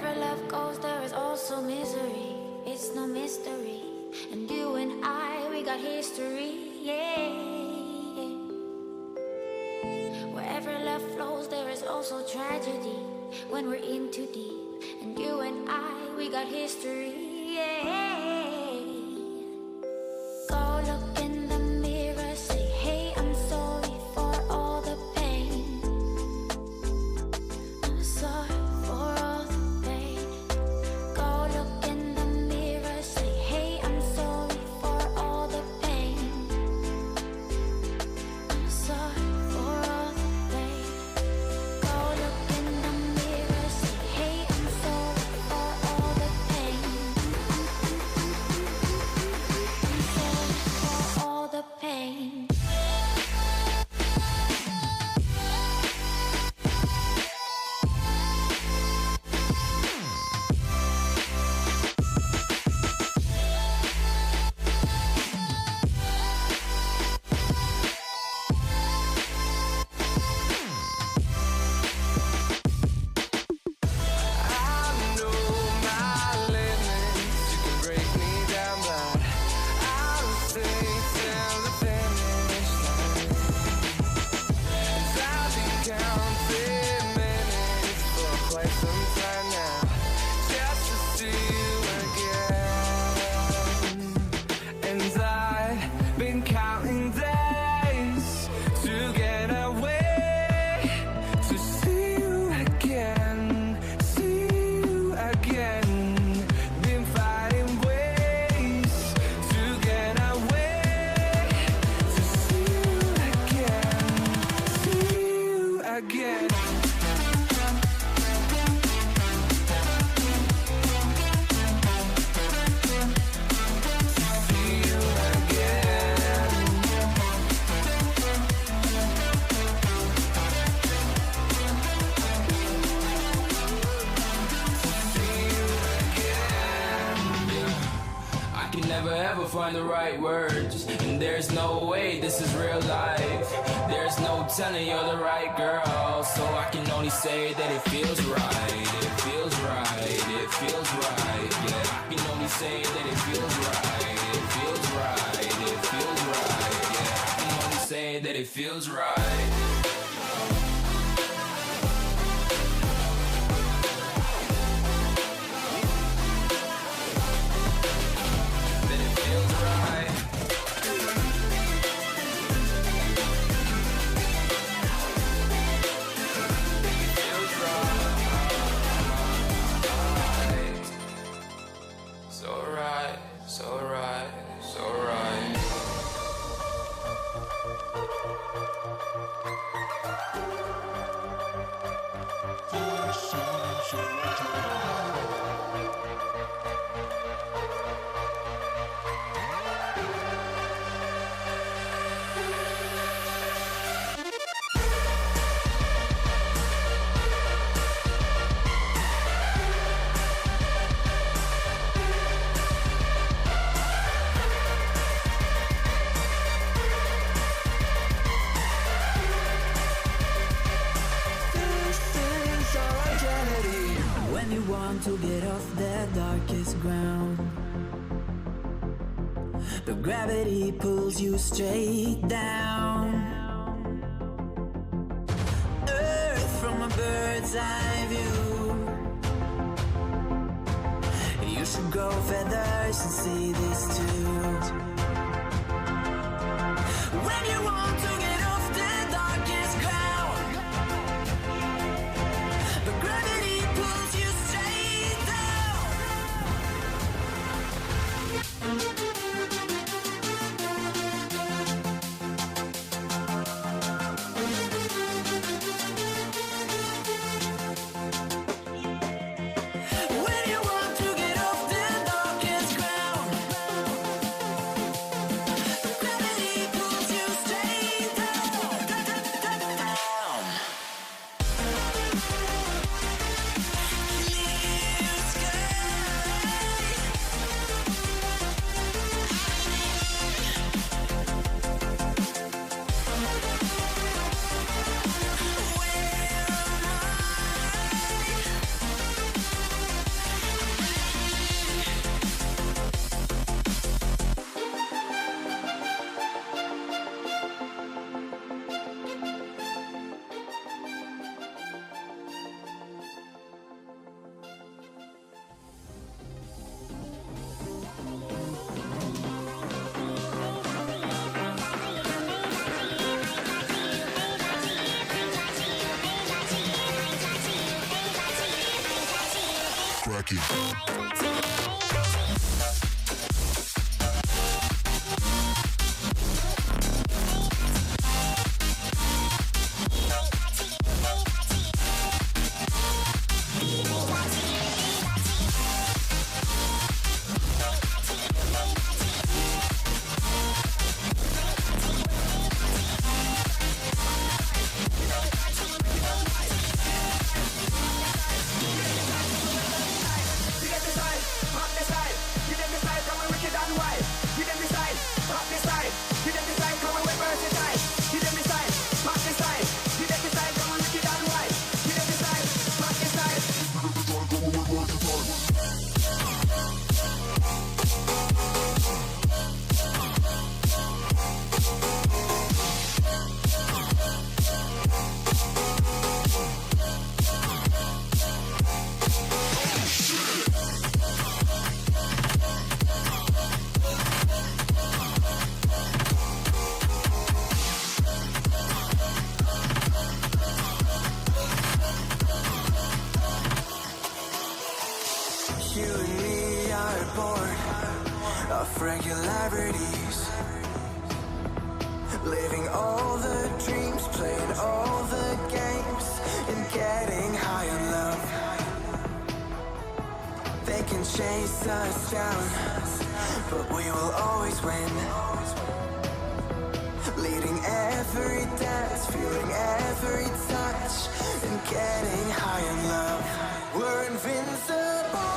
Wherever love goes, there is also misery. It's no mystery. And you and I, we got history. Yeah. Wherever love flows, there is also tragedy. When we're in too deep. And you and I, we got history. Yeah. Go look in the mirror, say, hey, I'm sorry for all the pain. I'm sorry for all the pain. Go look in the mirror, say, hey, I'm sorry for all the pain. I'm sorry for all the pain. Go look in the mirror, say, hey, I'm sorry for all the pain. I'm sorry for all the pain. I know my limits. You can break me down, but I'll stay till the finish line. 'Cause I've been counting minutes for quite some time now, just to see you again. And I've been counting days to get away, to see you again, see you again. Been finding ways to get away, to see you again, see you again. See you again. I can never ever find the right words, and there's no way this is real life. There's no telling you're the right girl, so I can only say that it feels right. It feels right. It feels right. Yeah, I can only say that it feels right. It feels right. It feels right. Yeah, I can only say that it feels right. That it feels right. Feels right. So right, so right, so right. When you want to get off the darkest ground, but gravity pulls you straight down. Earth from a bird's eye view. You should grow feathers and see this too. When you want to get off the darkest ground, but gravity pulls you straight down. When you want to get off the darkest ground, but gravity pulls you straight down. You and me are bored of regularities, living all the dreams, playing all the games, and getting high on love. They can chase us down, but we will always win. Leading every dance, feeling every touch, and getting high on love. We're invincible.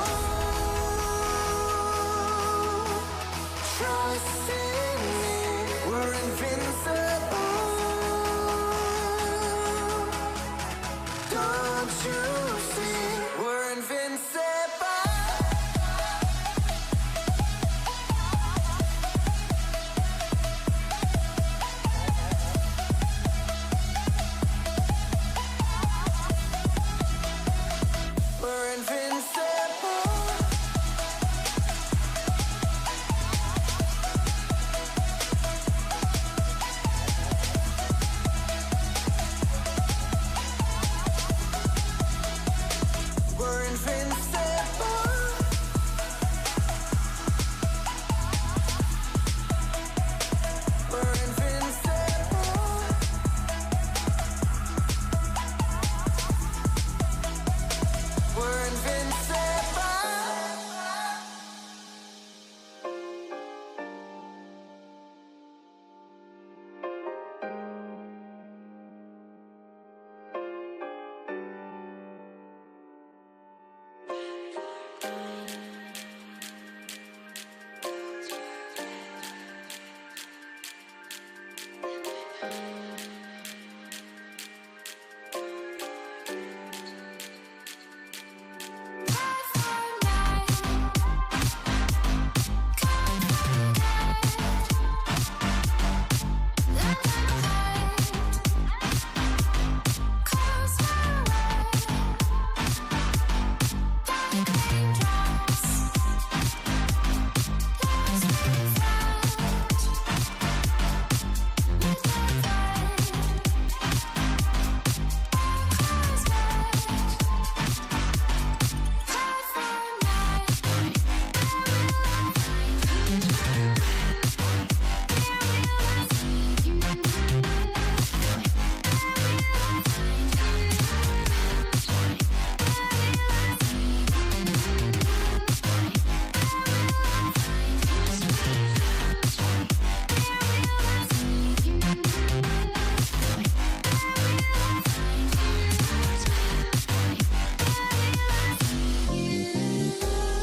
Trust in me, we're invincible. Don't you see, we're invincible. We're invincible. We're invincible. We're invincible. We're invincible.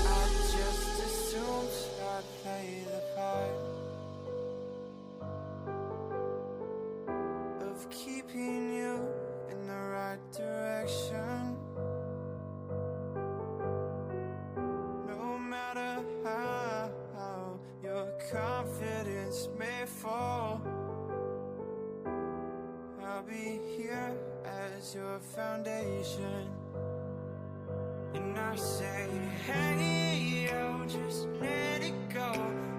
I just assumed I'd play the part of keeping you in the right direction. No matter how your confidence may fall, I'll be here as your foundation. And I say, hey, yo, just let it go.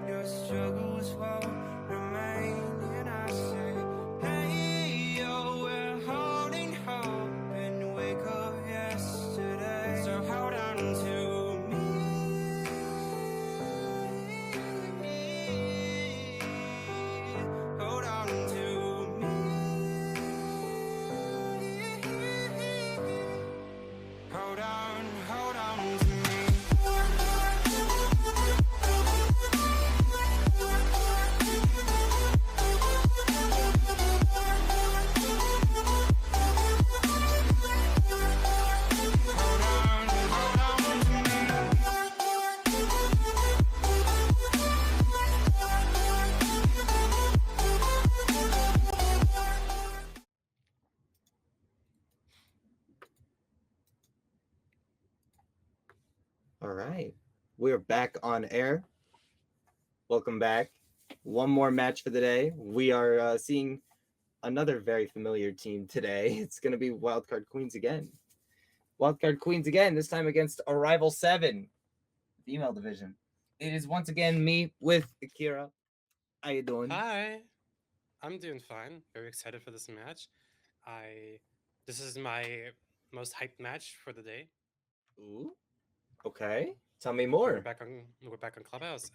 Your struggles won't remain. And I say, hey, yo, we're holding hope and wake up yesterday. So hold on to All right. We're back on air. Welcome back. One more match for the day. We are seeing another very familiar team today. It's going to be Wildcard Queens again. Wildcard Queens again, this time against Arrival 7, female division. It is once again me with Akira. How you doing? Hi, I'm doing fine. Very excited for this match. This is my most hyped match for the day. Ooh. Okay. Tell me We're more. back on Clubhouse.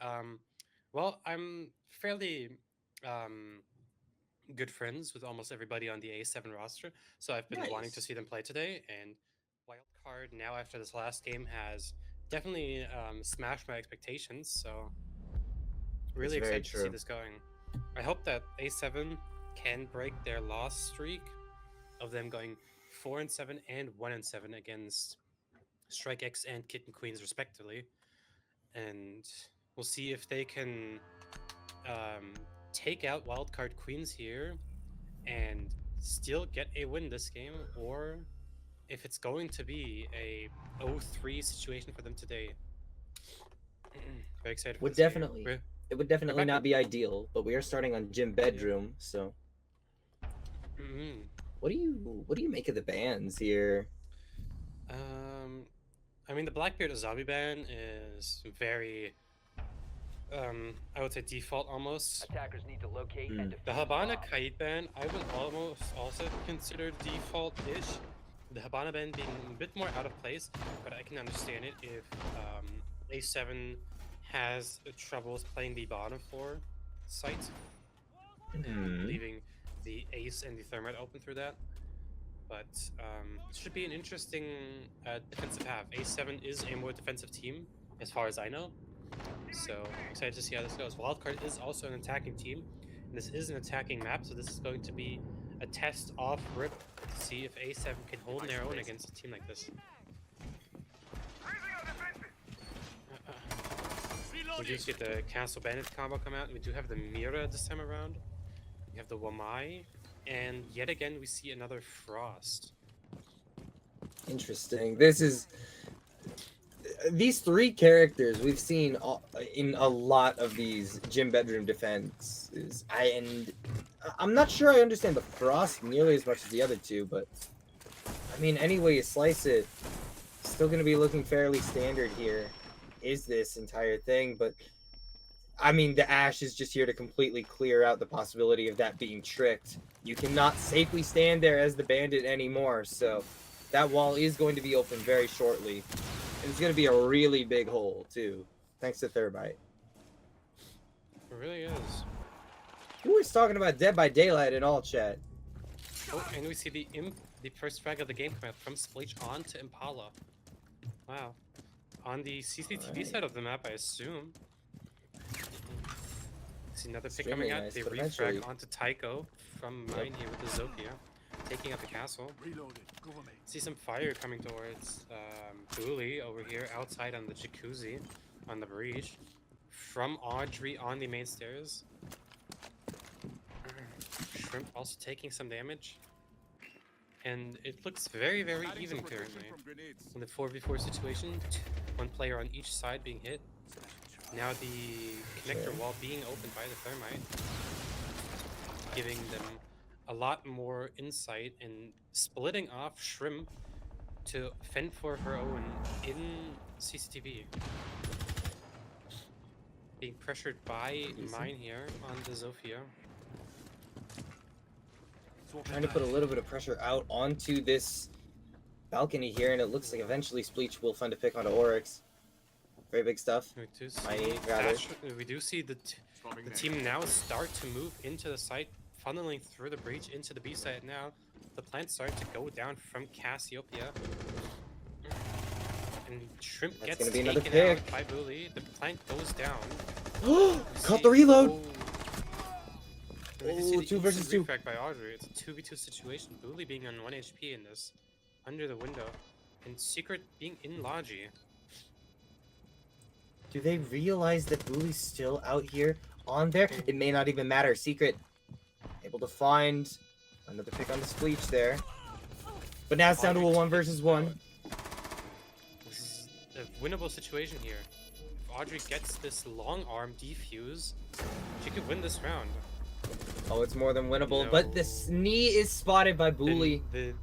Well, I'm fairly good friends with almost everybody on the A7 roster, so I've been wanting to Nice. see them play today. And Wildcard now after this last game has definitely smashed my expectations. So really That's very excited to see true. this going. I hope that A7 can break their loss streak of them going 4-7 and 1-7 against Strike X and Kitten Queens respectively, and we'll see if they can take out Wildcard Queens here and still get a win this game, or if it's going to be a 0-3 situation for them today. Very excited for Would this game. definitely. We're- It would definitely back not with- be ideal, but we are starting on Gym Bedroom, so Mhm. what do you make of the bans here? I mean, the Blackbeard Zombie ban is very, I would say default almost. Attackers need to locate and defuse The Habana bomb. Kite ban, I would almost also consider default-ish. The Habana ban being a bit more out of place, but I can understand it if A7 has troubles playing the bottom floor site, Mhm. leaving the Ace and the Thermite open through that. But it should be an interesting defensive half. A7 is a more defensive team, as far as I know. So excited to see how this goes. Wildcard is also an attacking team. And this is an attacking map, so this is going to be a test off rip to see if A7 can hold their own against a team like this. We do get the Castle Bandit combo come out. We do have the Mira this time around. We have the Wamai. And yet again, we see another Frost. Interesting. These three characters we've seen in a lot of these Gym Bedroom defenses. I'm not sure I understand the Frost nearly as much as the other two, but I mean, any way you slice it, still going to be looking fairly standard here. Is this entire thing, but I mean, the Ash is just here to completely clear out the possibility of that being tricked. You cannot safely stand there as the bandit anymore, so that wall is going to be open very shortly. And it's going to be a really big hole, too, thanks to Thermite. It really is. Who is talking about Dead by Daylight in all chat? Oh, and we see the first frag of the game come out from Spleech on to Impala. Wow. On the CCTV side of the map, I assume. See another pick Extremely coming out. nice, They but refrag eventually- onto Tycho from mine here with the Zofia, taking out the castle. See some fire coming towards Dooley over here outside on the jacuzzi on the breach. From Audrey on the main stairs. Shrimp also taking some damage. And it looks very, very even currently. In the 4v4 situation, one player on each side being hit. Now the connector wall being opened by the Thermite, giving them a lot more insight and splitting off Shrimp to fend for her own in CCTV. Being pressured by mine here on the Zofia. Trying to put a little bit of pressure out onto this balcony here, and it looks like eventually Spleech will find a pick onto Oryx. Very big stuff. We do see, Mighty, rather. we do see the team now start to move into the site, funneling through the breach into the B site now. The plants start to go down from Cassiopeia. And Shrimp That's gets gonna be another taken out pick. by Bully. The plant goes down. Caught the reload! And we see the 2 versus instant 2. refrag by Audrey. It's a 2v2 situation. Bully being on 1 HP in this, under the window, and Secret being in Logi. Do they realize that Bully's still out here on there? It may not even matter. Secret able to find another pick on the Spleech there. But now it's down to a 1 versus 1. This is a winnable situation here. If Audrey gets this long arm defuse, she could win this round. Oh, it's more than winnable, No. but this knee is spotted by Booley. The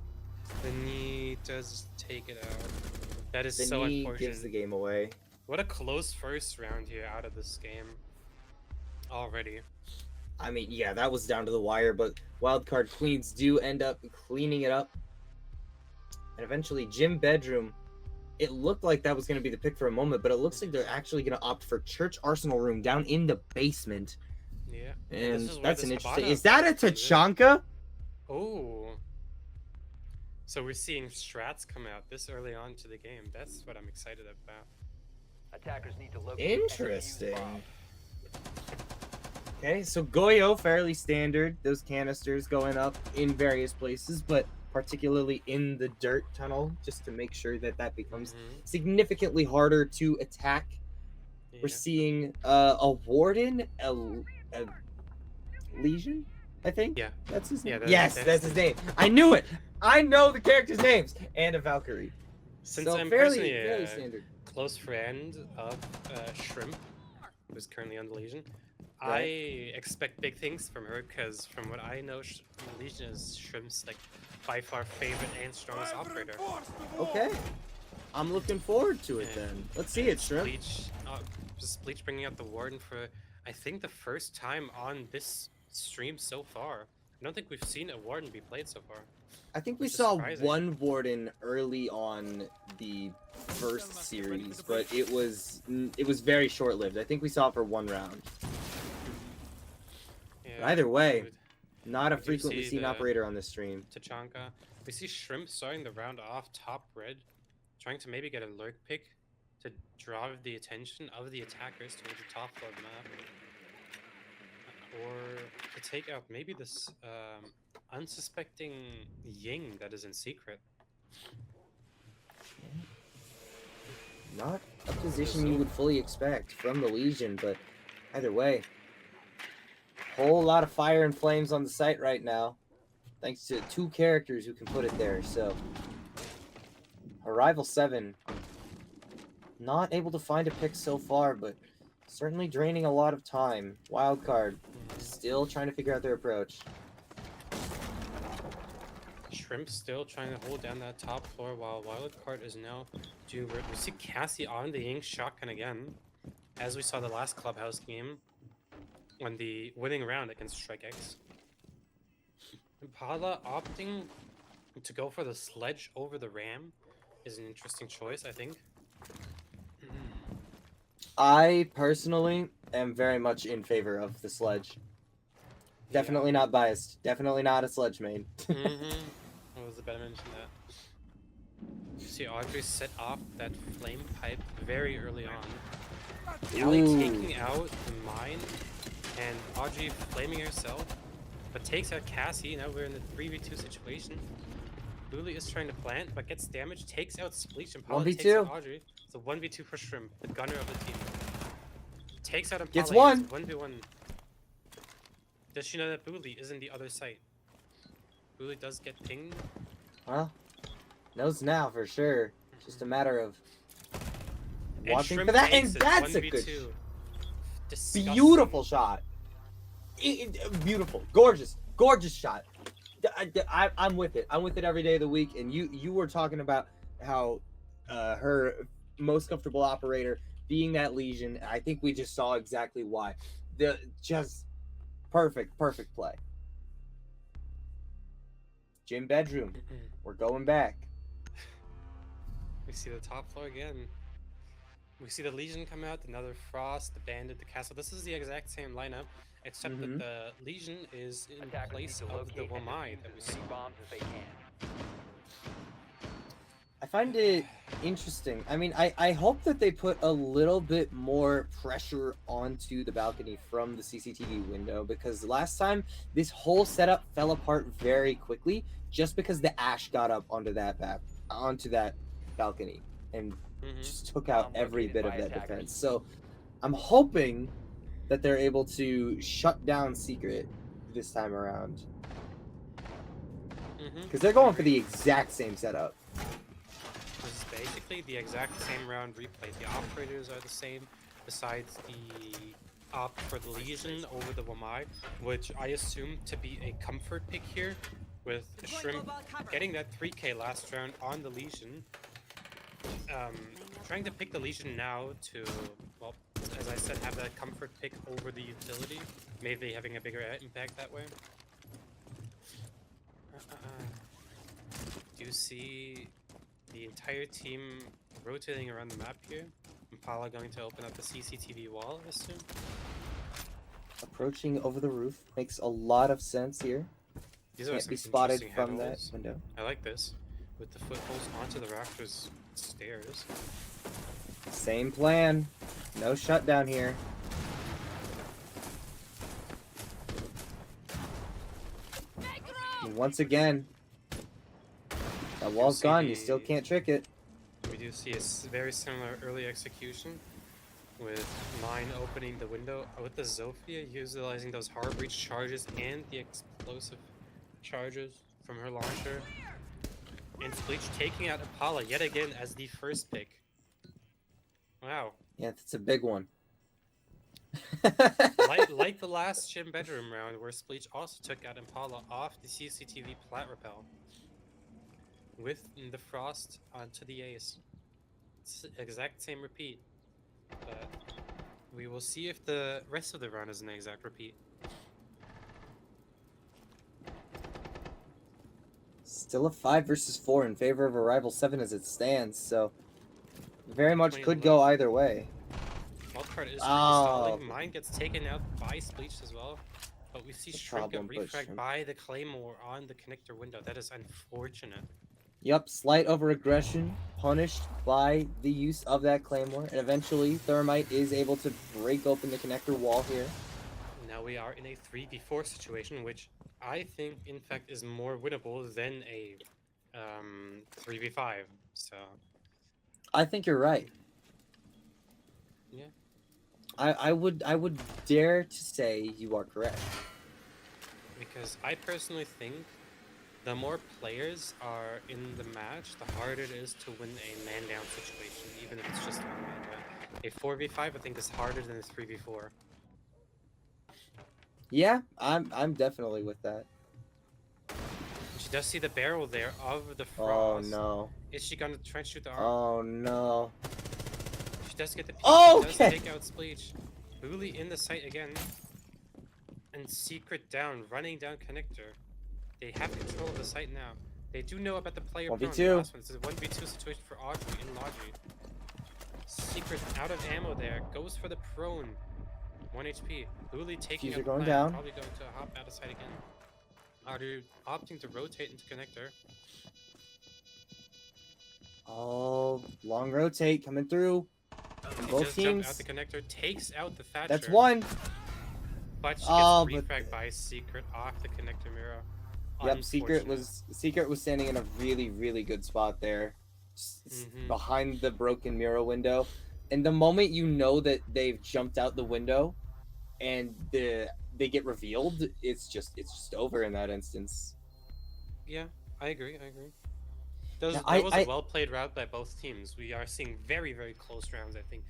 knee does take it out. That is The so knee unfortunate. gives the game away. What a close first round here out of this game. Already. I mean, yeah, that was down to the wire, but Wildcard Queens do end up cleaning it up. And eventually, Gym Bedroom, it looked like that was going to be the pick for a moment, but it looks like they're actually going to opt for Church Arsenal Room down in the basement. Yeah. And this is where that's this an interesting... Habana Is that a comes in. Tachanka? Oh. So we're seeing strats come out this early on to the game. That's what I'm excited about. Attackers need to locate and defuse Interesting. bombs. Okay, so Goyo, fairly standard. Those canisters going up in various places, but particularly in the dirt tunnel, just to make sure that that becomes significantly harder to attack. Yeah. We're seeing a Warden, a Legion, I think? Yeah. That's his name? Yeah, Yes, that's his name. I knew it! I know the characters' names! And a Valkyrie. Since So I'm fairly personally standard. close friend of Shrimp, who's currently on the Legion, I Right. expect big things from her because from what I know, Legion is Shrimp's like by far favorite and strongest operator. Okay. I'm looking forward to it Yeah. then. Let's see it, Shrimp. Bleach bringing out the Warden for I think the first time on this stream so far. I don't think we've seen a Warden be played so far. I think we Which is saw surprising. one Warden early on the first series, but it was very short-lived. I think we saw it for one round. Yeah, But either way, dude. not a We do frequently see seen the- operator on this stream. Tachanka. We see Shrimp starting the round off top red, trying to maybe get a lurk pick to draw the attention of the attackers towards the top floor of the map. Or to take out maybe this unsuspecting Ying that is in secret. Not a position you would fully expect from the Legion, but either way, whole lot of fire and flames on the site right now, thanks to two characters who can put it there. So, Arrival 7, not able to find a pick so far, but certainly draining a lot of time. Wildcard, still trying to figure out their approach. Shrimp still trying to hold down that top floor while Wildcard is now doing work. We see Cassie on the Ying shotgun again, as we saw the last Clubhouse game on the winning round against Strike X. Impala opting to go for the sledge over the ram is an interesting choice, I think. I personally am very much in favor of the sledge. Definitely not biased. Definitely not a sledge main. What was the better mention that? You see Audrey set off that flame pipe very early on. Allie Ooh. taking out the mine and Audrey flaming herself, but takes out Cassie. Now we're in the 3v2 situation. Luli is trying to plant, but gets damaged, takes out Spleech, and Paula takes 1v2. out Audrey. It's a 1v2 for Shrimp, the gunner of the team. Takes out Impala. Gets one. 1v1. Does she know that Booley is in the other site? Booley does get pinged. Well, knows now for sure. Just a matter of And watching Shrimp for that, and takes it, that's a 1v2. good, Disgusting. beautiful shot. Beautiful, gorgeous shot. I'm with it. I'm with it every day of the week. And you were talking about how her most comfortable operator being that Legion. I think we just saw exactly why. Just perfect play. Gym Bedroom. We're going back. We see the top floor again. We see the Legion come out, another Frost, the Bandit, the Castle. This is the exact same lineup, except that the Legion is in Attackers place need to of the locate and Wamai defuse that we as see. many bombs as they can. I find it interesting. I mean, I hope that they put a little bit more pressure onto the balcony from the CCTV window, because last time this whole setup fell apart very quickly just because the ash got up onto that balcony and just took out every bit of that defense. So I'm hoping that they're able to shut down Secret this time around, because they're going for the exact same setup. This is basically roughly the exact same round replay. The operators are the same, besides the op for the Legion over the Wamai, which I assume to be a comfort pick here, with Shrimp getting that 3k last round on the Legion. Trying to pick the Legion now to, well, as I said, have that comfort pick over the utility, maybe having a bigger impact that way. Do you see the entire team rotating around the map here? Impala going to open up the CCTV wall, I assume? Approaching over the roof makes a lot of sense here. These are Can't some be spotted interesting from that handholds. window. I like this. With the footholds onto the rafters stairs. Same plan. No shutdown here. And once again, that wall's see gone. You the- still can't trick it. We do see a very similar early execution, with Mine opening the window with the Zofia, utilizing those hard breach charges and the explosive charges from her launcher. And Bleach taking out Impala yet again as the first pick. Wow. Yeah, that's a big one. like the last gym bedroom round, where Spleech also took out Impala off the CCTV plat rappel with the frost onto the ace. It's the exact same repeat, but we will see if the rest of the round is an exact repeat. Still a 5 versus 4 in favor of Arrival 7 as it stands, so very much could go either way. Wildcard is Oh. stalling. Mine gets taken out by Spleech as well. But we see That's a Shrimp get problem, but refragged Shrimp- by the Claymore on the connector window. That is unfortunate. Yep, slight over aggression punished by the use of that Claymore, and eventually Thermite is able to break open the connector wall here. Now we are in a 3v4 situation, which I think, in fact, is more winnable than a 3v5. So, I think you're right. yeah. I would dare to say you are correct. Because I personally think the more players are in the match, the harder it is to win a man-down situation, even if it's just one man down. A 4v5, I think, is harder than a 3v4. Yeah, I'm definitely with that. She does see the barrel there of the Oh frost. no. Is she gonna try and shoot the arm? Oh no. She does get the peek. Oh, She does okay. take out Spleech. Booley in the site again. And Secret down, running down connector. They have control of the site now. They do know about the player prone. 1v2. The last one. This is a 1v2 situation for Audrey in Logi. Secret out of ammo there. Goes for the prone. 1 HP. Booley taking Diffuser out going plan, down. Probably going to hop out of sight again. Audrey opting to rotate into connector. Oh, long rotate coming through. He Both just teams. jumped out the connector, takes out the Thatcher. That's one. But she gets Oh, but- refragged by Secret off the connector mirror. Yep, Secret Unfortunate. was standing in a really good spot there, Mhm. behind the broken mural window. And the moment you know that they've jumped out the window, and they get revealed, it's just over in that instance. Yeah, I agree. That Yeah, was a well played round by both teams. We are seeing very close rounds. I think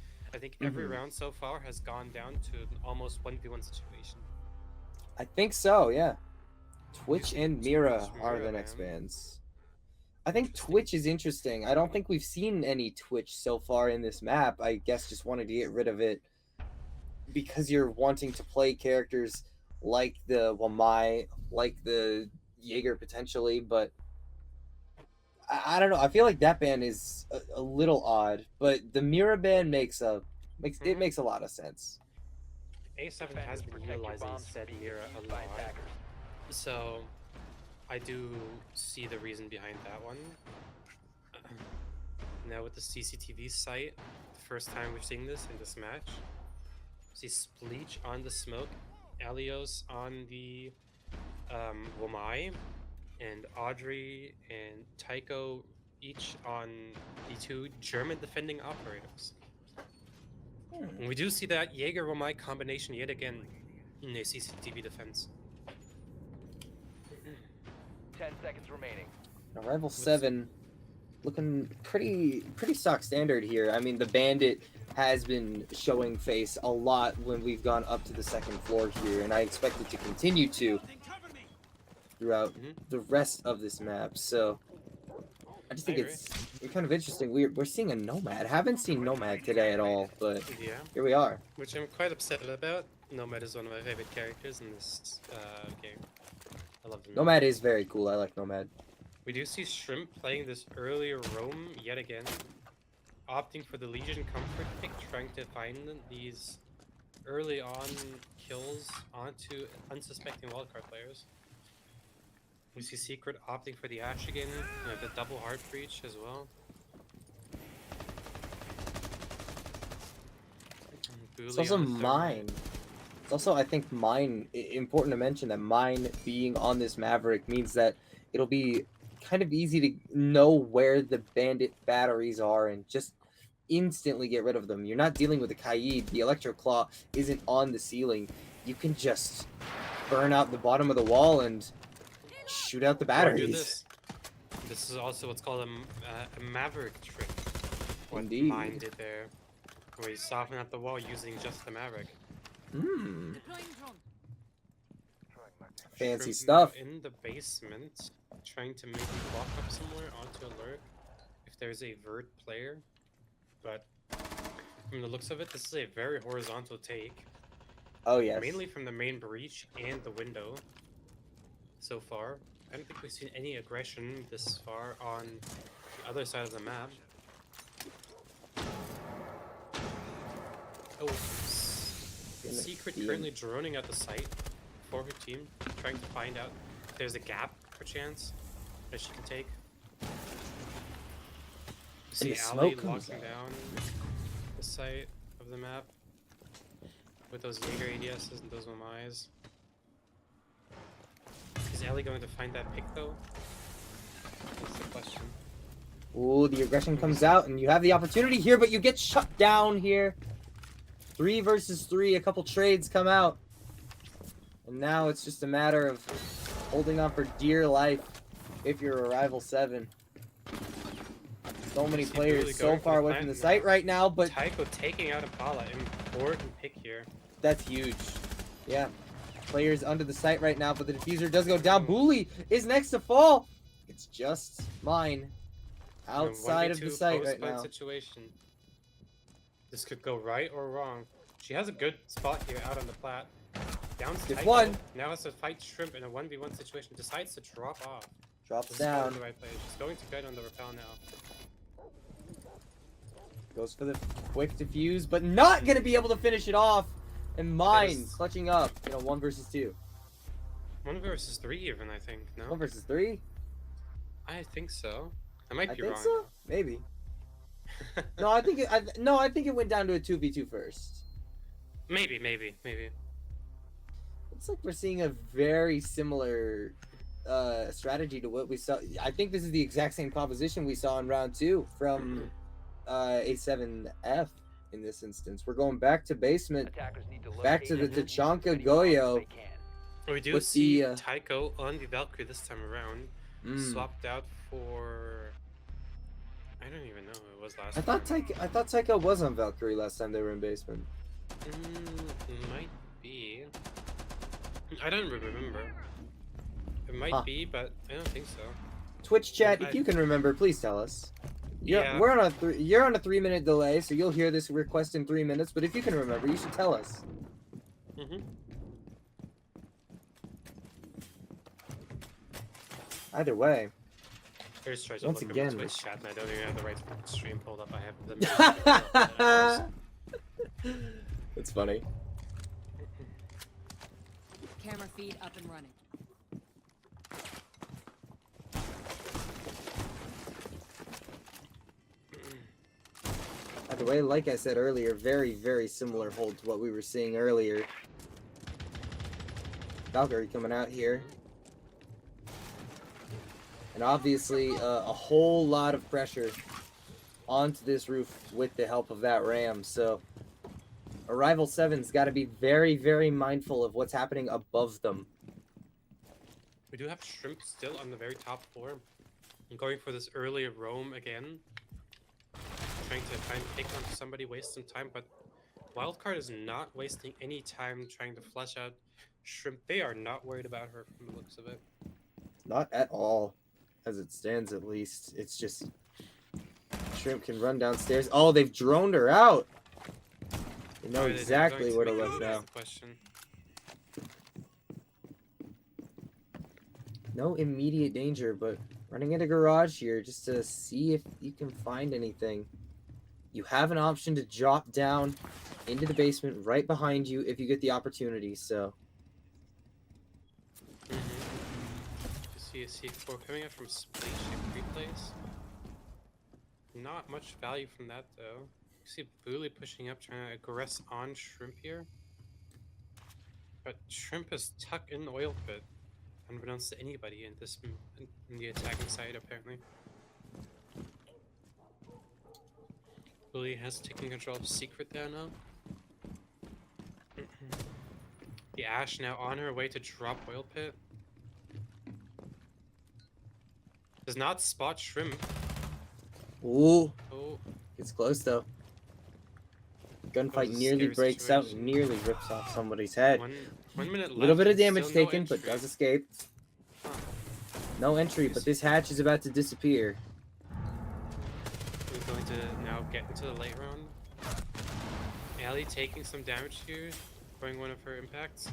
every Mhm. round so far has gone down to an almost 1v1 situation. I think so, yeah. Twitch and Mira Twitch, are Mira, the next man. bands. I think Twitch is interesting. I don't think we've seen any Twitch so far in this map. I guess just wanted to get rid of it because you're wanting to play characters like the Wamai, like the Jaeger potentially, but I don't know. I feel like that ban is a little odd, but the Mira ban makes it makes a lot of sense. A7 has been Protect your utilizing bombs from said being Mira a defused by lot. attackers. So, I do see the reason behind that one. Now with the CCTV site, the first time we're seeing this in this match. See Spleech on the smoke, Elios on the Wamai, and Audrey and Tycho each on the two German defending operators. And we do see that Jaeger-Wamai combination yet again in a CCTV defense. 10 seconds remaining. Arrival 7 looking pretty stock standard here. I mean, the Bandit has been showing face a lot when we've gone up to the second floor here, and I expect it to continue to throughout the rest of this map. So I just think it's kind of interesting. We're seeing a Nomad. Haven't seen Nomad today at all, but Yeah. here we are. Which I'm quite upset about. Nomad is one of my favorite characters in this game. I love him. Nomad is very cool. I like Nomad. We do see Shrimp playing this early roam yet again, opting for the Legion Comfort pick, trying to find these early on kills onto unsuspecting wildcard players. We see Secret opting for the Ash again, the double heart breach as well. It's also Mine. It's also, I think, Mine, important to mention that Mine being on this Maverick means that it'll be kind of easy to know where the Bandit batteries are and just instantly get rid of them. You're not dealing with a Kaid. The Electro Claw isn't on the ceiling. You can just burn out the bottom of the wall and shoot out the batteries. This is also what's called a Maverick trick. What Indeed. Mine did there, where you soften out the wall using just the Maverick. Hmm. Deploying drone. Fancy Shrimp stuff. In the basement, trying to maybe walk up somewhere onto alert if there's a vert player. But from the looks of it, this is a very horizontal take. Oh, yes. Mainly from the main breach and the window so far. I don't think we've seen any aggression this far on the other side of the map. Oh, Secret currently droning at the site for her team, trying to find out if there's a gap, perchance, that she can take. You see Ali locking down the site of the map with those Jaeger ADSs and those MIs. Is Ali going to find that pick though? That's the question. Ooh, the aggression comes out, and you have the opportunity here, but you get shut down here. 3 versus 3, a couple trades come out. And now it's just a matter of holding on for dear life if you're a Rival 7. So many players really so going far for away the from the plant site right now, but Tycho taking out Impala, important pick here. that's huge. Yeah. Players under the site right now, but the diffuser does go down. Bully is next to fall. It's just Mine outside of the site right now. Situation. This could go right or wrong. She has a good spot here out on the plat. Down to Gets Tycho. one. Now has to fight Shrimp in a 1v1 situation. Decides to drop off. Drops This is down. probably the right play. She's going to bed on the rappel now. Goes for the quick defuse, but not going to be able to finish it off. And Mine Yes. clutching up in a 1 versus 2. 1 versus 3 even, I think. No? 1 versus 3? I think so. I might I be think wrong. so. Maybe. No, I think it went down to a 2v2 first. Maybe. It's like we're seeing a very similar strategy to what we saw. I think this is the exact same composition we saw in round 2 from A7F in this instance. We're going back to basement, Attackers need to back to the locate and Tachanka defuse as many bombs as Goyo. they can. We do With see the, Tycho on the Valkyrie this time around. Swapped out for... I don't even know who it was last I thought Taika was on Valkyrie last time they were in basement. Might be. I don't remember. It might be, but I don't think so. Twitch chat, if you can remember, please tell us. You're on a 3-minute delay, so you'll hear this request in 3 minutes. But if you can remember, you should tell us. Either way. Here's tries Once to look again, at my Twitch chat, and I don't even have the right stream pulled up. I have the. It's funny. Camera feed up and running. By the way, like I said earlier, very, very similar hold to what we were seeing earlier. Valkyrie coming out here. And obviously, a whole lot of pressure onto this roof with the help of that ram. So, Arrival 7's got to be very, very mindful of what's happening above them. We do have Shrimp still on the very top floor. I'm going for this early roam again. Trying to try and pick onto somebody, waste some time, but Wildcard is not wasting any time trying to flush out Shrimp. They are not worried about her from the looks of it. Not at all, as it stands at least. It's just Shrimp can run downstairs. Oh, they've droned her out. They know Are they exactly going where to make look it? now. That's the question. No immediate danger, but running into garage here just to see if you can find anything. You have an option to drop down into the basement right behind you if you get the opportunity, so. You see a C4 coming up from Split Ship replays. Not much value from that though. You see Bully pushing up, trying to aggress on Shrimp here. But Shrimp is tucked in the oil pit, unbeknownst to anybody in this in the attacking side apparently. Bully has taken control of Secret there now. The Ash now on her way to drop oil pit. Does not spot Shrimp. Ooh, Oh, it's close though. Gunfight That was a nearly scary breaks out situation. and nearly rips off somebody's head. 1 minute A left. little bit of and damage still no taken, but entry. does escape. Huh. No entry, but this hatch is about to disappear. We're going to now get into the late round. Allie taking some damage here, throwing one of her impacts.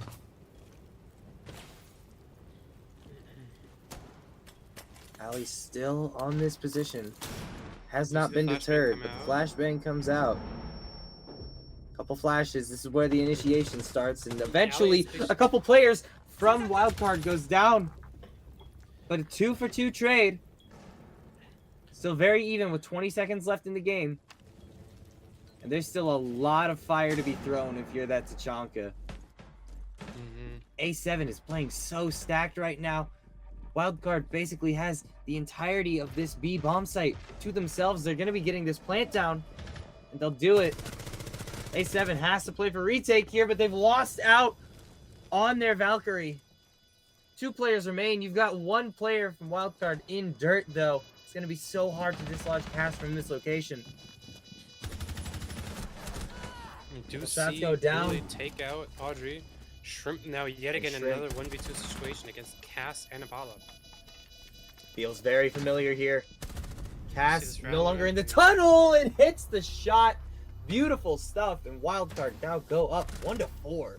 Allie's still on this position. Has You not see the been flashbang deterred, come but the out? flashbang comes out. Couple flashes. This is where the initiation starts, and eventually Allie's a couple players from Wildcard goes down. But a 2-for-2 trade. Still very even with 20 seconds left in the game. And there's still a lot of fire to be thrown if you're that Tachanka. A7 is playing so stacked right now. Wildcard basically has the entirety of this B bomb site to themselves. They're going to be getting this plant down, and they'll do it. A7 has to play for retake here, but they've lost out on their Valkyrie. 2 players remain. You've got 1 player from Wildcard in dirt, though. It's going to be so hard to dislodge Cass from this location. We do The shots see go down. Bully take out Audrey. Shrimp now yet again in Shrimp. another 1v2 situation against Cass and Abala. Feels very familiar here. Cass this no round longer in the and- tunnel and hits the shot. Beautiful stuff. And Wildcard now go up 1-4.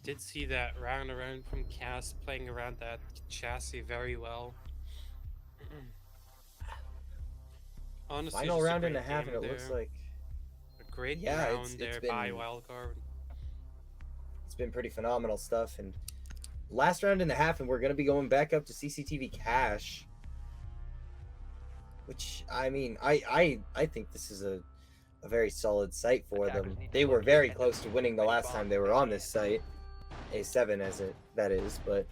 Did see that round around from Cass playing around that chassis very well. Honestly, Final just a round and a great half, game and it looks there. like A great Yeah, round it's there by been- Wildcard. it's been pretty phenomenal stuff. And last round and a half, and we're going to be going back up to CCTV Cash. Which, I mean, I think this is a very solid site for them. They were very close to winning the last time they were on this site. A7 that is, but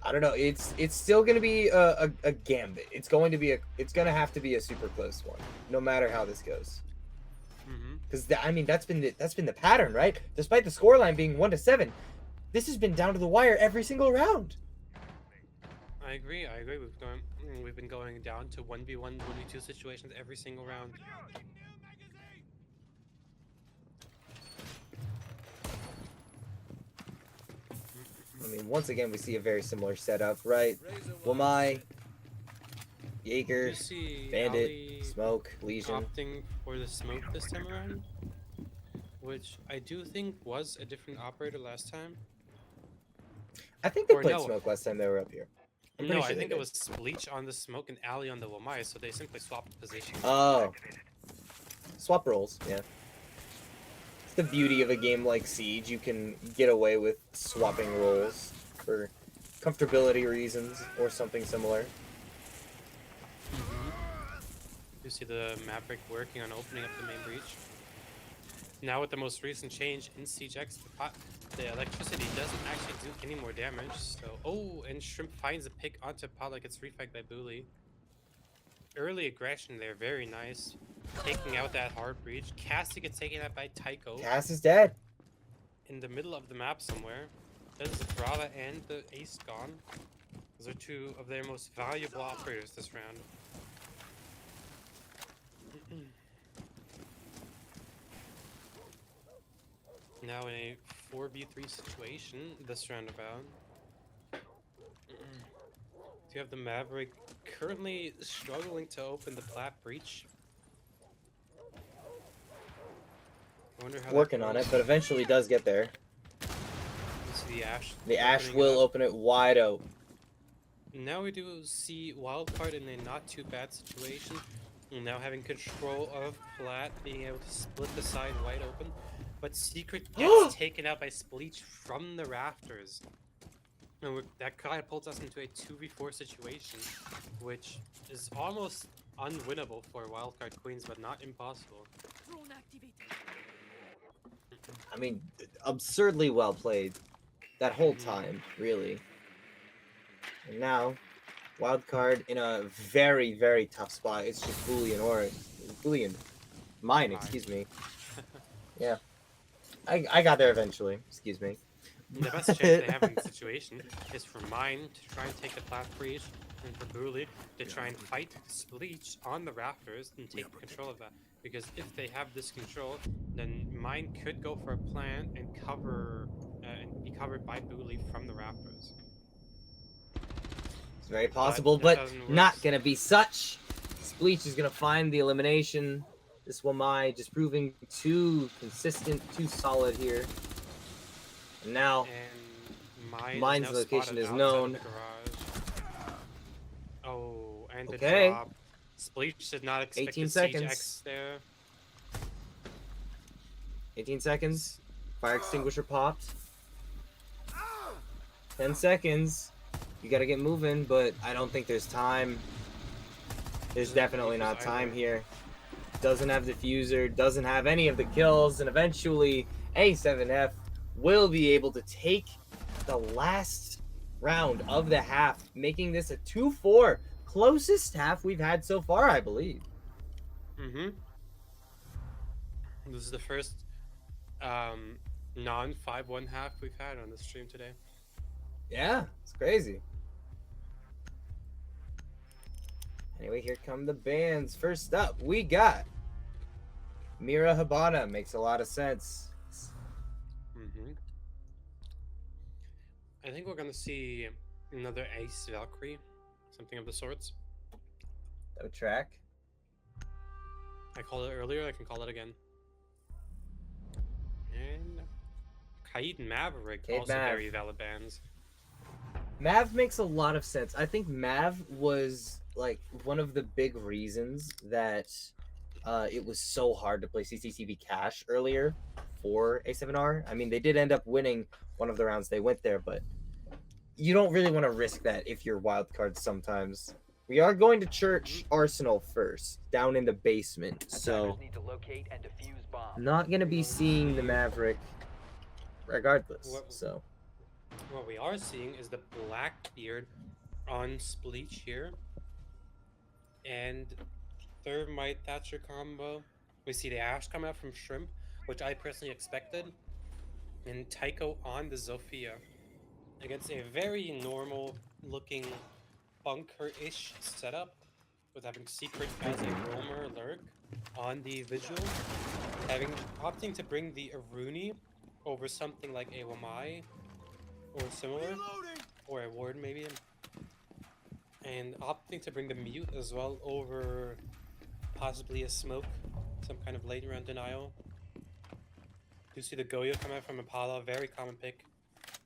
I don't know. It's still going to be a gambit. It's going to have to be a super close one, no matter how this goes. Because I mean that's been the pattern, right? Despite the scoreline being 1-7, this has been down to the wire every single round. I agree. We've been going down to 1v1, 1v2 situations every single round. I mean, once again, we see a very similar setup, right? Wamai, Jaeger, You see Bandit, Ali Smoke, Legion. opting for the smoke this time around, which I do think was a different operator last time. I think they Or played no. Smoke last time they were up here. I'm No, pretty I sure they think it did. was Bleach on the smoke and Ali on the Wamai, so they simply swapped positions. Oh. Swap roles, yeah. It's the beauty of a game like Siege. You can get away with swapping roles for comfortability reasons or something similar. You see the Maverick working on opening up the main breach. Now with the most recent change in Siege X, the electricity doesn't actually do any more damage. So, oh, and Shrimp finds a pick onto Pollock. Gets refragged by Bully. Early aggression there, very nice. Taking out that hard breach. Cassie gets taken out by Tycho Cass is dead. in the middle of the map somewhere. There's the Brava and the Ace gone. Those are two of their most valuable operators this round. Now in a 4v3 situation this roundabout. You have the Maverick currently struggling to open the plat breach. I wonder how Working on it, but eventually does get there. Let's see the Ash. The Ash opening it will up. open it wide open. Now we do see Wildcard in a not too bad situation. Now having control of plat, being able to split the side wide open. But Secret gets taken out by Spleech from the rafters. And that catapults us into a 2v4 situation, which is almost unwinnable for Wildcard Queens, but not impossible. Drone activated. I mean, absurdly well played that whole time, really. And now, Wildcard in a very, very tough spot. It's just Boolean. Mine, excuse me. Yeah. I got there eventually, excuse me. The best chance they have in the situation is for Mine to try and take the plat breach, and for Booley to try and fight Spleech on the rafters and take control of that. Because if they have this control, then Mine could go for a plant and cover and be covered by Booley from the rafters. It's very possible, but not gonna be such. Spleech is gonna find the elimination. This Wamai just proving too consistent, too solid here. And now, And Mine's location is known. Oh, and the Okay. drop. Spleech did not expect 18 the Siege seconds. X there. 18 seconds. Fire extinguisher popped. 10 seconds. You gotta get moving, but I don't think there's time. There's definitely not time here. Doesn't have diffuser, doesn't have any of the kills, and eventually A7F will be able to take the last round of the half, making this a 2-4. Closest half we've had so far, I believe. Mm-hmm. This is the first non-5-1 half we've had on the stream today. Yeah, it's crazy. Anyway, here come the bands. First up, we got Mira Habana. Makes a lot of sense. Mm-hmm. I think we're gonna see another Ace Valkyrie, something of the sorts. That would track. I called it earlier, I can call it again. And Kaid Maverick, Kaid also Mav. very valid bands. Mav makes a lot of sense. I think Mav was like one of the big reasons that it was so hard to play CCTV Cash earlier for A7R. I mean, they did end up winning one of the rounds they went there, but you don't really want to risk that if you're Wildcard sometimes. We are going to Church Arsenal first, down in the basement, so Need to locate and defuse bombs. not going to be seeing the Maverick regardless, What- so... What we are seeing is the Blackbeard on Spleech here. And Thermite Thatcher combo. We see the Ash come out from Shrimp, which I personally expected. And Tycho on the Zofia. Against a very normal looking bunker-ish setup. With having Secret as a roamer lurk on the Vigil. Opting to bring the Aruni over something like a Wamai. Or similar, or a ward maybe, and opting to bring the mute as well over possibly a smoke, some kind of late round denial. You see the Goyo come out from Impala, very common pick,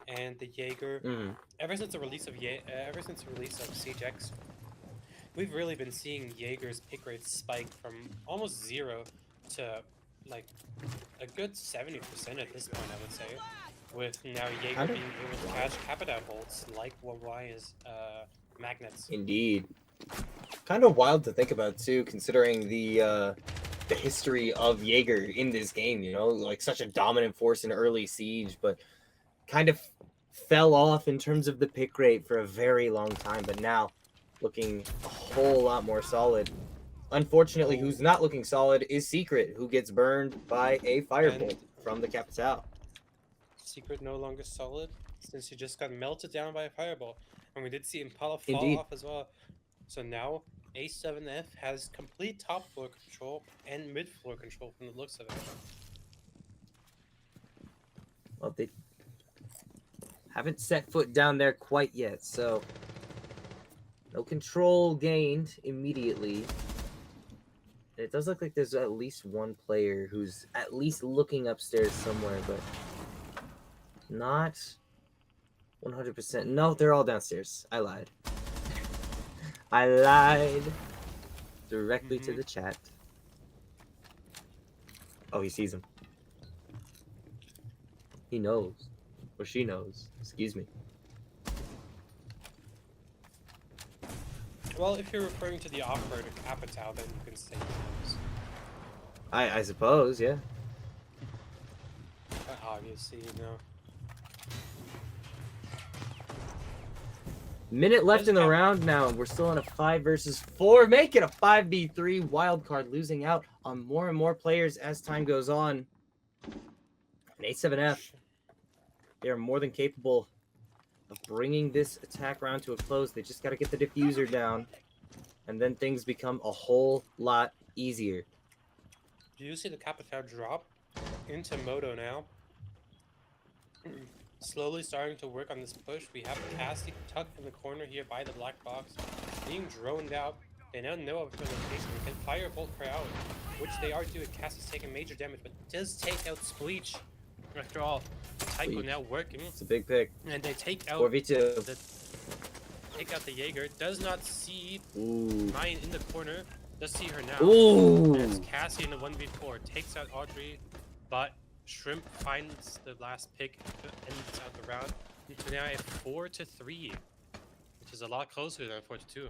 and the Jaeger. Ever since the release of Siege X, we've really been seeing Jaeger's pick rate spike from almost 0 to like a good 70% at this point, I would say. With now Jaeger being able to catch Capita bolts like Wamai's magnets. Indeed. Kind of wild to think about too, considering the history of Jaeger in this game, you know, like such a dominant force in early Siege, but kind of fell off in terms of the pick rate for a very long time, but now looking a whole lot more solid. Unfortunately, who's not looking solid is Secret, who gets burned by a firebolt from the Capital. Secret no longer solid since he just got melted down by a fireball. And we did see Impala fall Indeed. off as well. So now A7F has complete top floor control and mid floor control from the looks of it. Well, they haven't set foot down there quite yet, so no control gained immediately. It does look like there's at least one player who's at least looking upstairs somewhere, but not 100%. No, they're all downstairs. I lied. I lied directly to the chat. Oh, he sees him. He knows. Or she knows. Excuse me. Well, if you're referring to the operator Capital, then you can say those. I suppose, yeah. But obviously, you know. Minute left in the round now, and we're still in a 5 versus 4, making a 5v3 wildcard, losing out on more and more players as time goes on. And A7F, they are more than capable of bringing this attack round to a close. They just got to get the diffuser down, and then things become a whole lot easier. Do you see the Capital drop into Moto now? Slowly starting to work on this push. We have Cassie tucked in the corner here by the black box, being droned out. They now know of her location. They can firebolt her out, which they are doing. Cassie's taking major damage, but does take out Spleech. After all, Tycho now working. It's a big pick. And they take out 4v2. Take out the Jaeger. Does not see Ooh. Mayan in the corner. Does see her now. Ooh. As Cassie in the 1v4 takes out Audrey, but Shrimp finds the last pick, ends out the round. Into now a 4-3, which is a lot closer than 4-2.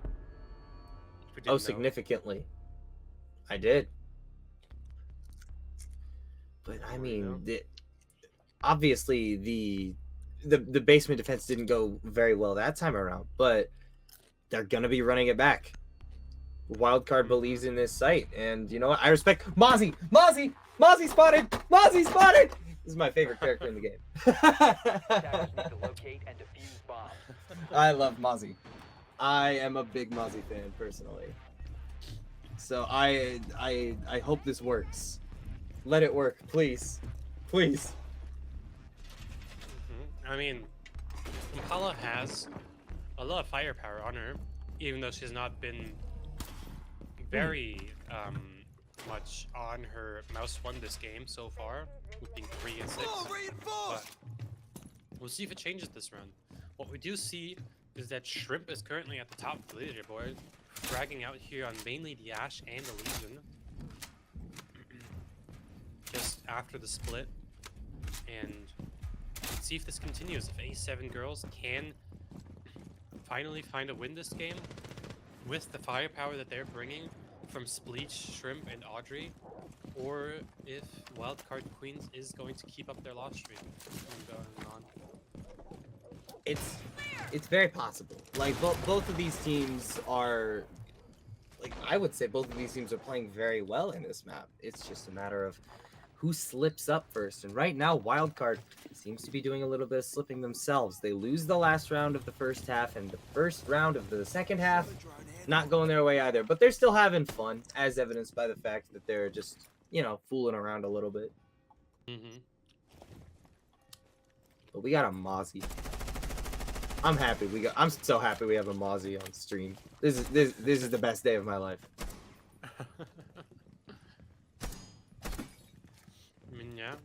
Oh, significantly. I did. But I mean, obviously the basement defense didn't go very well that time around, but they're gonna be running it back. Wildcard believes in this site, and you know what? I respect Mozzie. Mozzie spotted. Mozzie spotted. This is my favorite character in the game. I love Mozzie. I am a big Mozzie fan personally. So I hope this works. Let it work, please. Please. I mean, Impala has a lot of firepower on her, even though she's not been very much on her mouse one this game so far, with being 3 and 6. But we'll see if it changes this round. What we do see is that Shrimp is currently at the top of the leaderboard, fragging out here on mainly the Ash and the Legion. Just after the split, and let's see if this continues. If A7 girls can finally find a win this game with the firepower that they're bringing from Spleech, Shrimp, and Audrey, or if Wildcard Queens is going to keep up their loss streak from going on. It's very possible. Like both of these teams are, like I would say, both of these teams are playing very well in this map. It's just a matter of who slips up first. And right now, Wildcard seems to be doing a little bit of slipping themselves. They lose the last round of the first half, and the first round of the second half, not going their way either. But they're still having fun, as evidenced by the fact that they're just, you know, fooling around a little bit. But we got a Mozzie. I'm so happy we have a Mozzie on stream. This is the best day of my life. Yeah.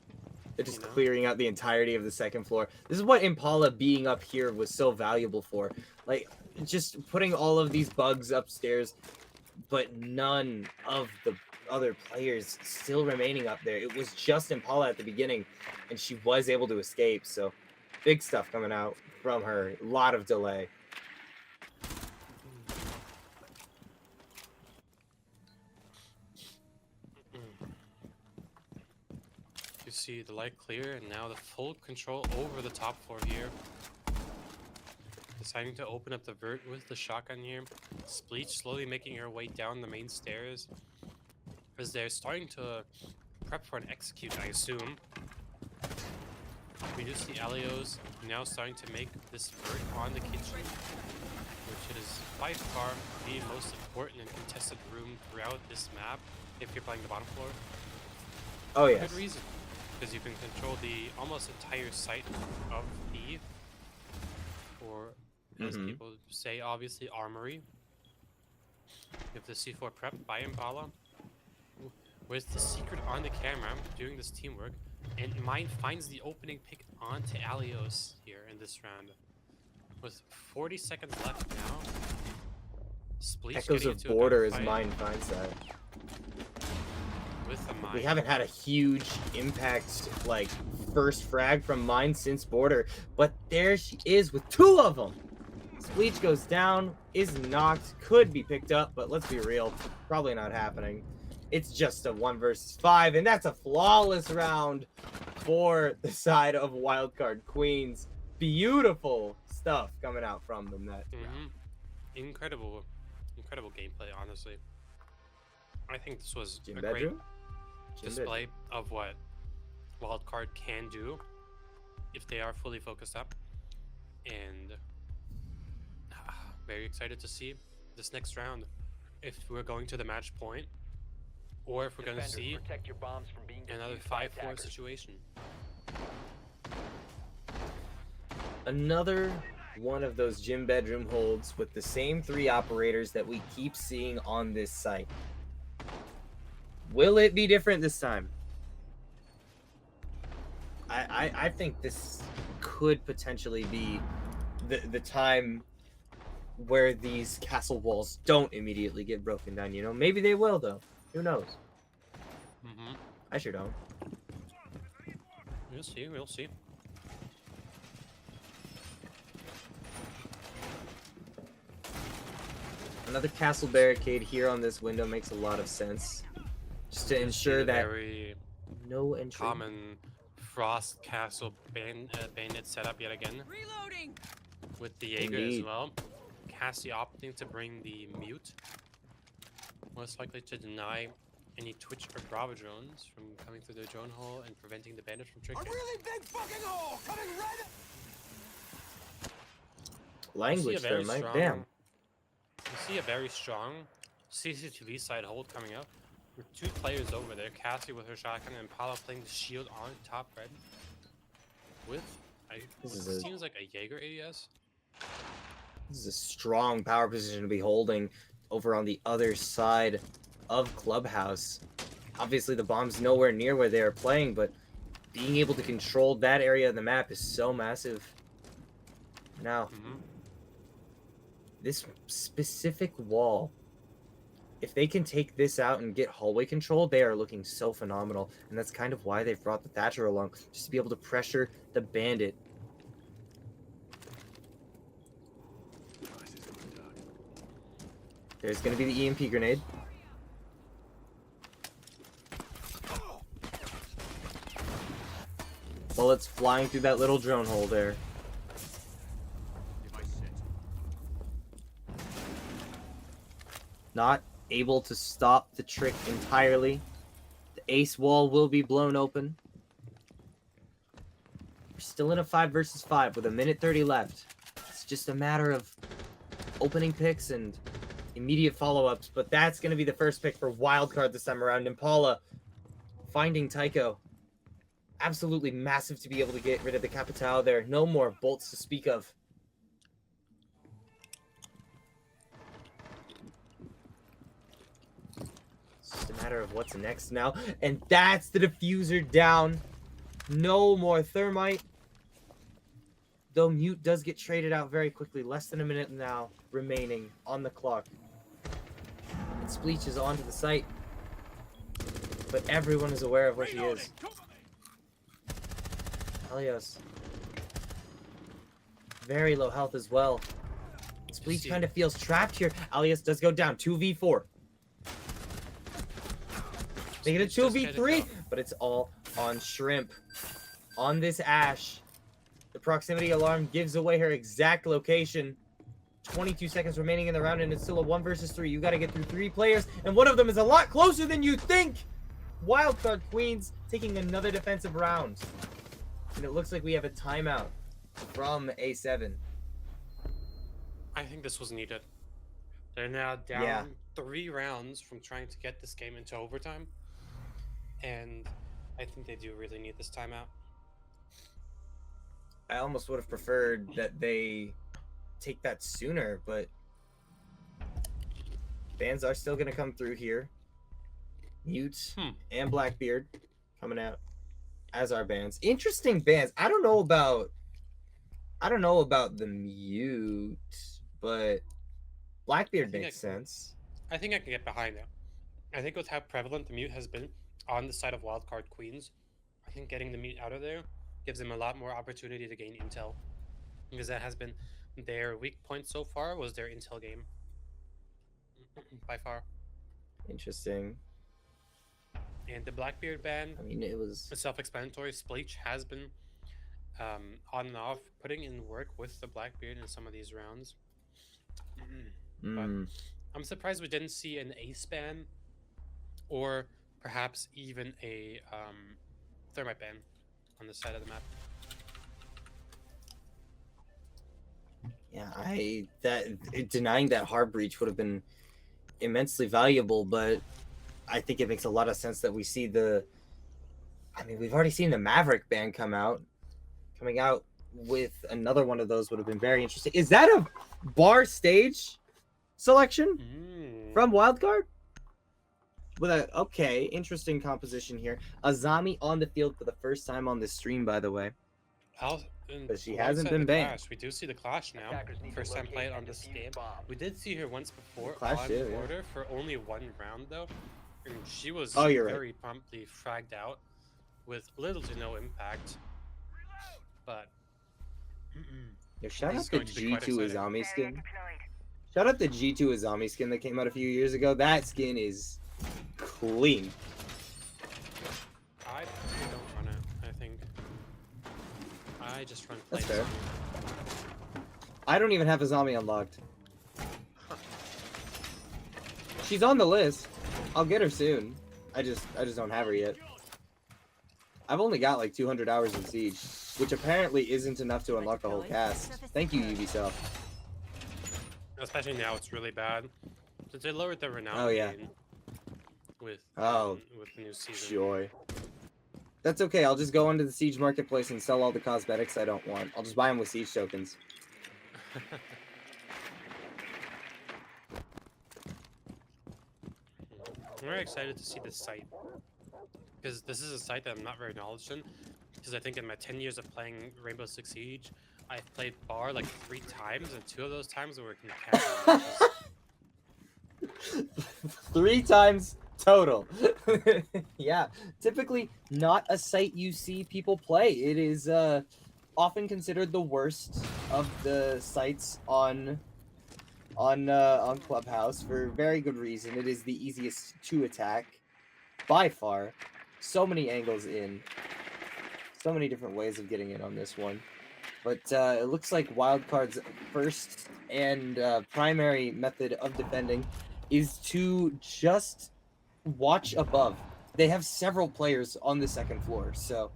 They're just clearing out the entirety of the second floor. This is what Impala being up here was so valuable for. Like, just putting all of these bugs upstairs, but none of the other players still remaining up there. It was just Impala at the beginning, and she was able to escape. So, big stuff coming out from her. A lot of delay. You see the light clear, and now the full control over the top floor here. Deciding to open up the vert with the shotgun here. Spleech slowly making her way down the main stairs, as they're starting to prep for an execute, I assume. We do see Alios now starting to make this vert on the kitchen, which is by far the most important and contested room throughout this map if you're playing the bottom floor. Oh For yes. good reason, because you can control the almost entire site of the, or as people say, obviously, armory. You have the C4 prep by Impala. Where's the secret on the camera doing this teamwork? And Mine finds the opening pick onto Alios here in this round. With 40 seconds left now. Spleech Echoes getting of into a Border as gunfight Mine finds that. with the Mine. We haven't had a huge impact, like, first frag from Mine since Border, but there she is with 2 of them. Spleech goes down, is knocked, could be picked up, but let's be real, probably not happening. It's just a 1 versus 5, and that's a flawless round for the side of Wildcard Queens. Beautiful stuff coming out from them. That Incredible gameplay, honestly. I think this was Gym a bedroom? great display of what Wildcard can do if they are fully focused up, and very excited to see this next round if we're going to the match point or if we're going to Defenders, see protect your bombs from being another defused by 5-4 attackers. situation. Another one of those gym bedroom holds with the same 3 operators that we keep seeing on this site. Will it be different this time? I think this could potentially be the time where these castle walls don't immediately get broken down, you know? Maybe they will, though. Who knows? I sure don't. We'll see, we'll see. Another castle barricade here on this window makes a lot of sense. Just to ensure that Very no entry. common Frost Castle bandit setup yet again. Reloading. With the Jaeger as Indeed. well. Cassie opting to bring the mute. Most likely to deny any Twitch or Bravo drones from coming through their drone hole and preventing the bandit from A tricking. really big fucking hole coming right at... Language there, Mike. Damn. You see a very strong CCTV side hold coming up. With 2 players over there, Cassie with her shotgun and Paula playing the shield on top red. With, This what is a- seems like a Jaeger ADS. This is a strong power position to be holding over on the other side of Clubhouse. Obviously, the bomb's nowhere near where they are playing, but being able to control that area of the map is so massive. Now, this specific wall, if they can take this out and get hallway control, they are looking so phenomenal. And that's kind of why they've brought the Thatcher along, just to be able to pressure the bandit. There's going to be the EMP grenade. Bullets flying through that little drone hole there. Not able to stop the trick entirely. The ace wall will be blown open. We're still in a 5 versus 5 with 1:30 left. It's just a matter of opening picks and immediate follow-ups, but that's going to be the first pick for Wildcard this time around. Impala finding Tycho. Absolutely massive to be able to get rid of the Capitao there. No more bolts to speak of. It's just a matter of what's next now. And that's the diffuser down. No more thermite. Though mute does get traded out very quickly. Less than a minute now remaining on the clock. And Spleech is onto the site. But everyone is aware of where she is. Helios. Very low health as well. Spleech kind of feels trapped here. Alias does go down. 2v4. They get a 2v3, but it's all on Shrimp. On this Ash. The proximity alarm gives away her exact location. 22 seconds remaining in the round, and it's still a 1 versus 3. You got to get through 3 players, and one of them is a lot closer than you think. Wildcard Queens taking another defensive round. And it looks like we have a timeout from A7. I think this was needed. They're now down Yeah. 3 rounds from trying to get this game into overtime. And I think they do really need this timeout. I almost would have preferred that they take that sooner, but bans are still going to come through here. Mute and Blackbeard coming out as our bans. Interesting bans. I don't know about the Mute, but Blackbeard makes sense. I think I can get behind it. I think with how prevalent the Mute has been on the side of Wildcard Queens, I think getting the Mute out of there gives them a lot more opportunity to gain intel. Because that has been their weak point so far, was their intel game. By far. Interesting. And the Blackbeard ban, I mean, it was self-explanatory. Spleech has been on and off, putting in work with the Blackbeard in some of these rounds. But I'm surprised we didn't see an ace ban, or perhaps even a thermite ban on the side of the map. Yeah, denying that hard breach would have been immensely valuable, but I think it makes a lot of sense that we see we've already seen the Maverick ban coming out with another one of those would have been very interesting. Is that a bar stage selection from Wildcard? With a interesting composition here. Azami on the field for the first time on this stream, by the way. But she hasn't been banned. Clash. We do see the Clash now. First time playing on this game. We did see her once before Clash on did, order for only 1 round though. And she was you're very promptly fragged out with little to no impact. But shout this out is the going to be quite G2 exciting. Azami skin. Shout out the G2 Azami skin that came out a few years ago. That skin is clean. I don't run it, I think. I just run That's plays. fair. I don't even have Azami unlocked. She's on the list. I'll get her soon. I just don't have her yet. I've only got like 200 hours in Siege, which apparently isn't enough to unlock the whole cast. Thank you, Ubisoft. Especially now, it's really bad. Since they lowered the renown gain with the new season. Joy. That's okay. I'll just go onto the Siege marketplace and sell all the cosmetics I don't want. I'll just buy them with Siege tokens. I'm very excited to see this site, because this is a site that I'm not very knowledgeable in, because I think in my 10 years of playing Rainbow Six Siege, I've played bar like 3 times, and 2 of those times were in 3 times total. Yeah, typically not a site you see people play. It is often considered the worst of the sites on Clubhouse for very good reason. It is the easiest to attack by far. So many angles in, so many different ways of getting in on this one. But it looks like Wildcard's first and primary method of defending is to just watch above. They have several players on the second floor, so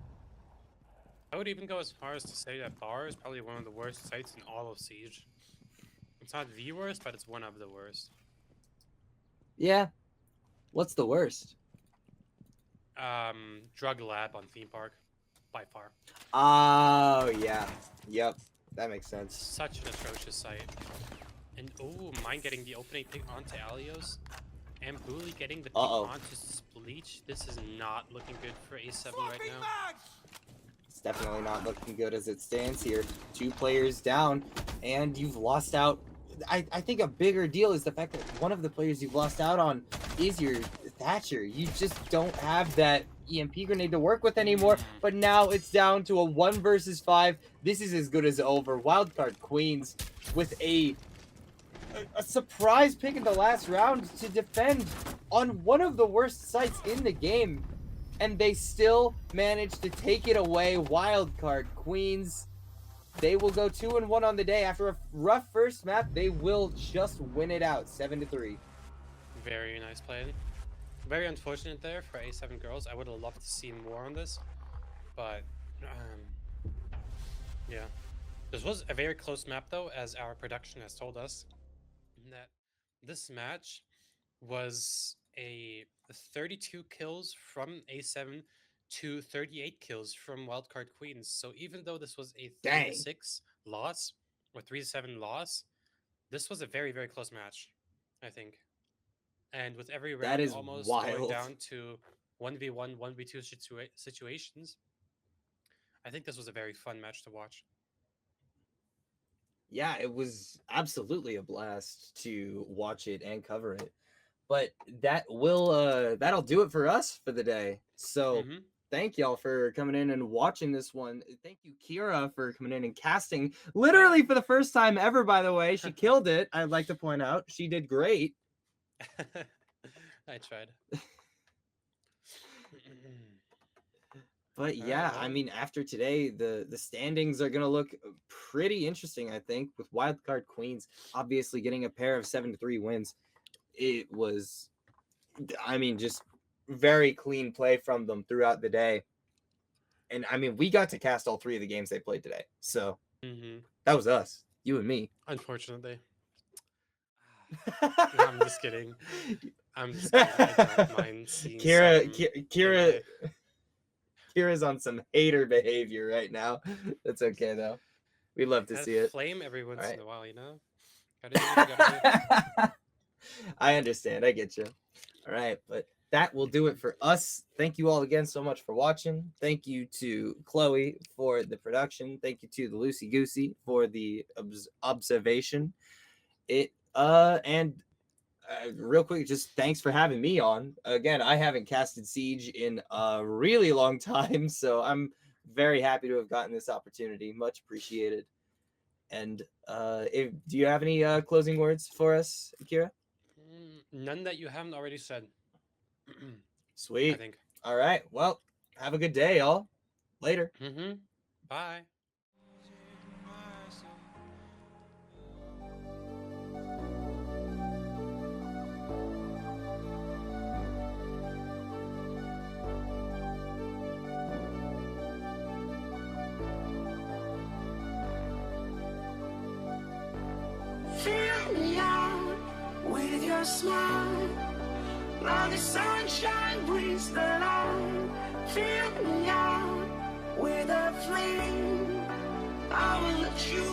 I would even go as far as to say that bar is probably one of the worst sites in all of Siege. It's not the worst, but it's one of the worst. yeah. What's the worst? Drug lab on theme park, by far. Oh yeah, yep, that makes sense. Such an atrocious site. And mine getting the opening pick onto Alios, and Booley getting the pick onto Spleech. This is not looking good for A7 right now. It's definitely not looking good as it stands here. 2 players down, and you've lost out. I think a bigger deal is the fact that one of the players you've lost out on is your Thatcher. You just don't have that EMP grenade to work with anymore, but now it's down to a 1 versus 5. This is as good as over. Wildcard Queens with a surprise pick in the last round to defend on one of the worst sites in the game, and they still managed to take it away. Wildcard Queens, they will go 2-1 on the day. After a rough first map, they will just win it out 7-3. Very nice play. Very unfortunate there for A7 girls. I would have loved to see more on this, but Yeah. This was a very close map, though, as our production has told us that this match was a 32 kills from A7 to 38 kills from Wildcard Queens. So even though this was a 3-6 loss or 3-7 loss, this was a very, very close match, I think. And with every round is almost going wild. down to 1v1, 1v2 situations, I think this was a very fun match to watch. Yeah, it was absolutely a blast to watch it and cover it. But that'll do it for us for the day. So thank y'all for coming in and watching this one. Thank you, Kira, for coming in and casting literally for the first time ever, by the way. She killed it. I'd like to point out. She did great. I tried. But yeah, I mean, after today, the standings are going to look pretty interesting, I think, with Wildcard Queens obviously getting a pair of 7-3 wins. It was, I mean, just very clean play from them throughout the day. And I mean, we got to cast all 3 of the games they played today. So that was us, you and me. Unfortunately. I'm just kidding. I'm just kidding. I don't mind seeing Kira's on some hater behavior right now. That's okay though. We love to see it. Flame every once in a while, you know. I understand. I get you. All right, but that will do it for us. Thank you all again so much for watching. Thank you to Chloe for the production. Thank you to the Loosey Goosey for the observation. Real quick, just thanks for having me on. Again, I haven't casted Siege in a really long time, so I'm very happy to have gotten this opportunity. Much appreciated. And do you have any closing words for us, Akira? None that you haven't already said. Sweet. I think. All right. Well, have a good day, y'all. Later. Bye. Fill me out with your smile, like the sunshine brings the light. Fill me out with a flame, I will let you